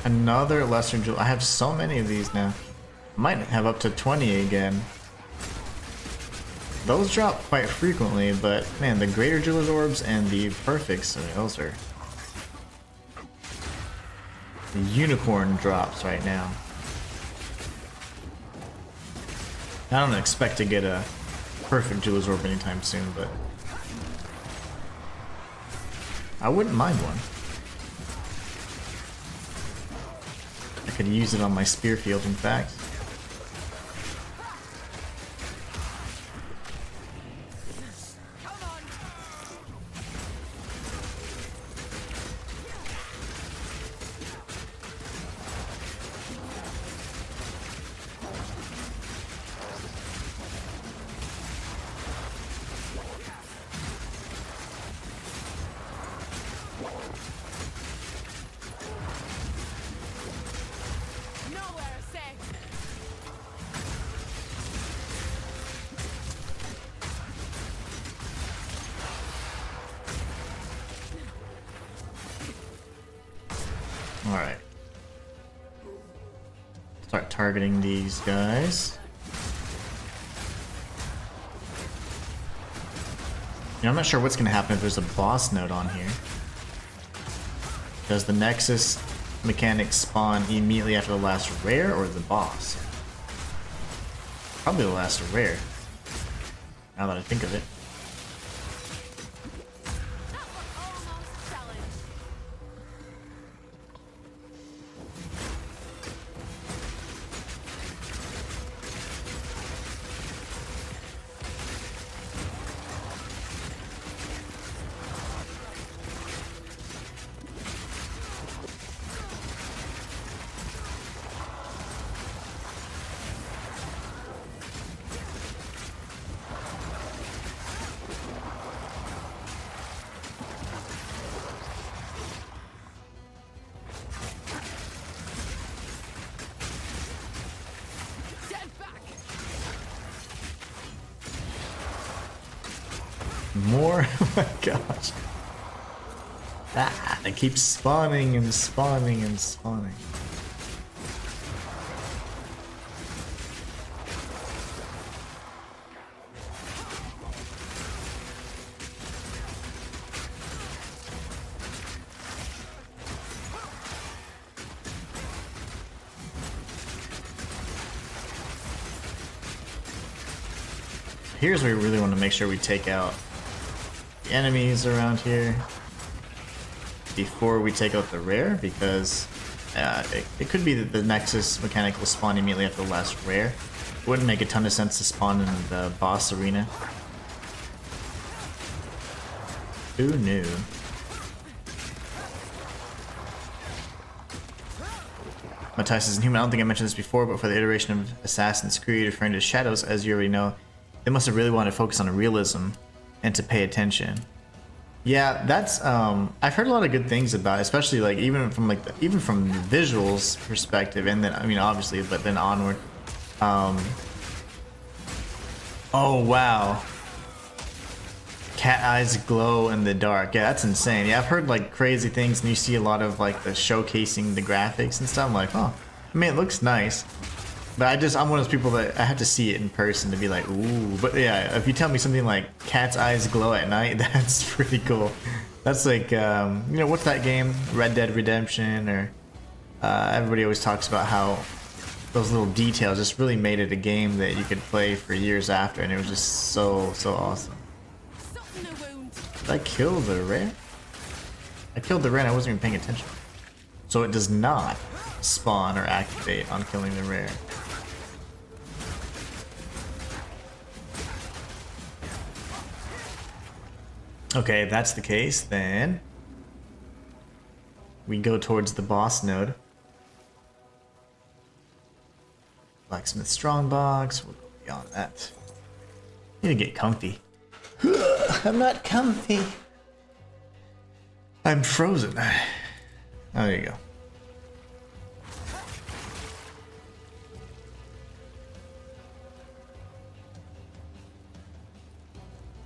Another lesser jewel. I have so many of these now. I might have up to 20 again. Those drop quite frequently, but man, the Greater Jeweler's Orbs and the Perfects, those are the unicorn drops right now. I don't expect to get a Perfect Jeweler's Orb anytime soon, but I wouldn't mind one. I could use it on my spear field, in fact. Alright. Start targeting these guys. I'm not sure what's going to happen if there's a boss node on here. Does the Nexus mechanic spawn immediately after the last rare or the boss? Probably the last rare, now that I think of it. More? Oh my gosh. Ah, they keep spawning and spawning and spawning. Here's where we really want to make sure we take out the enemies around here before we take out the rare, because it could be that the Nexus mechanic will spawn immediately after the last rare. It wouldn't make a ton of sense to spawn in the boss arena. Who knew? Matthias says, Inhuman, I don't think I mentioned this before, but for the iteration of Assassin's Creed, referring to shadows, as you already know, they must have really wanted to focus on realism and to pay attention. Yeah, that's I've heard a lot of good things about it, especially like even from the visuals perspective, and then I mean obviously, but then onward. Oh wow. Cat eyes glow in the dark. Yeah, that's insane. Yeah, I've heard like crazy things, and you see a lot of like the showcasing the graphics and stuff. I'm like, oh, I mean, it looks nice. But I'm one of those people that I have to see it in person to be like, ooh. But yeah, if you tell me something like cat's eyes glow at night, that's pretty cool. That's like, you know, what's that game? Red Dead Redemption, or everybody always talks about how those little details just really made it a game that you could play for years after, and it was just so awesome. Did I kill the rare? I killed the rare and I wasn't even paying attention. So it does not spawn or activate on killing the rare. Okay, if that's the case, then we go towards the boss node. Blacksmith Strongbox, we'll go beyond that. Need to get comfy. I'm not comfy. I'm frozen. Oh, there you go.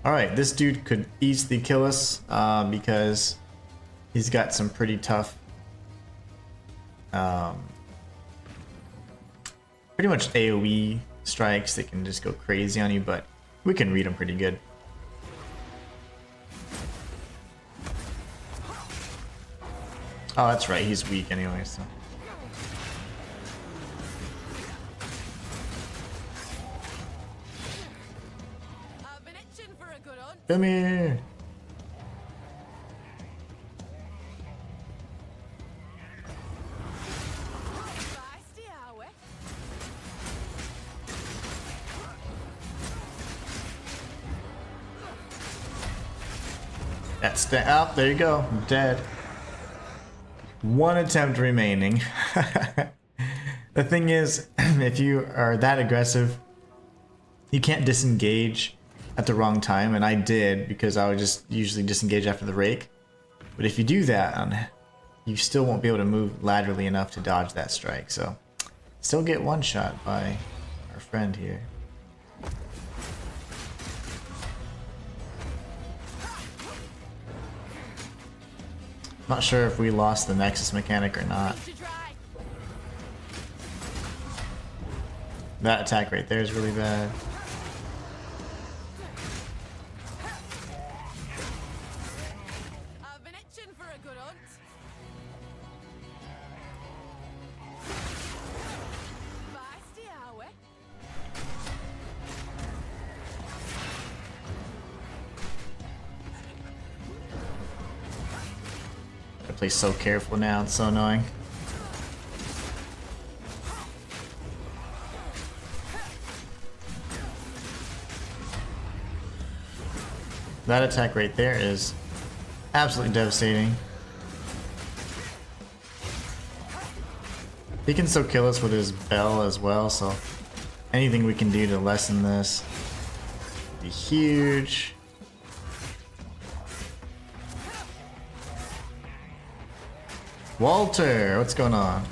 Alright, this dude could easily kill us because he's got some pretty tough, pretty much AoE strikes that can just go crazy on you, but We can read him pretty good. Oh, that's right. He's weak anyway, so. I've been itching for a good hunt. Come here. Feisty, are we? That's the up. There you go. I'm dead. One attempt remaining. The thing is, if you are that aggressive, you can't disengage at the wrong time, and I did because I would just usually disengage after the rake. But if you do that, you still won't be able to move laterally enough to dodge that strike. So, still get one shot by our friend here. Not sure if we lost the Nexus mechanic or not. To try. That attack right there is really bad. I've been itching for a good hunt. Feisty, are we? I play so careful now, it's so annoying. That attack right there is absolutely devastating. He can still kill us with his bell as well, so anything we can do to lessen this would be huge. Walter, what's going on?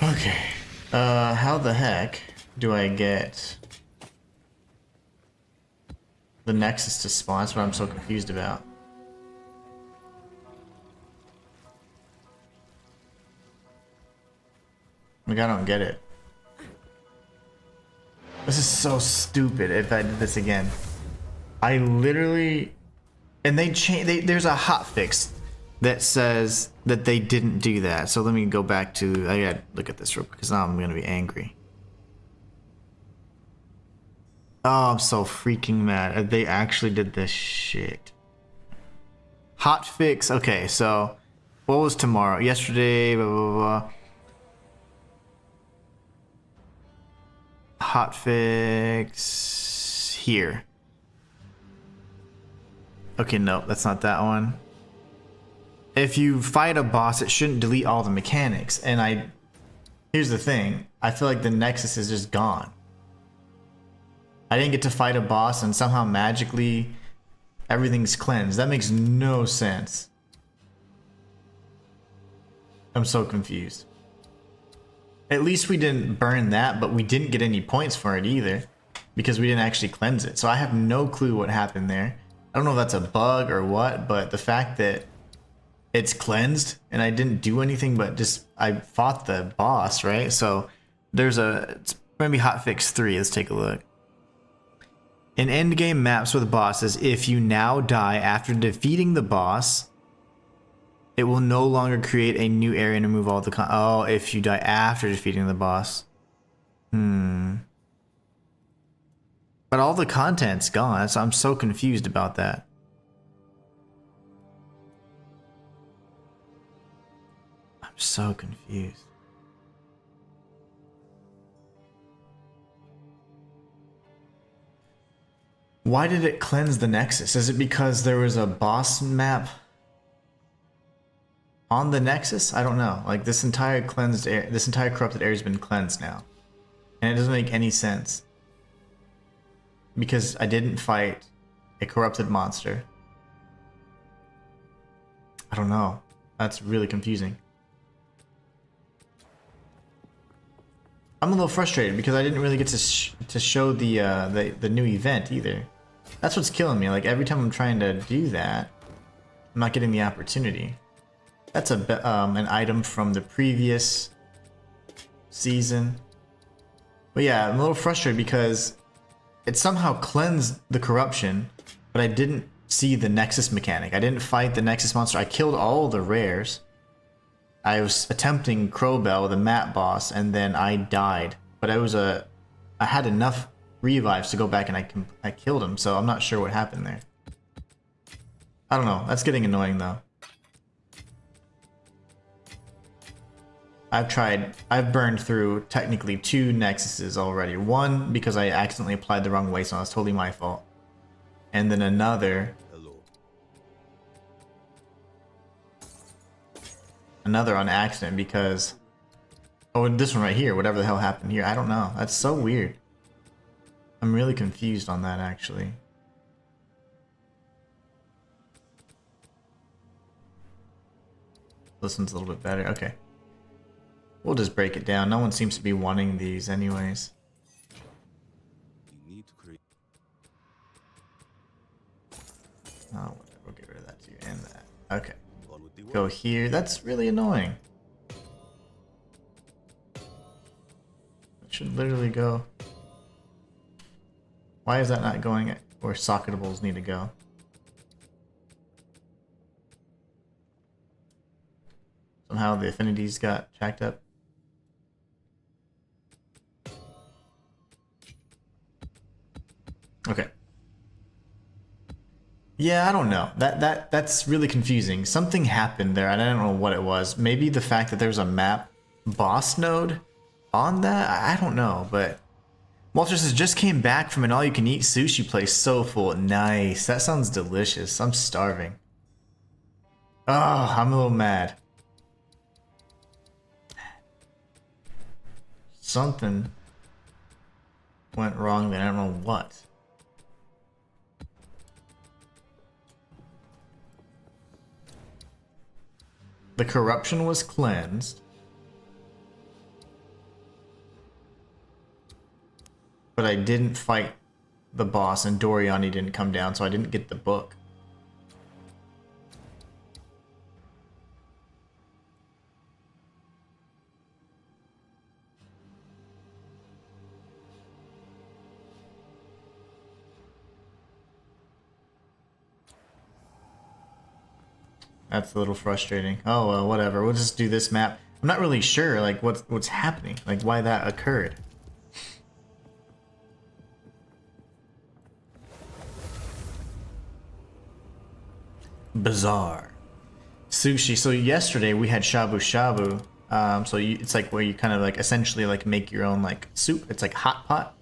Okay, how the heck do I get the Nexus to spawn? That's what I'm so confused about. Like, I don't get it. This is so stupid if I did this again. I literally... And they change. There's a hotfix that says that they didn't do that. So let me go back to... I gotta look at this real quick because now I'm gonna be angry. Oh, I'm so freaking mad. They actually did this shit. Hotfix. Okay, so what was tomorrow? Yesterday, blah, blah, blah. Hotfix here. Okay, no, that's not that one. If you fight a boss, it shouldn't delete all the mechanics. And here's the thing. I feel like the Nexus is just gone. I didn't get to fight a boss and somehow magically everything's cleansed. That makes no sense. I'm so confused. At least we didn't burn that, but we didn't get any points for it either because we didn't actually cleanse it. So I have no clue what happened there. I don't know if that's a bug or what, but the fact that it's cleansed and I didn't do anything but just I fought the boss, right? So it's maybe hotfix 3. Let's take a look. In endgame maps with bosses, if you now die after defeating the boss, it will no longer create a new area and remove all the oh, if you die after defeating the boss. But all the content's gone, so I'm so confused about that. I'm so confused. Why did it cleanse the Nexus? Is it because there was a boss map on the Nexus? I don't know. Like this entire corrupted area has been cleansed now. And it doesn't make any sense. Because I didn't fight a corrupted monster. I don't know. That's really confusing. I'm a little frustrated because I didn't really get to show the new event either. That's what's killing me. Like every time I'm trying to do that, I'm not getting the opportunity. That's an item from the previous season. But yeah, I'm a little frustrated because it somehow cleansed the corruption, but I didn't see the Nexus mechanic. I didn't fight the Nexus monster. I killed all the rares. I was attempting Crowbell, the map boss, and then I died. But I had enough revives to go back and I killed him, so I'm not sure what happened there. I don't know. That's getting annoying though. I've burned through technically 2 Nexuses already. One because I accidentally applied the wrong way, so that's totally my fault. And then another on accident because, oh, this one right here, whatever the hell happened here, I don't know. That's so weird. I'm really confused on that actually. This one's a little bit better. Okay. We'll just break it down. No one seems to be wanting these anyways. You need to create. Oh, whatever. We'll get rid of that too and that. Okay. On with the work. Go here. That's really annoying. It should literally go. Why is that not going where socketables need to go? Somehow the affinities got jacked up. Okay. Yeah, I don't know. That's really confusing. Something happened there, and I don't know what it was. Maybe the fact that there's a map boss node on that? I don't know, but Walter says, just came back from an all-you-can-eat sushi place, so full. Nice. That sounds delicious. I'm starving. Oh, I'm a little mad. Something went wrong there. I don't know what. The corruption was cleansed. But I didn't fight the boss and Doriani didn't come down, so I didn't get the book. That's a little frustrating. Oh well, whatever. We'll just do this map. I'm not really sure like what's happening, like why that occurred. Bizarre. Sushi. So yesterday we had shabu shabu. It's like where you kind of like essentially like make your own like soup. It's like hot pot.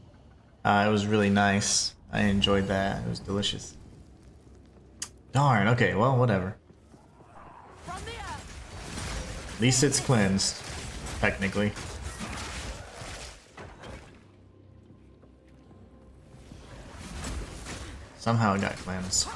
It was really nice. I enjoyed that. It was delicious. Darn. Okay. Well, whatever. At least it's cleansed, technically. Somehow it got cleansed.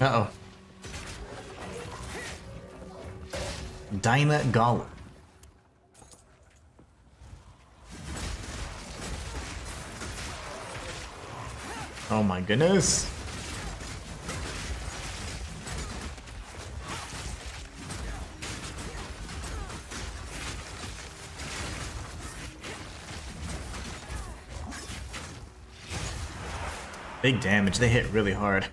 Uh-oh. Dinah Golem. Oh my goodness. Big damage. They hit really hard.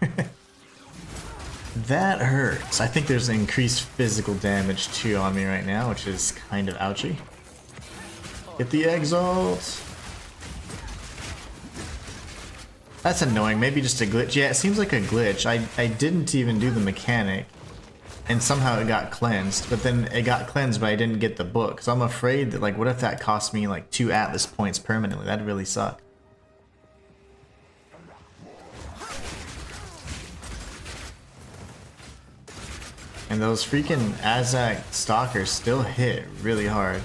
That hurts. I think there's increased physical damage too on me right now, which is kind of ouchy. Get the exalt. That's annoying. Maybe just a glitch. Yeah, it seems like a glitch. I didn't even do the mechanic, and somehow it got cleansed. But then it got cleansed, but I didn't get the book. So I'm afraid that, like, what if that cost me like 2 Atlas points permanently? That'd really suck. And those freaking Azak stalkers still hit really hard.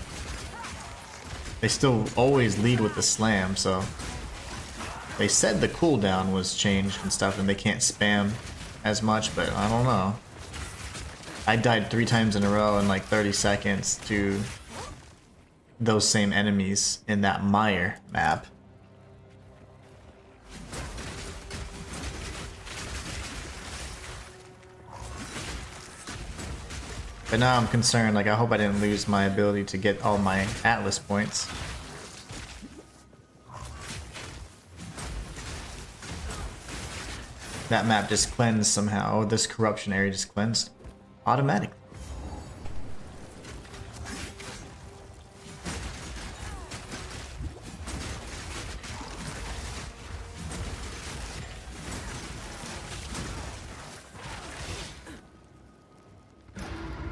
They still always lead with the slam, so they said the cooldown was changed and stuff and they can't spam as much, but I don't know. I died 3 times in a row in like 30 seconds to those same enemies in that mire map. But now I'm concerned, like I hope I didn't lose my ability to get all my Atlas points. That map just cleansed somehow. Oh, this corruption area just cleansed automatically.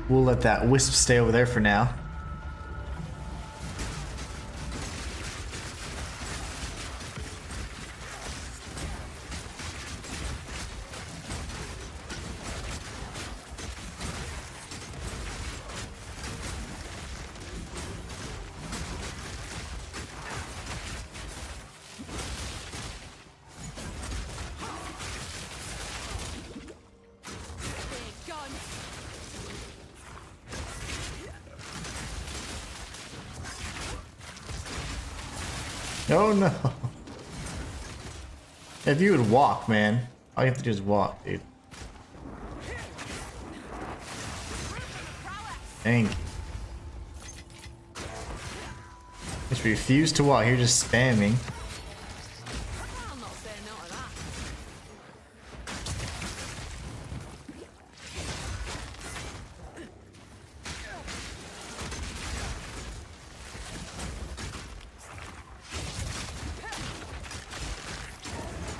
We'll let that wisp stay over there for now. Oh no. If you would walk, man. All you have to do is walk, dude. Dang. Just refuse to walk. You're just spamming. I'll not say no to that.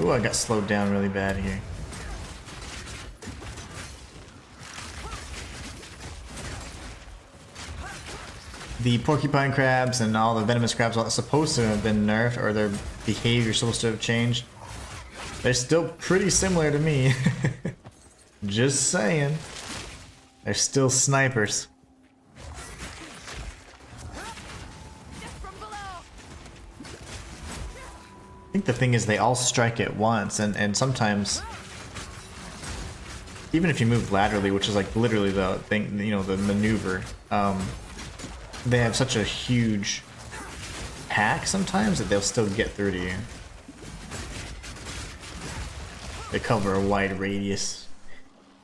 Ooh, I got slowed down really bad here. The porcupine crabs and all the venomous crabs are supposed to have been nerfed, or their behavior supposed to have changed. They're still pretty similar to me. Just saying. They're still snipers. I think the thing is they all strike at once, and sometimes even if you move laterally, which is like literally the thing, you know, the maneuver, they have such a huge pack sometimes that they'll still get through to you. They cover a wide radius.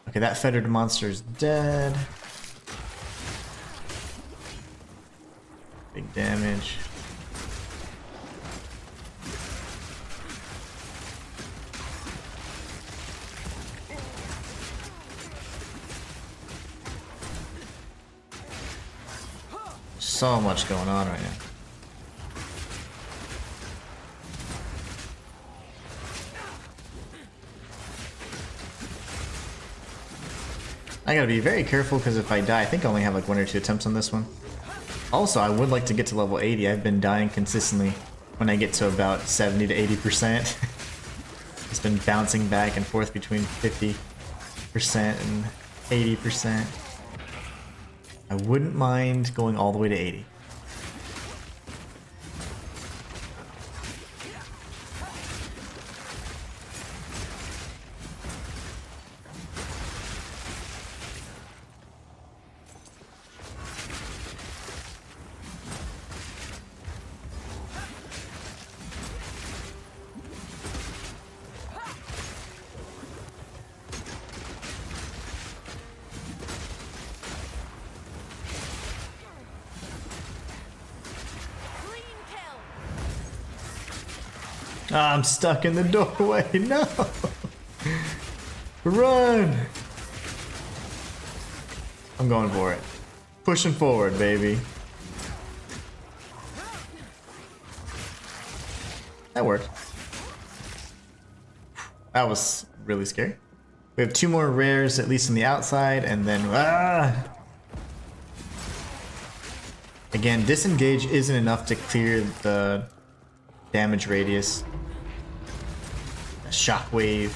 Okay, that fettered monster is dead. Big damage. So much going on right now. I gotta be very careful because if I die, I think I only have like 1 or 2 attempts on this one. Also, I would like to get to level 80. I've been dying consistently when I get to about 70 to 80%. It's been bouncing back and forth between 50% and 80%. I wouldn't mind going all the way to 80. Ah, I'm stuck in the doorway. No! Run! I'm going for it. Pushing forward, baby. That worked. That was really scary. We have 2 more rares, at least on the outside, and then... Again, disengage isn't enough to clear the damage radius. A shockwave.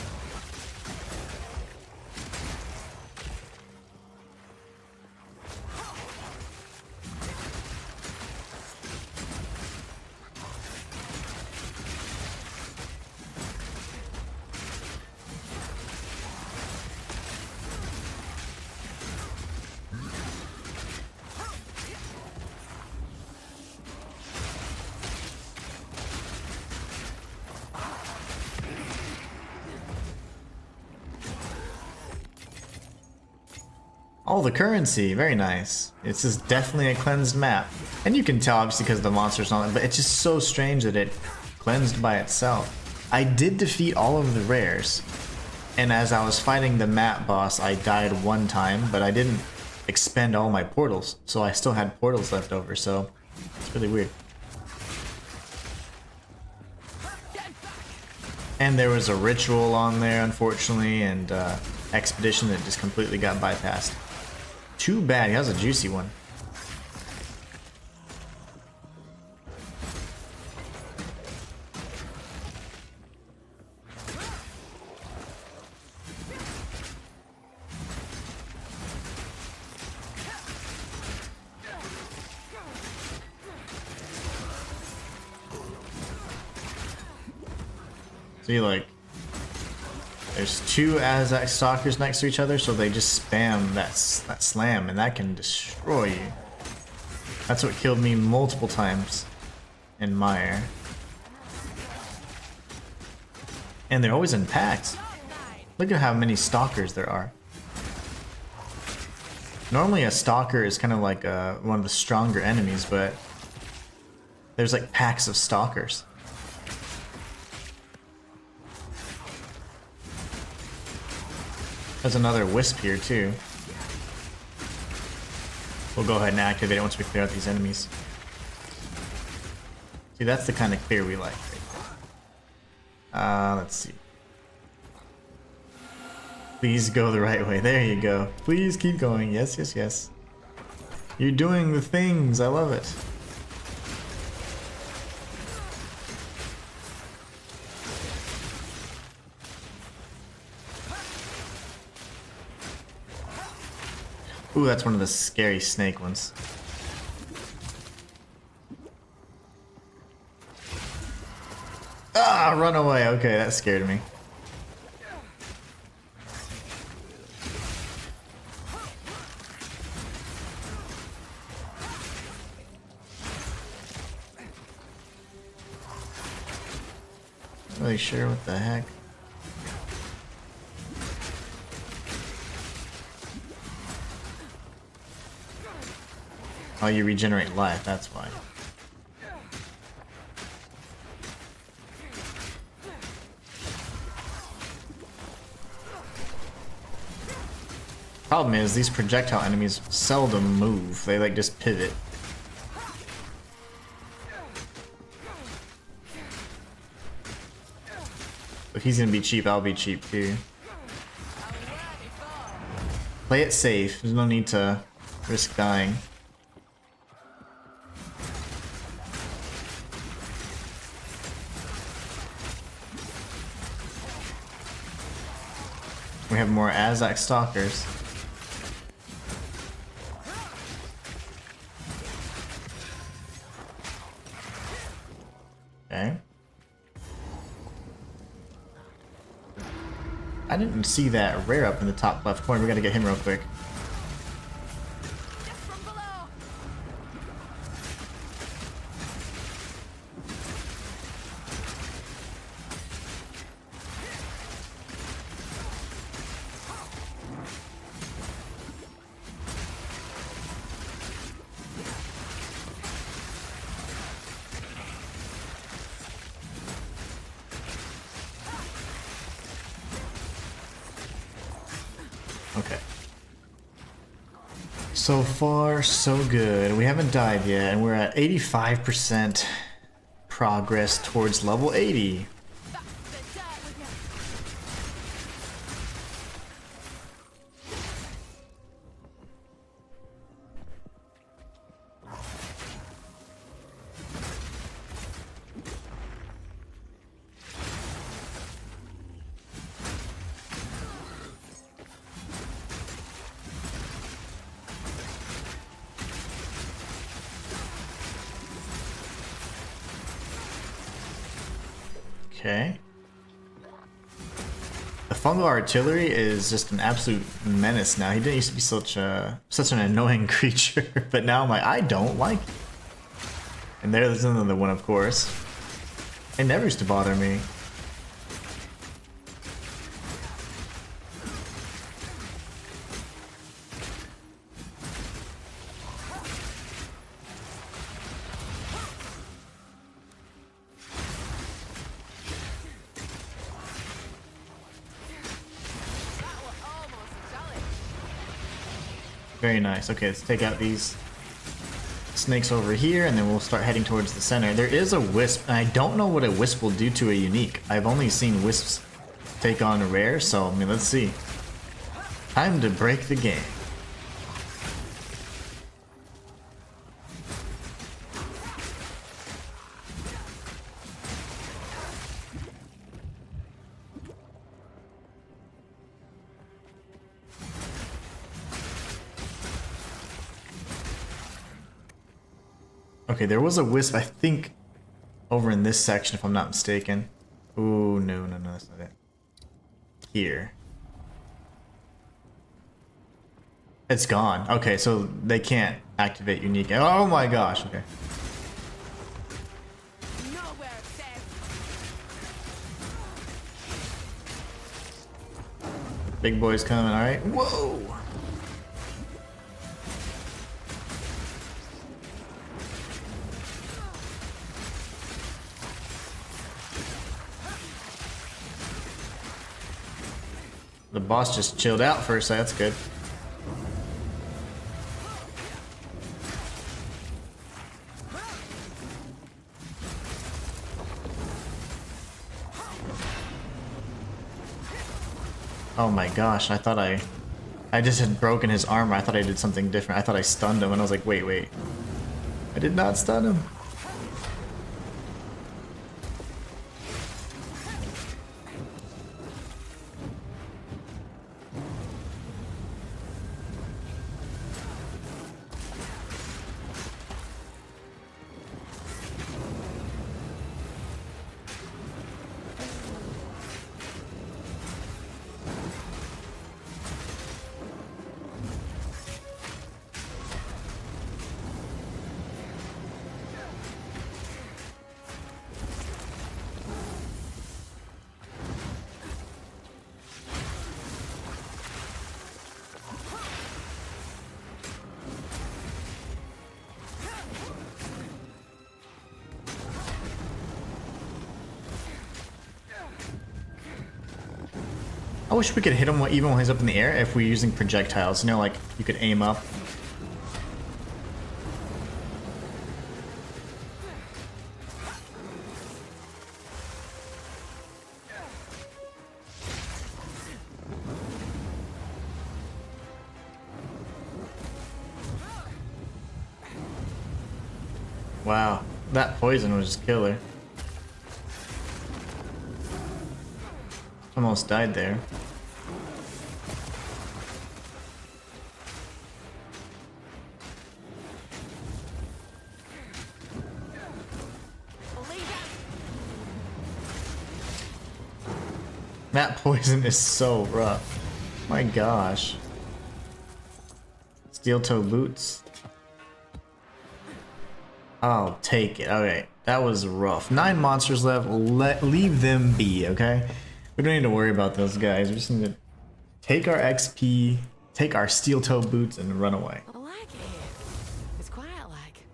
Oh, the currency, very nice. It's just definitely a cleansed map. And you can tell obviously because of the monsters and all that, but it's just so strange that it cleansed by itself. I did defeat all of the rares, and as I was fighting the map boss, I died one time, but I didn't expend all my portals, so I still had portals left over, so it's really weird. And there was a ritual on there, unfortunately, and expedition that just completely got bypassed. Too bad, he has a juicy one. See, like, there's two Azak stalkers next to each other, so they just spam that slam, and that can destroy you. That's what killed me multiple times in Mire. And they're always in packs. Look at how many stalkers there are. Normally a stalker is kind of like one of the stronger enemies, but there's like packs of stalkers. There's another wisp here too. We'll go ahead and activate it once we clear out these enemies. See, that's the kind of clear we like. Let's see. Please go the right way. There you go. Please keep going. Yes, yes, yes. You're doing the things. I love it. Ooh, that's one of the scary snake ones. Ah, run away. Okay, that scared me. Not really sure what the heck. Oh, you regenerate life, that's why. Problem is, these projectile enemies seldom move. They like just pivot. If he's gonna be cheap, I'll be cheap too. Play it safe. There's no need to risk dying. We have more Azak stalkers. Okay. I didn't see that rare up in the top left corner. We gotta get him real quick. Okay. So far, so good. We haven't died yet, and we're at 85% progress towards level 80. Okay. The fungal artillery is just an absolute menace now. He didn't used to be such an annoying creature, but now I'm like, I don't like it. And there's another one, of course. It never used to bother me. Very nice. Okay, let's take out these snakes over here, and then we'll start heading towards the center. There is a wisp, and I don't know what a wisp will do to a unique. I've only seen wisps take on a rare, so I mean, let's see. Time to break the game. Okay, there was a wisp, I think, over in this section, if I'm not mistaken. Ooh, no, that's not it. Here. It's gone. Okay, so they can't activate unique. Oh my gosh, okay. Nowhere safe. Big boy's coming, alright. Whoa! The boss just chilled out first, so that's good. Oh my gosh, I thought I just had broken his armor. I thought I did something different. I thought I stunned him, and I was like, wait. I did not stun him. I wish we could hit him even when he's up in the air if we're using projectiles. You know, like you could aim up. Wow, that poison was just killer. Almost died there. That poison is so rough. My gosh. Steel toe boots. I'll take it. Okay, that was rough. 9 monsters left. Leave them be, okay? We don't need to worry about those guys. We just need to take our XP, take our steel toe boots, and run away. I like it. It's quiet like.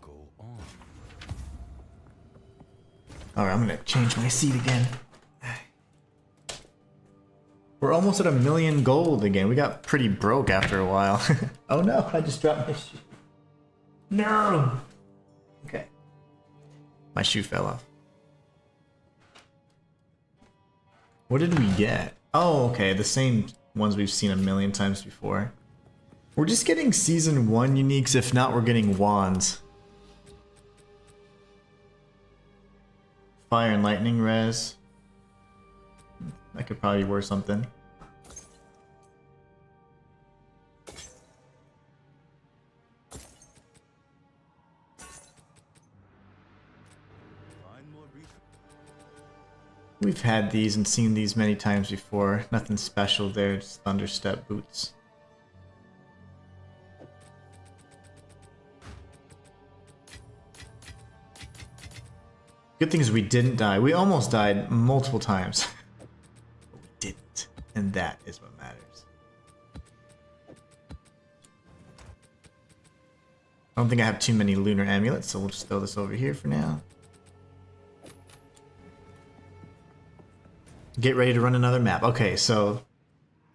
Go on. Alright, I'm gonna change my seat again. We're almost at 1,000,000 gold again. We got pretty broke after a while. Oh no, I just dropped my shoe. No! Okay. My shoe fell off. What did we get? Oh, okay, the same ones we've seen 1,000,000 times before. We're just getting Season 1 uniques, if not we're getting wands. Fire and lightning res. That could probably be worth something. Find more reason. We've had these and seen these many times before. Nothing special there, just thunderstep boots. Good thing is we didn't die. We almost died multiple times. But we didn't. And that is what matters. I don't think I have too many lunar amulets, so we'll just throw this over here for now. Get ready to run another map. Okay, so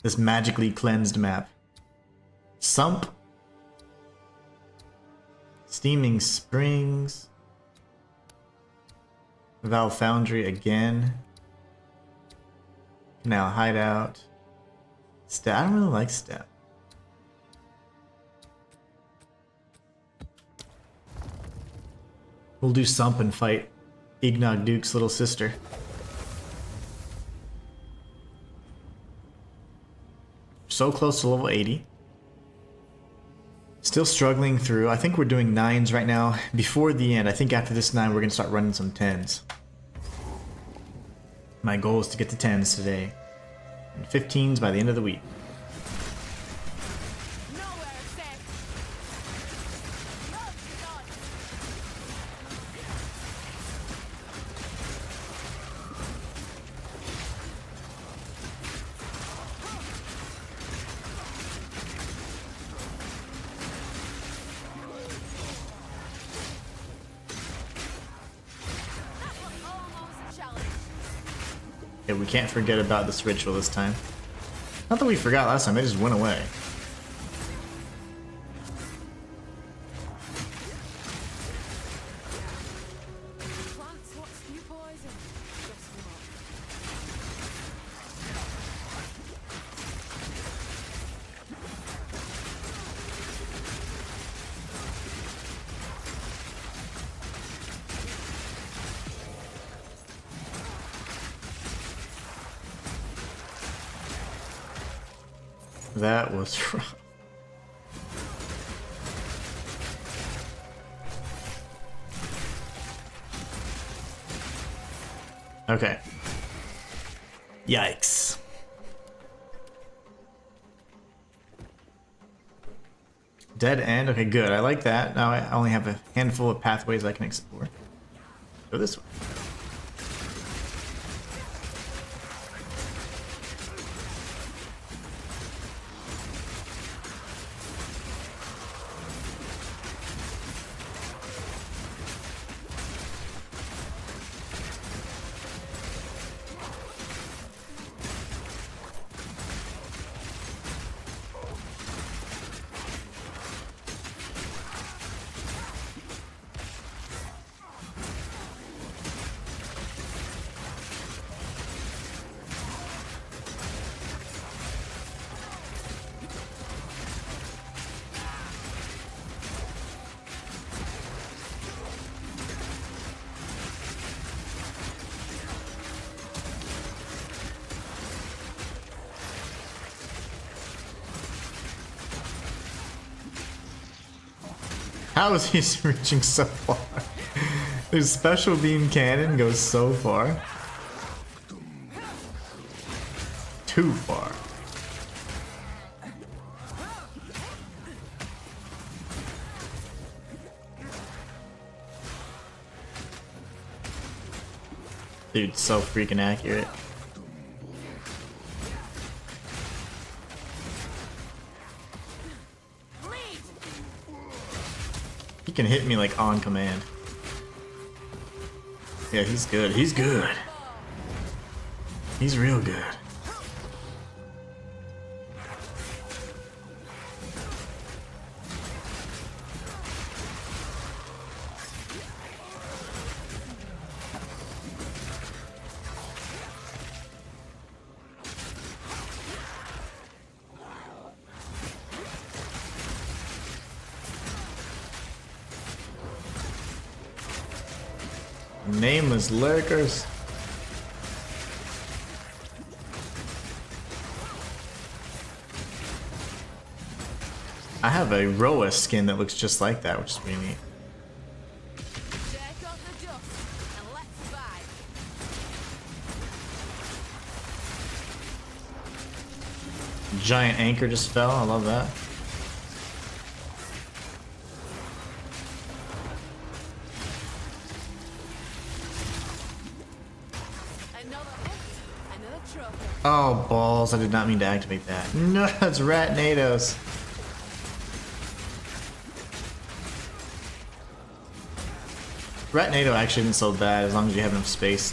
this magically cleansed map. Sump. Steaming Springs. Val Foundry again. Canal Hideout. Step. I don't really like Step. We'll do Sump and fight Ignog Duke's little sister. So close to level 80. Still struggling through. I think we're doing 9s right now. Before the end, I think after this 9, we're going to start running some 10s. My goal is to get to 10s today. And 15s by the end of the week. Yeah, we can't forget about this ritual this time. Not that we forgot last time, it just went away. Plants, what's few poison? Just what? That was rough. Okay. Yikes. Dead end? Okay, good. I like that. Now I only have a handful of pathways I can explore. Go this way. How is he reaching so far? His special beam cannon goes so far. Too far. Dude, so freaking accurate. He can hit me like on command. Yeah, he's good. He's good. He's real good. Nameless lurkers. I have a Roa skin that looks just like that, which is pretty neat. Shake off the dust and let's vibe. Giant anchor just fell. I love that. Oh, balls. I did not mean to activate that. No, it's Ratnados. Ratnado actually isn't so bad as long as you have enough space.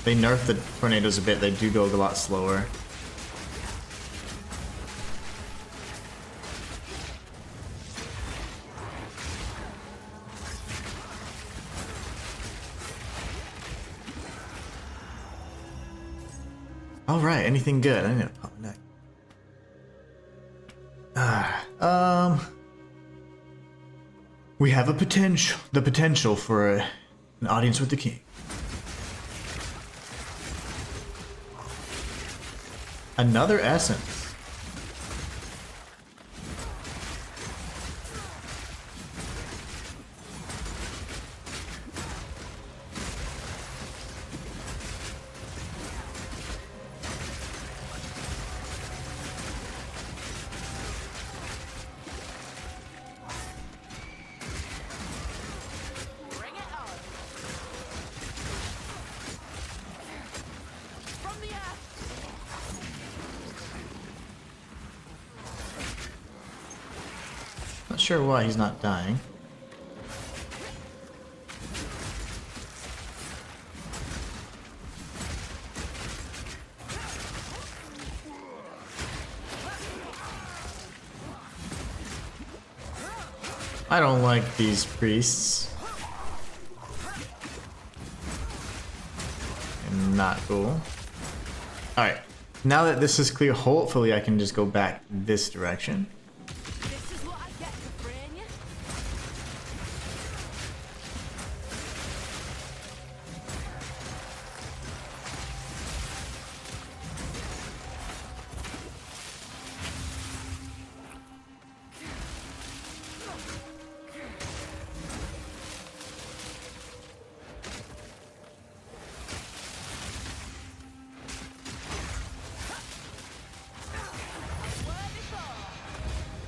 They nerfed the tornadoes a bit. They do go a lot slower. All right, anything good? I need to pop my neck. We have the potential for an audience with the king. Another essence. Bring it on. From the earth. Not sure why he's not dying. I don't like these priests. Not cool. Alright, now that this is clear, hopefully I can just go back this direction. This is what I get for freeing you.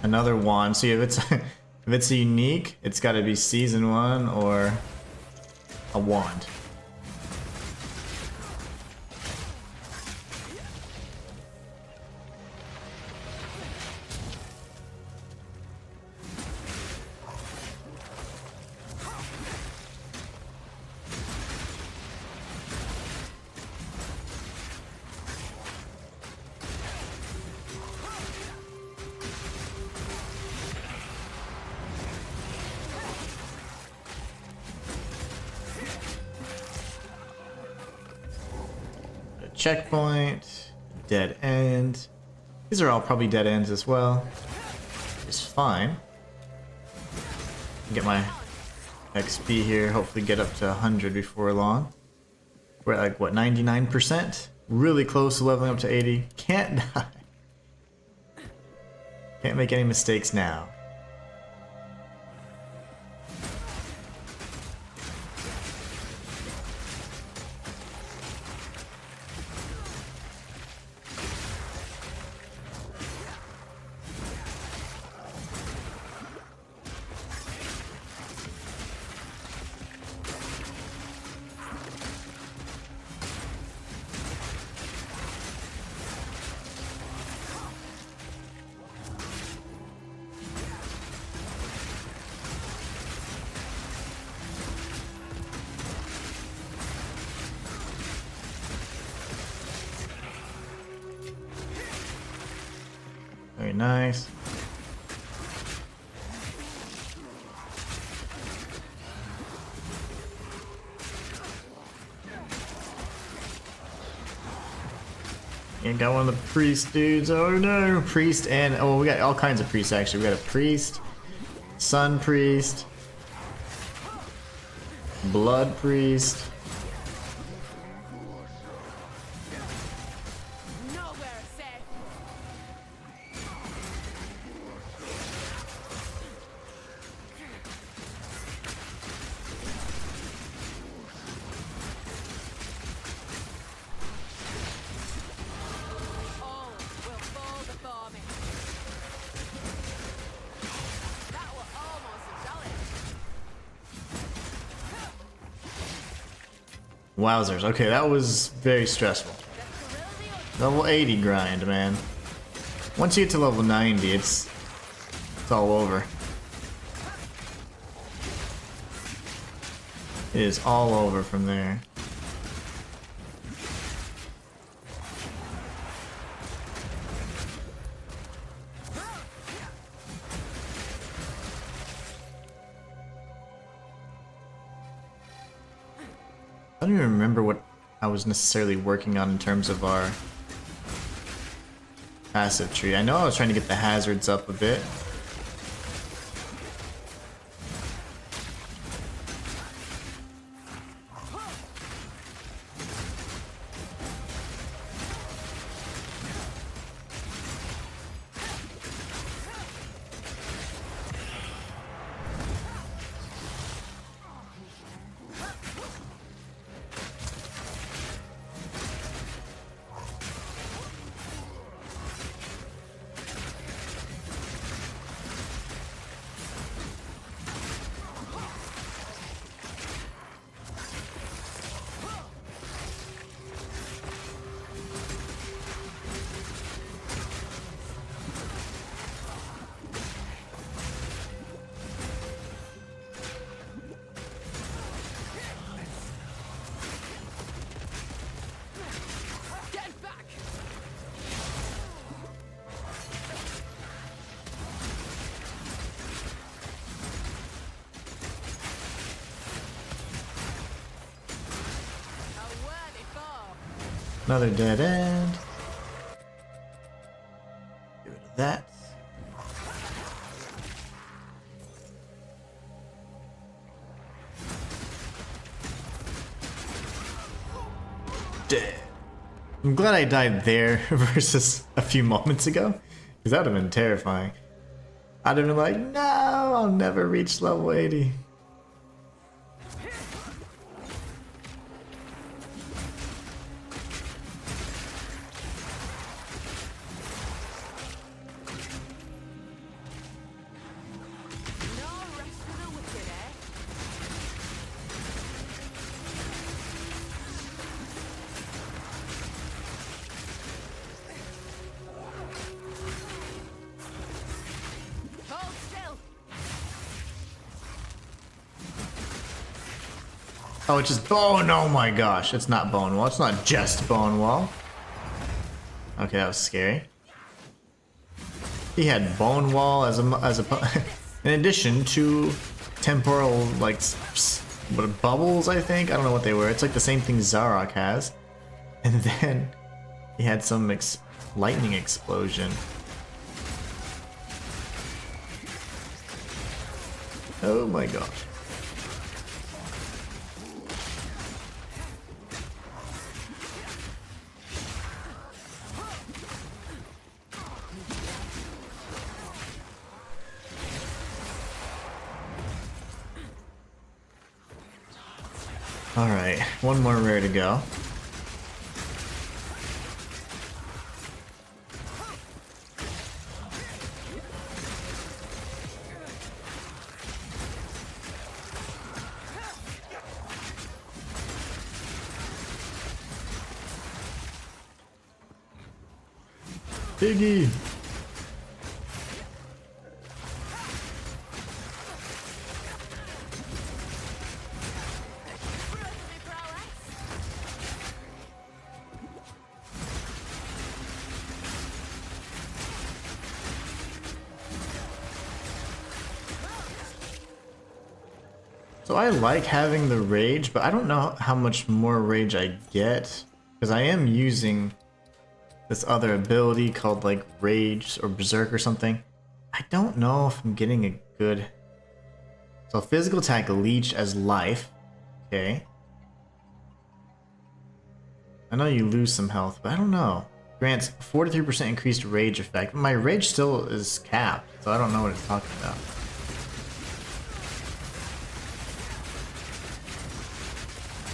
Another wand. See, if it's if it's a unique, it's got to be season 1 or a wand. Checkpoint, dead end. These are all probably dead ends as well. It's fine. Get my XP here, hopefully get up to 100 before long. We're at like, what, 99%? Really close to leveling up to 80. Can't die. Can't make any mistakes now. Very nice. And got one of the priest dudes. Oh no, priest and oh, we got all kinds of priests actually. We got a priest, sun priest, blood priest. Nowhere safe. All will fall before me. That was almost a challenge. Wowzers. Okay, that was very stressful. Level 80 grind, man. Once you get to level 90, it's all over. It is all over from there. I don't even remember what I was necessarily working on in terms of our passive tree. I know I was trying to get the hazards up a bit. Get back! A worthy foe. Another dead end. Get rid of that. Dead. I'm glad I died there versus a few moments ago, because that would have been terrifying. I'd have been like, no, I'll never reach level 80. No rest for the wicked, eh? Hold still. Oh, it's just bone. Oh my gosh, it's not bone wall. It's not just bone wall. Okay, that was scary. He had bone wall as a in addition to temporal like what bubbles. I think I don't know what they were. It's like the same thing Zarok has, and then he had some lightning explosion. Oh my gosh. Alright, one more rare to go. Piggy! So I like having the rage, but I don't know how much more rage I get, because I am using this other ability called like rage or berserk or something. I don't know if I'm getting a good... So physical attack leech as life. Okay. I know you lose some health, but I don't know. Grants 43% increased rage effect. My rage still is capped, so I don't know what it's talking about.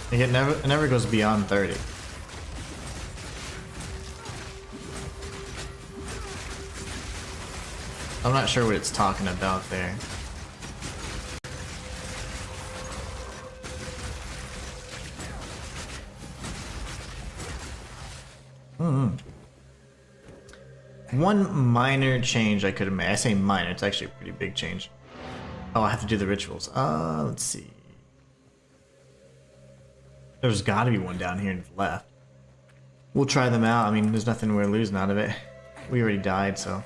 Like it never goes beyond 30. I'm not sure what it's talking about there. One minor change I could have made. I say minor, it's actually a pretty big change. Oh, I have to do the rituals. Let's see. There's gotta be one down here to the left. We'll try them out. I mean, there's nothing we're losing out of it. We already died, so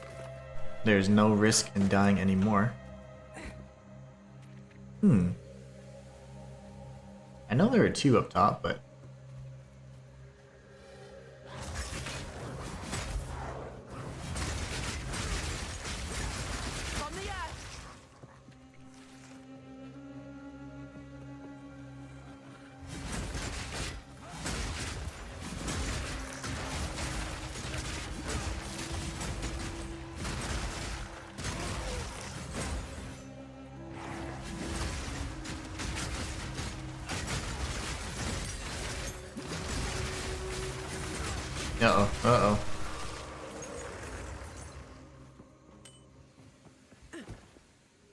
there's no risk in dying anymore. I know there are two up top, but... Uh-oh, uh-oh.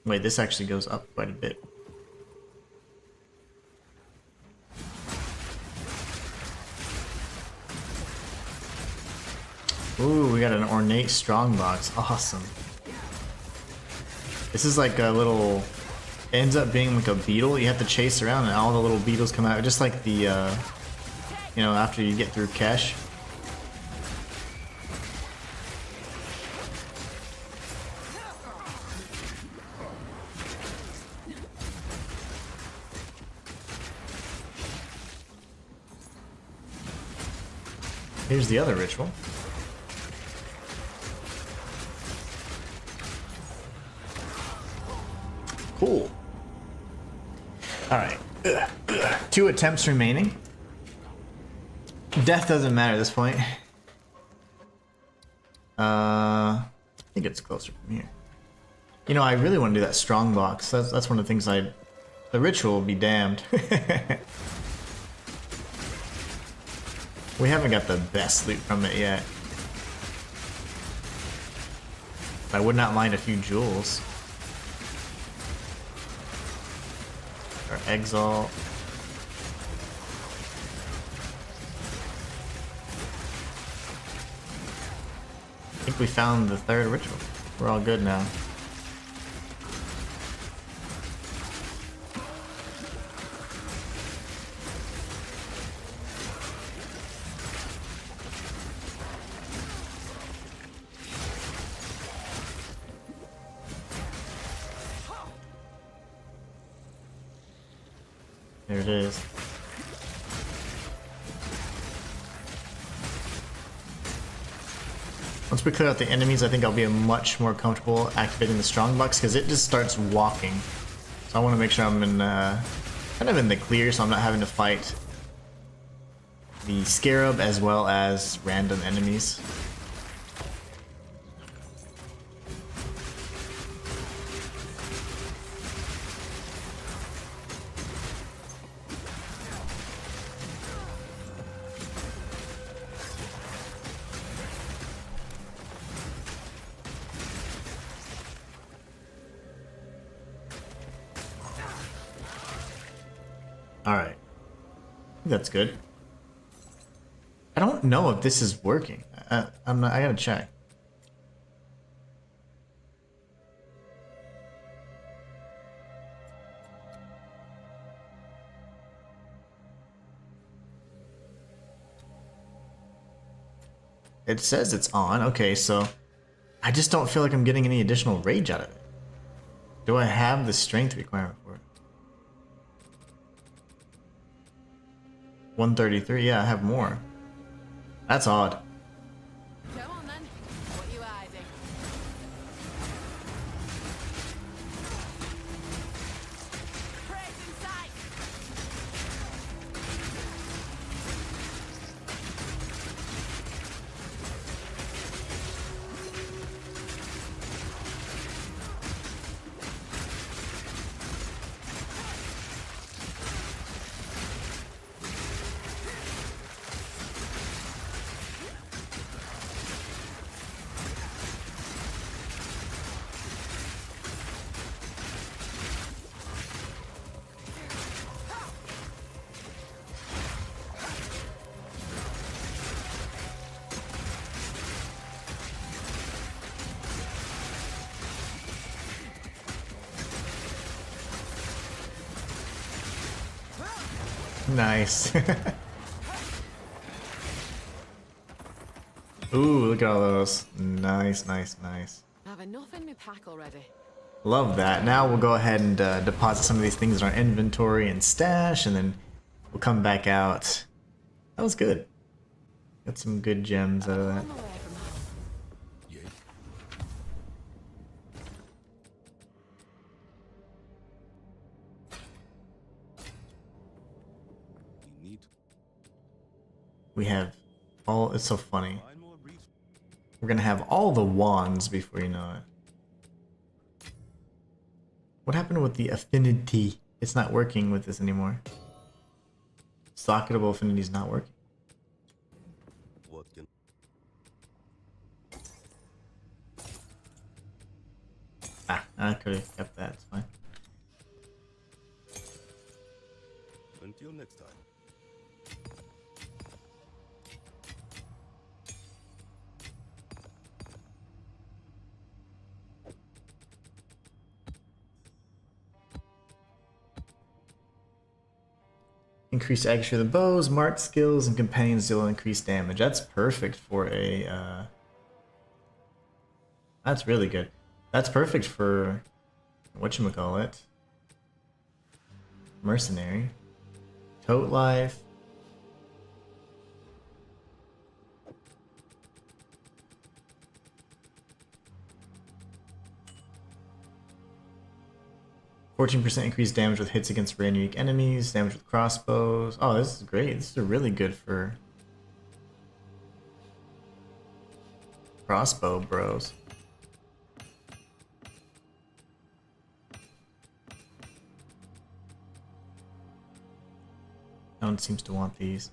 Wait, this actually goes up quite a bit. Ooh, we got an ornate strongbox. Awesome. This is like a little... ends up being like a beetle. You have to chase around and all the little beetles come out. Just like the, you know, after you get through Kesh. Here's the other ritual. Cool. Alright. 2 attempts remaining. Death doesn't matter at this point. I think it's closer from here. You know, I really want to do that strong box. That's one of the things I... The ritual will be damned. We haven't got the best loot from it yet. I would not mind a few jewels. Or exalt. I think we found the 3rd ritual. We're all good now. There it is. Once we clear out the enemies, I think I'll be much more comfortable activating the strongbox because it just starts walking. So I want to make sure I'm in, kind of in the clear, so I'm not having to fight the scarab as well as random enemies. Alright. That's good. I don't know if this is working. I gotta check. It says it's on. Okay, so I just don't feel like I'm getting any additional rage out of it. Do I have the strength requirement for it? 133, yeah, I have more. That's odd. Come on then. What you hiding? Press inside. Nice. Ooh, look at all those. Nice, nice, nice. I have enough in my pack already. Love that. Now we'll go ahead and deposit some of these things in our inventory and stash, and then we'll come back out. That was good. Got some good gems out of that. On my way from home. Yeah. We need to We have all... It's so funny. find more resources. We're gonna have all the wands before you know it. What happened with the affinity? It's not working with this anymore. Socketable affinity is not working. What can I could have kept that. It's fine. Until next time. Increase accuracy of the bows, marked skills, and companions deal increased damage. That's perfect for a. That's really good. That's perfect for whatchamacallit. Mercenary. Tote life. %14 increased damage with hits against rare and unique enemies, damage with crossbows. Oh, this is great. This is really good for crossbow bros. No one seems to want these.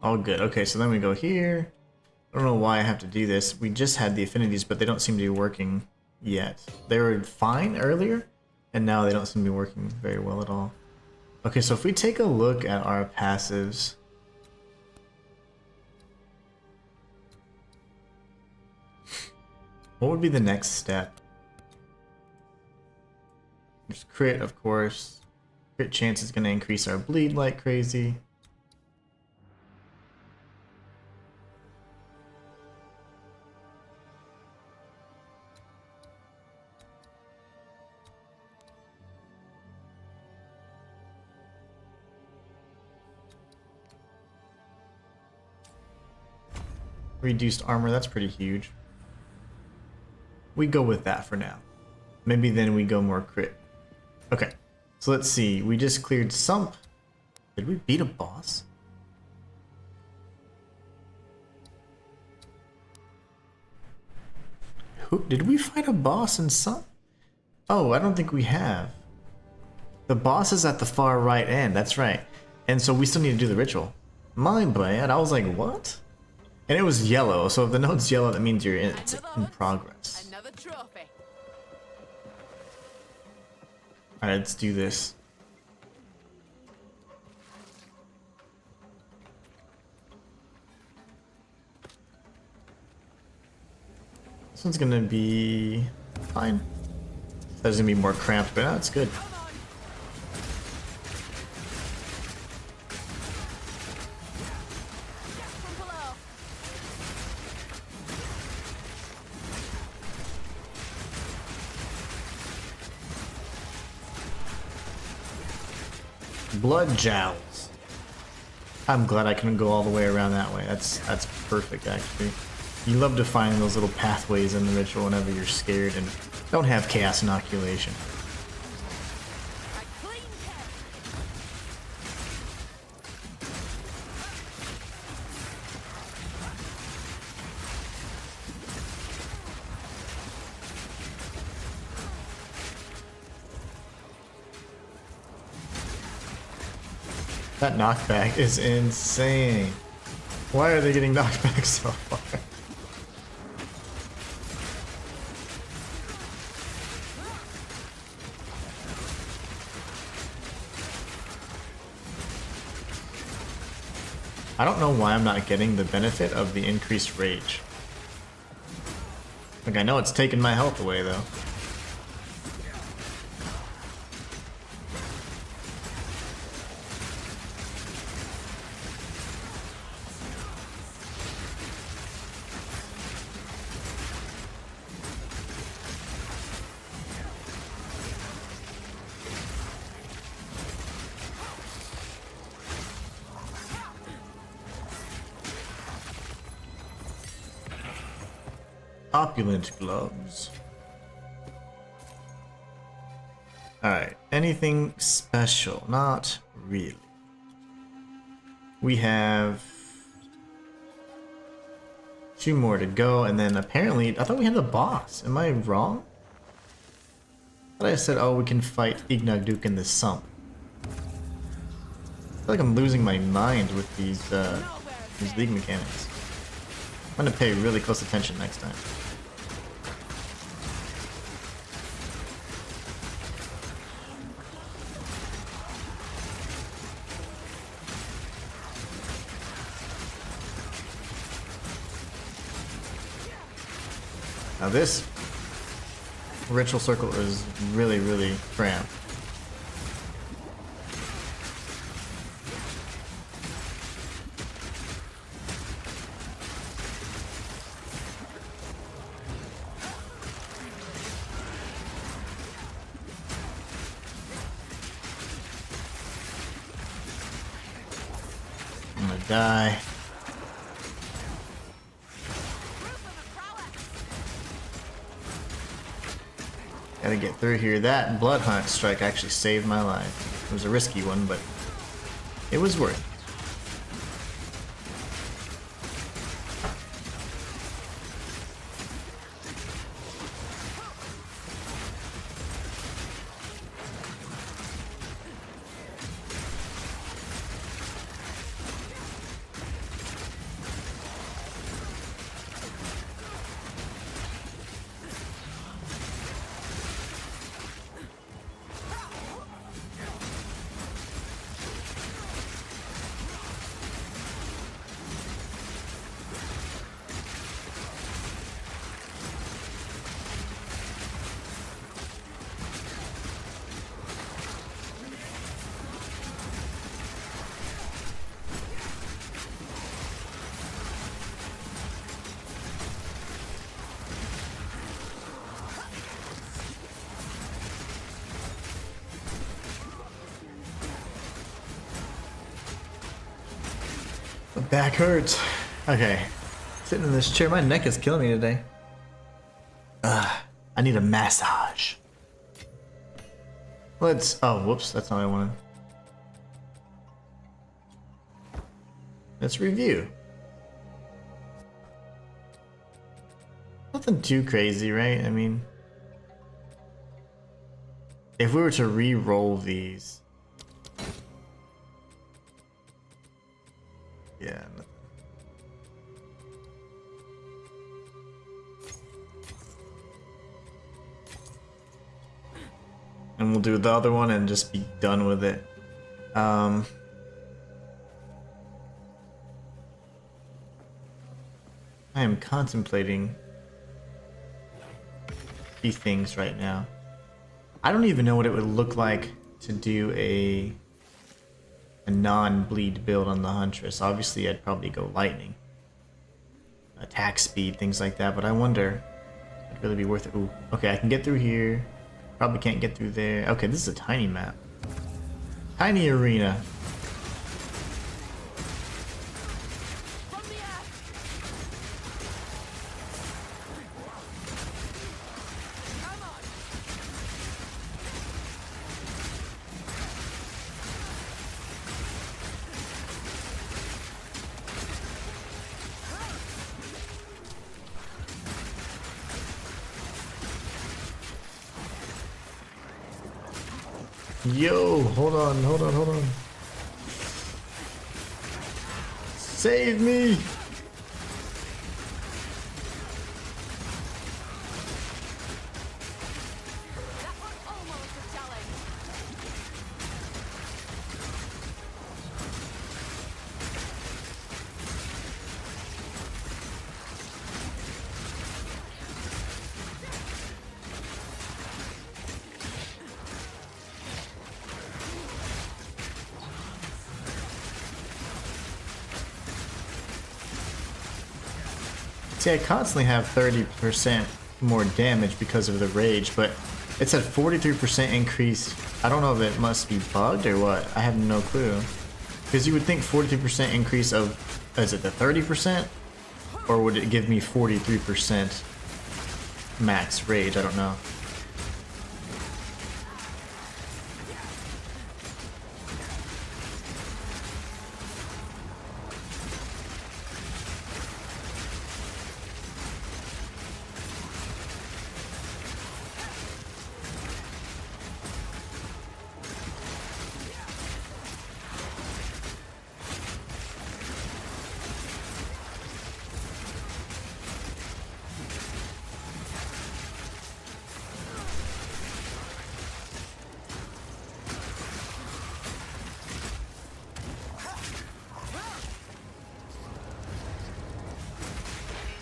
All good. Okay, so then we go here. I don't know why I have to do this. We just had the affinities, but they don't seem to be working yet. They were fine earlier, and now they don't seem to be working very well at all. Okay, so if we take a look at our passives... what would be the next step? There's crit, of course. Crit chance is going to increase our bleed like crazy. Reduced armor, that's pretty huge. We go with that for now. Maybe then we go more crit. Okay, so let's see. We just cleared Sump. Did we beat a boss? Did we fight a boss in Sump? Oh, I don't think we have. The boss is at the far right end, that's right. And so we still need to do the ritual. My bad, I was like, what? And it was yellow, so if the note's yellow, that means it's in progress. Another trophy. Alright, let's do this. This one's gonna be fine. That's gonna be more cramped, but that's good. Blood jowls. I'm glad I couldn't go all the way around that way. That's perfect, actually. You love to find those little pathways in the ritual whenever you're scared and don't have chaos inoculation. That knockback is insane. Why are they getting knocked back so far? I don't know why I'm not getting the benefit of the increased rage. Like, I know it's taking my health away, though. Opulent gloves. Alright, anything special? Not really. We have 2 more to go, and then apparently, I thought we had the boss. Am I wrong? I thought I said, oh, we can fight Ignagduk in the sump. I feel like I'm losing my mind with these league mechanics. I'm gonna pay really close attention next time. Now this ritual circle is really, really cramped. I'm gonna die. Gotta get through here. That blood hunt strike actually saved my life. It was a risky one, but it was worth it. The back hurts. Okay. Sitting in this chair, my neck is killing me today. I need a massage. Let's... oh, whoops. That's not what I wanted. Let's review. Nothing too crazy, right? I mean... if we were to re-roll these... yeah. And we'll do the other one and just be done with it. I am contemplating these things right now. I don't even know what it would look like to do a non-bleed build on the Huntress. Obviously, I'd probably go lightning, attack speed, things like that. But I wonder, it'd really be worth it. Ooh, okay, I can get through here. Probably can't get through there. Okay, this is a tiny map, tiny arena. Yo, hold on. Save me! See, I constantly have 30% more damage because of the rage, but it's at 43% increase. I don't know if it must be bugged or what. I have no clue. Because you would think 43% increase of, is it the 30%? Or would it give me 43% max rage, I don't know.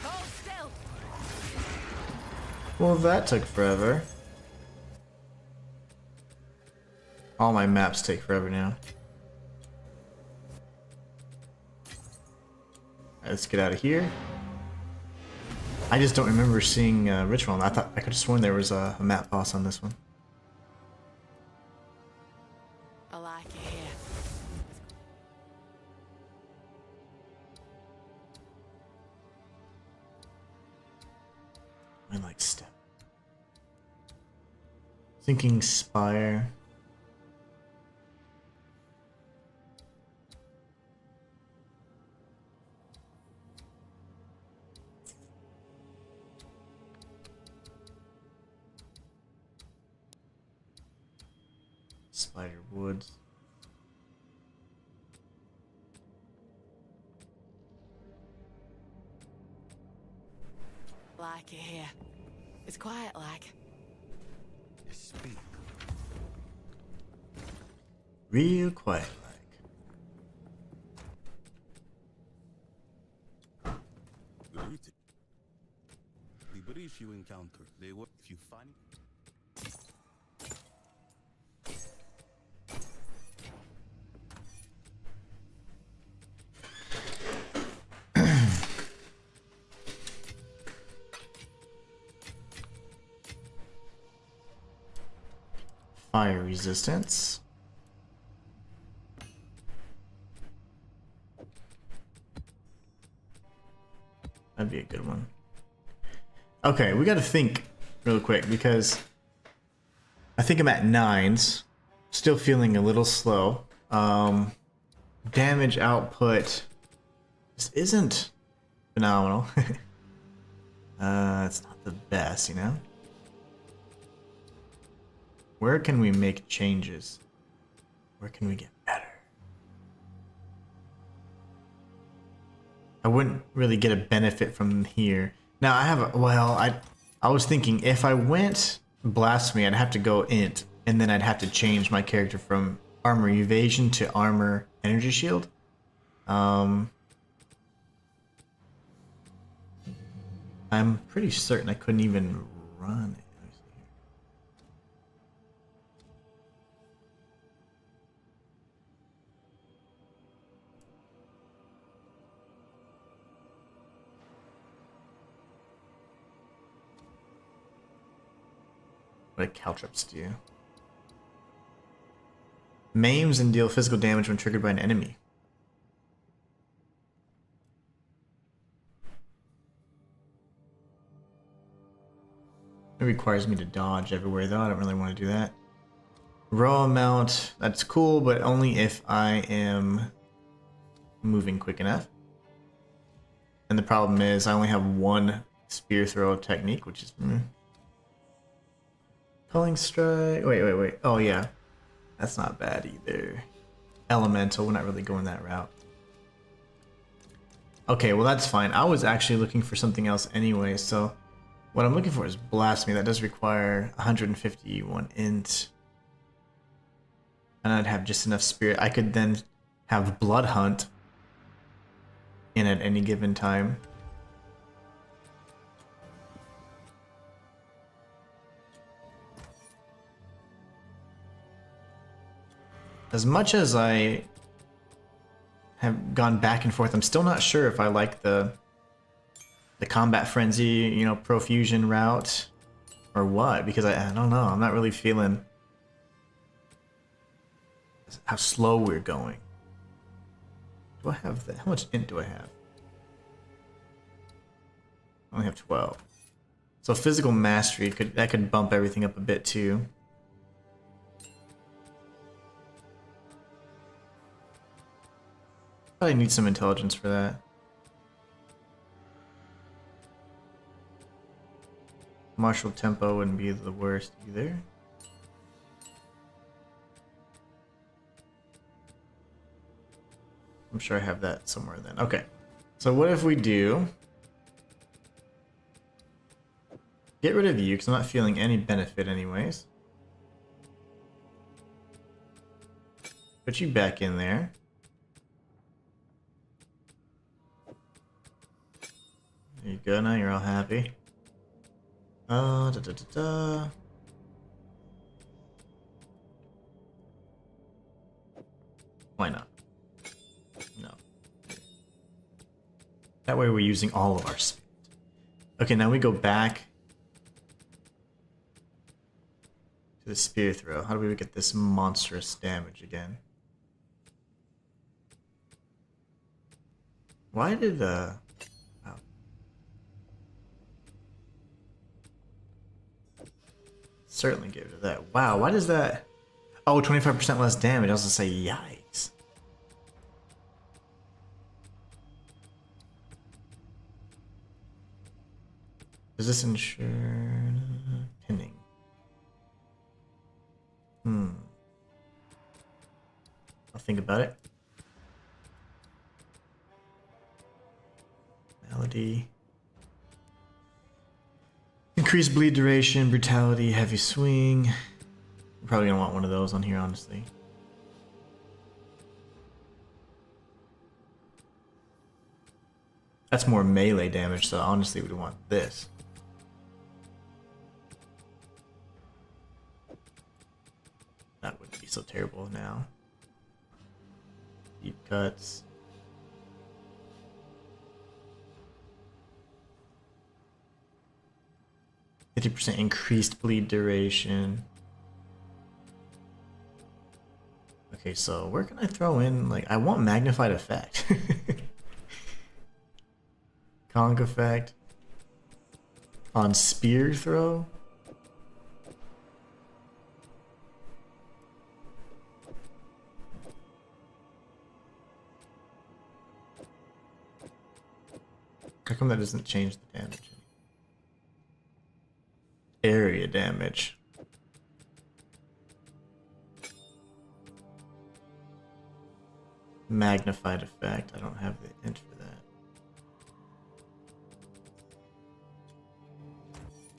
Hold still. Well, that took forever. All my maps take forever now. Alright, let's get out of here. I just don't remember seeing Ritual. I could have sworn there was a map boss on this one. I like it here. I like step. Sinking Spire. Spider Woods. Like it here. It's quiet like. Speak. Real quiet like. Greeting. The breach you encounter, they work if you find. Fire resistance. That'd be a good one. Okay, we gotta think real quick because I think I'm at 9s. Still feeling a little slow. Damage output just isn't phenomenal. It's not the best, you know? Where can we make changes? Where can we get better? I wouldn't really get a benefit from here. Now I have a, well, I was thinking if I went Blasphemy, I'd have to go Int, and then I'd have to change my character from Armor Evasion to Armor Energy Shield. I'm pretty certain I couldn't even run it. What do caltrops do? Maims and deal physical damage when triggered by an enemy. It requires me to dodge everywhere though. I don't really want to do that. Raw amount, that's cool, but only if I am moving quick enough. And the problem is I only have one spear throw technique, which is... Culling Strike. Wait. Oh, yeah. That's not bad either. Elemental. We're not really going that route. Okay, well, that's fine. I was actually looking for something else anyway, so what I'm looking for is Blasphemy. That does require 151 int. And I'd have just enough spirit. I could then have Blood Hunt in at any given time. As much as I have gone back and forth, I'm still not sure if I like the Combat Frenzy, you know, Profusion route or what, because I don't know. I'm not really feeling how slow we're going. Do I have that? How much int do I have? I only have 12. So physical mastery could bump everything up a bit too. Probably need some intelligence for that. Martial tempo wouldn't be the worst either. I'm sure I have that somewhere then. Okay. So what if we do... Get rid of you, because I'm not feeling any benefit anyways. Put you back in there. There you go, now you're all happy. Da da da da. Why not? No. That way we're using all of our speed. Okay, now we go back to the spear throw. How do we get this monstrous damage again? Why did oh. Certainly give it to that. Wow, why does that... Oh, 25% less damage. I was gonna say, yikes. Does this ensure pinning? I'll think about it. Melody. Increased bleed duration, brutality, heavy swing. I'm probably gonna want one of those on here, honestly. That's more melee damage, so honestly we'd want this. That wouldn't be so terrible now. Deep cuts. %50 increased bleed duration. Okay, so where can I throw in, like, I want magnified effect. Conk effect. On spear throw. How come that doesn't change the damage? Area damage. Magnified effect. I don't have the int for that.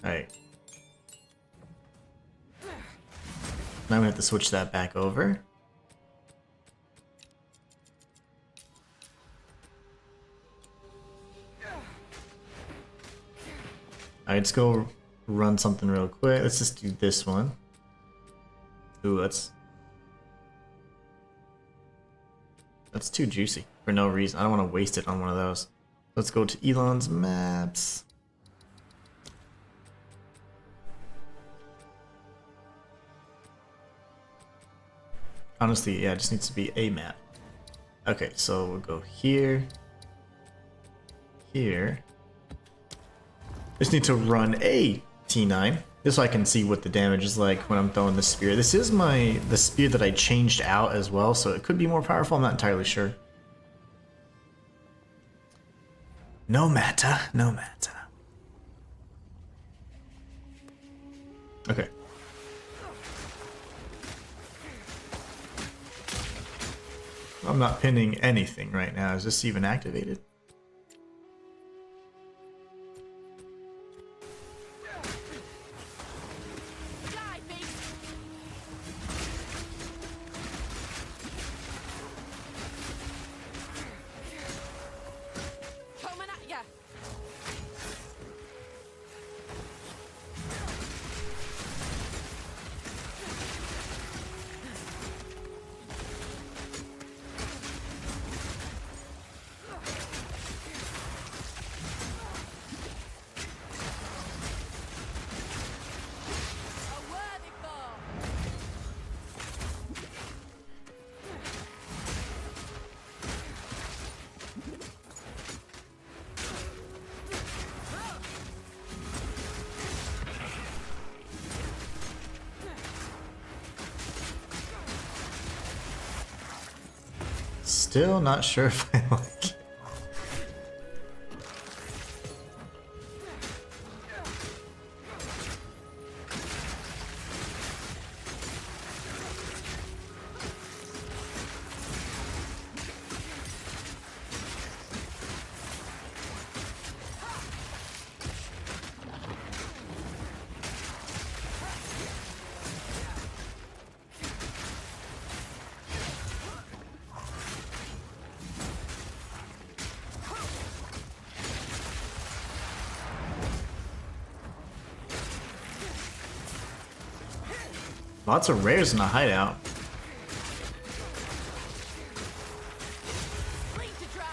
Alright. Now I'm gonna have to switch that back over. Alright, let's go run something real quick. Let's just do this one. Ooh, that's too juicy for no reason. I don't want to waste it on one of those. Let's go to Elon's maps. Honestly, yeah, it just needs to be a map. Okay, so we'll go here. Here. Just need to run a T9, just so I can see what the damage is like when I'm throwing the spear. This is the spear that I changed out as well, so it could be more powerful. I'm not entirely sure. No matter, no matter. Okay. I'm not pinning anything right now. Is this even activated? Still not sure if I like it. Lots of rares in a hideout. Lead to drive.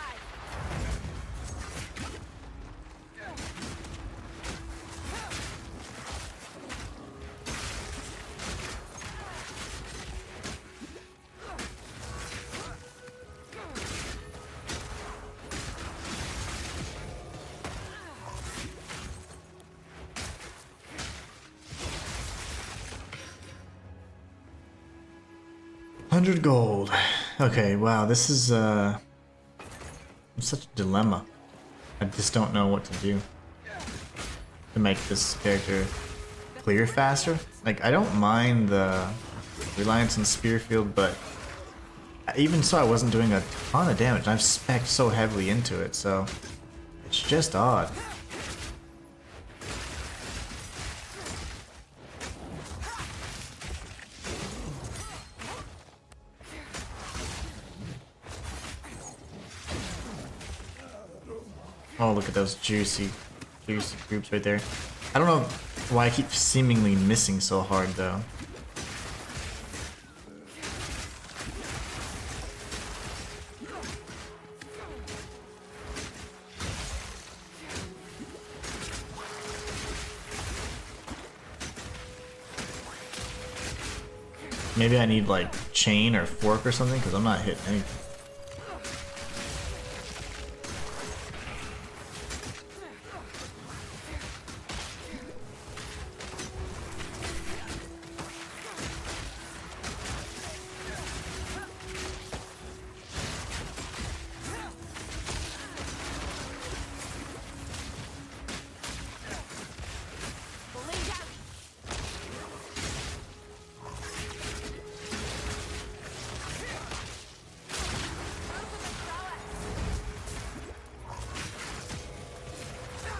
100 gold. Okay, wow, this is such a dilemma. I just don't know what to do to make this character clear faster. Like, I don't mind the reliance on spear field, but even so, I wasn't doing a ton of damage. I've spec'd so heavily into it, so it's just odd. Oh, look at those juicy groups right there. I don't know why I keep seemingly missing so hard, though. Maybe I need, like, chain or fork or something, because I'm not hitting anything.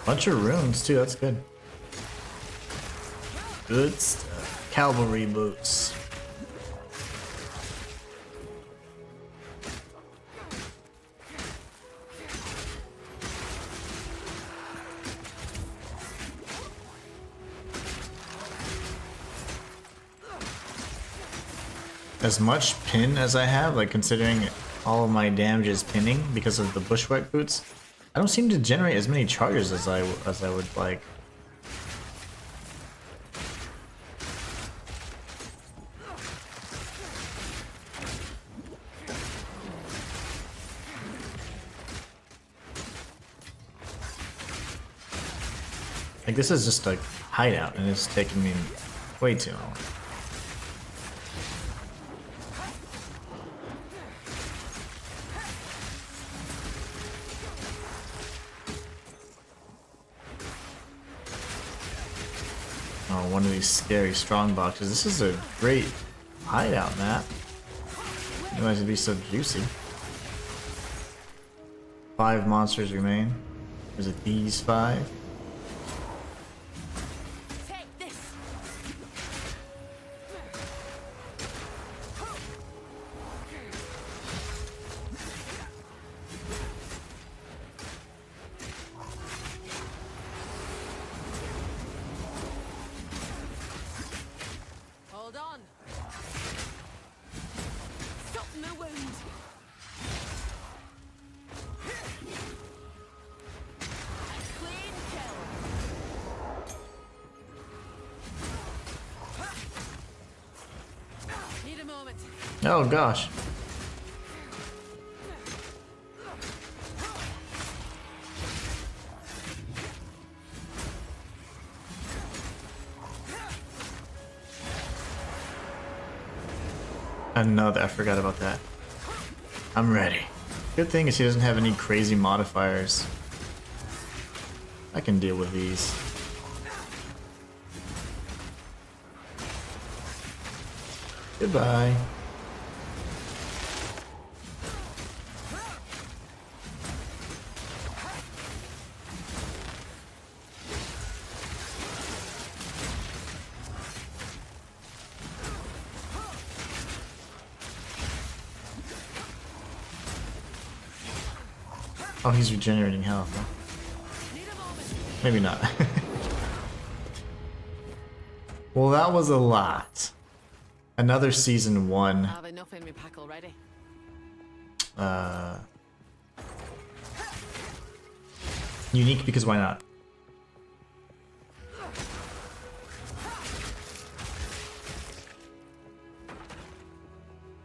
Bunch of runes too, that's good. Good stuff. Cavalry boots. As much pin as I have, like considering all of my damage is pinning because of the bushwhack boots, I don't seem to generate as many charges as I would like. Like, this is just a hideout and it's taking me way too long. Oh, one of these scary strong boxes. This is a great hideout map. Otherwise it'd be so juicy. 5 monsters remain. Is it these 5? Take this. Hold on. Stop the wound. Clean kill. Need a moment. Oh gosh. Another, I forgot about that. I'm ready. Good thing is he doesn't have any crazy modifiers. I can deal with these. Goodbye. Oh, he's regenerating health. Huh? Maybe not. Well, that was a lot. Another season 1. I have enough in my pack already. Unique because why not?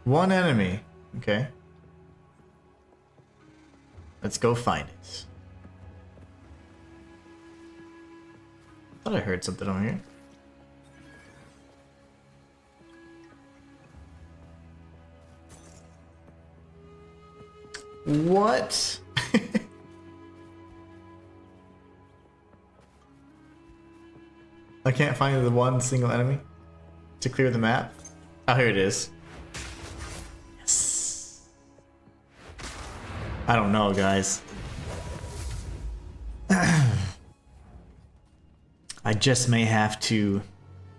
One enemy. Okay. Let's go find it. Thought I heard something over here. What? I can't find the one single enemy to clear the map. Oh, here it is. Yes. I don't know, guys. I just may have to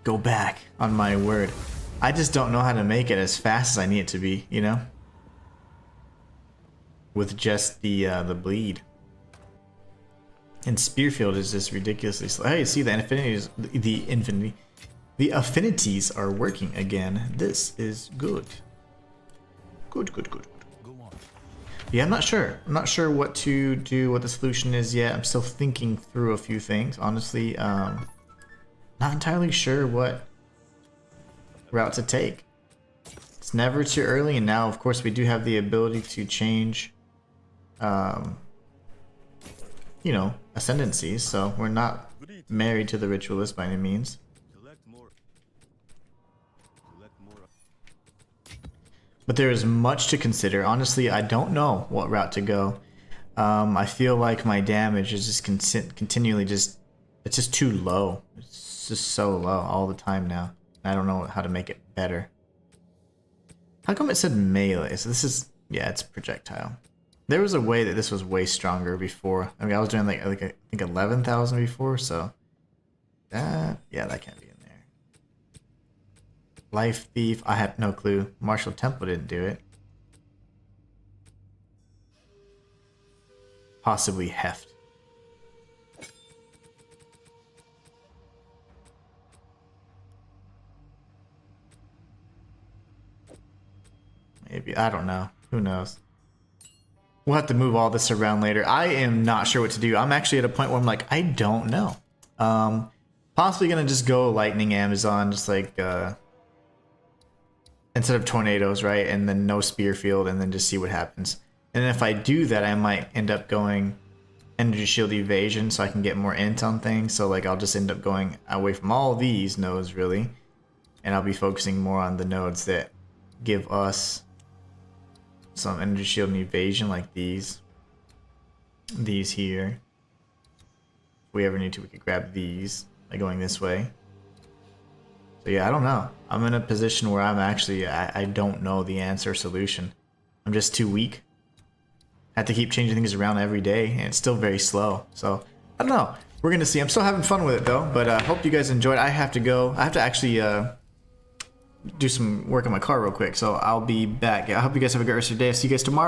go back on my word. I just don't know how to make it as fast as I need it to be, you know? With just the bleed. And Spearfield is just ridiculously slow. Hey, see the affinities are working again. This is good. Good. Yeah, I'm not sure. I'm not sure what to do, what the solution is yet. I'm still thinking through a few things. Honestly, not entirely sure what route to take. It's never too early, and now, of course, we do have the ability to change, you know, ascendancies, so we're not married to the ritualist by any means. But there is much to consider. Honestly, I don't know what route to go. I feel like my damage is just continually it's just too low. It's just so low all the time now. I don't know how to make it better. How come it said melee? So this is, yeah, it's projectile. There was a way that this was way stronger before. I mean, I was doing like I think 11,000 before, so that, yeah, that can't be in there. Life Thief, I have no clue. Martial Temple didn't do it. Possibly Heft. Maybe, I don't know. Who knows? We'll have to move all this around later. I am not sure what to do. I'm actually at a point where I'm like, I don't know. Possibly gonna just go Lightning Amazon, just like instead of tornadoes, right? And then no spear field, and then just see what happens. And if I do that, I might end up going energy shield evasion, so I can get more int on things. So like I'll just end up going away from all these nodes really, and I'll be focusing more on the nodes that give us some energy shield and evasion, like these here. If we ever need to, we could grab these by going this way. So yeah, I don't know. I'm in a position where I'm actually, I don't know the answer solution. I'm just too weak. I have to keep changing things around every day, and it's still very slow. So I don't know. We're gonna see. I'm still having fun with it though, but I hope you guys enjoyed. I have to go. I have to actually do some work on my car real quick, so I'll be back. I hope you guys have a great rest of your day. I'll see you guys tomorrow.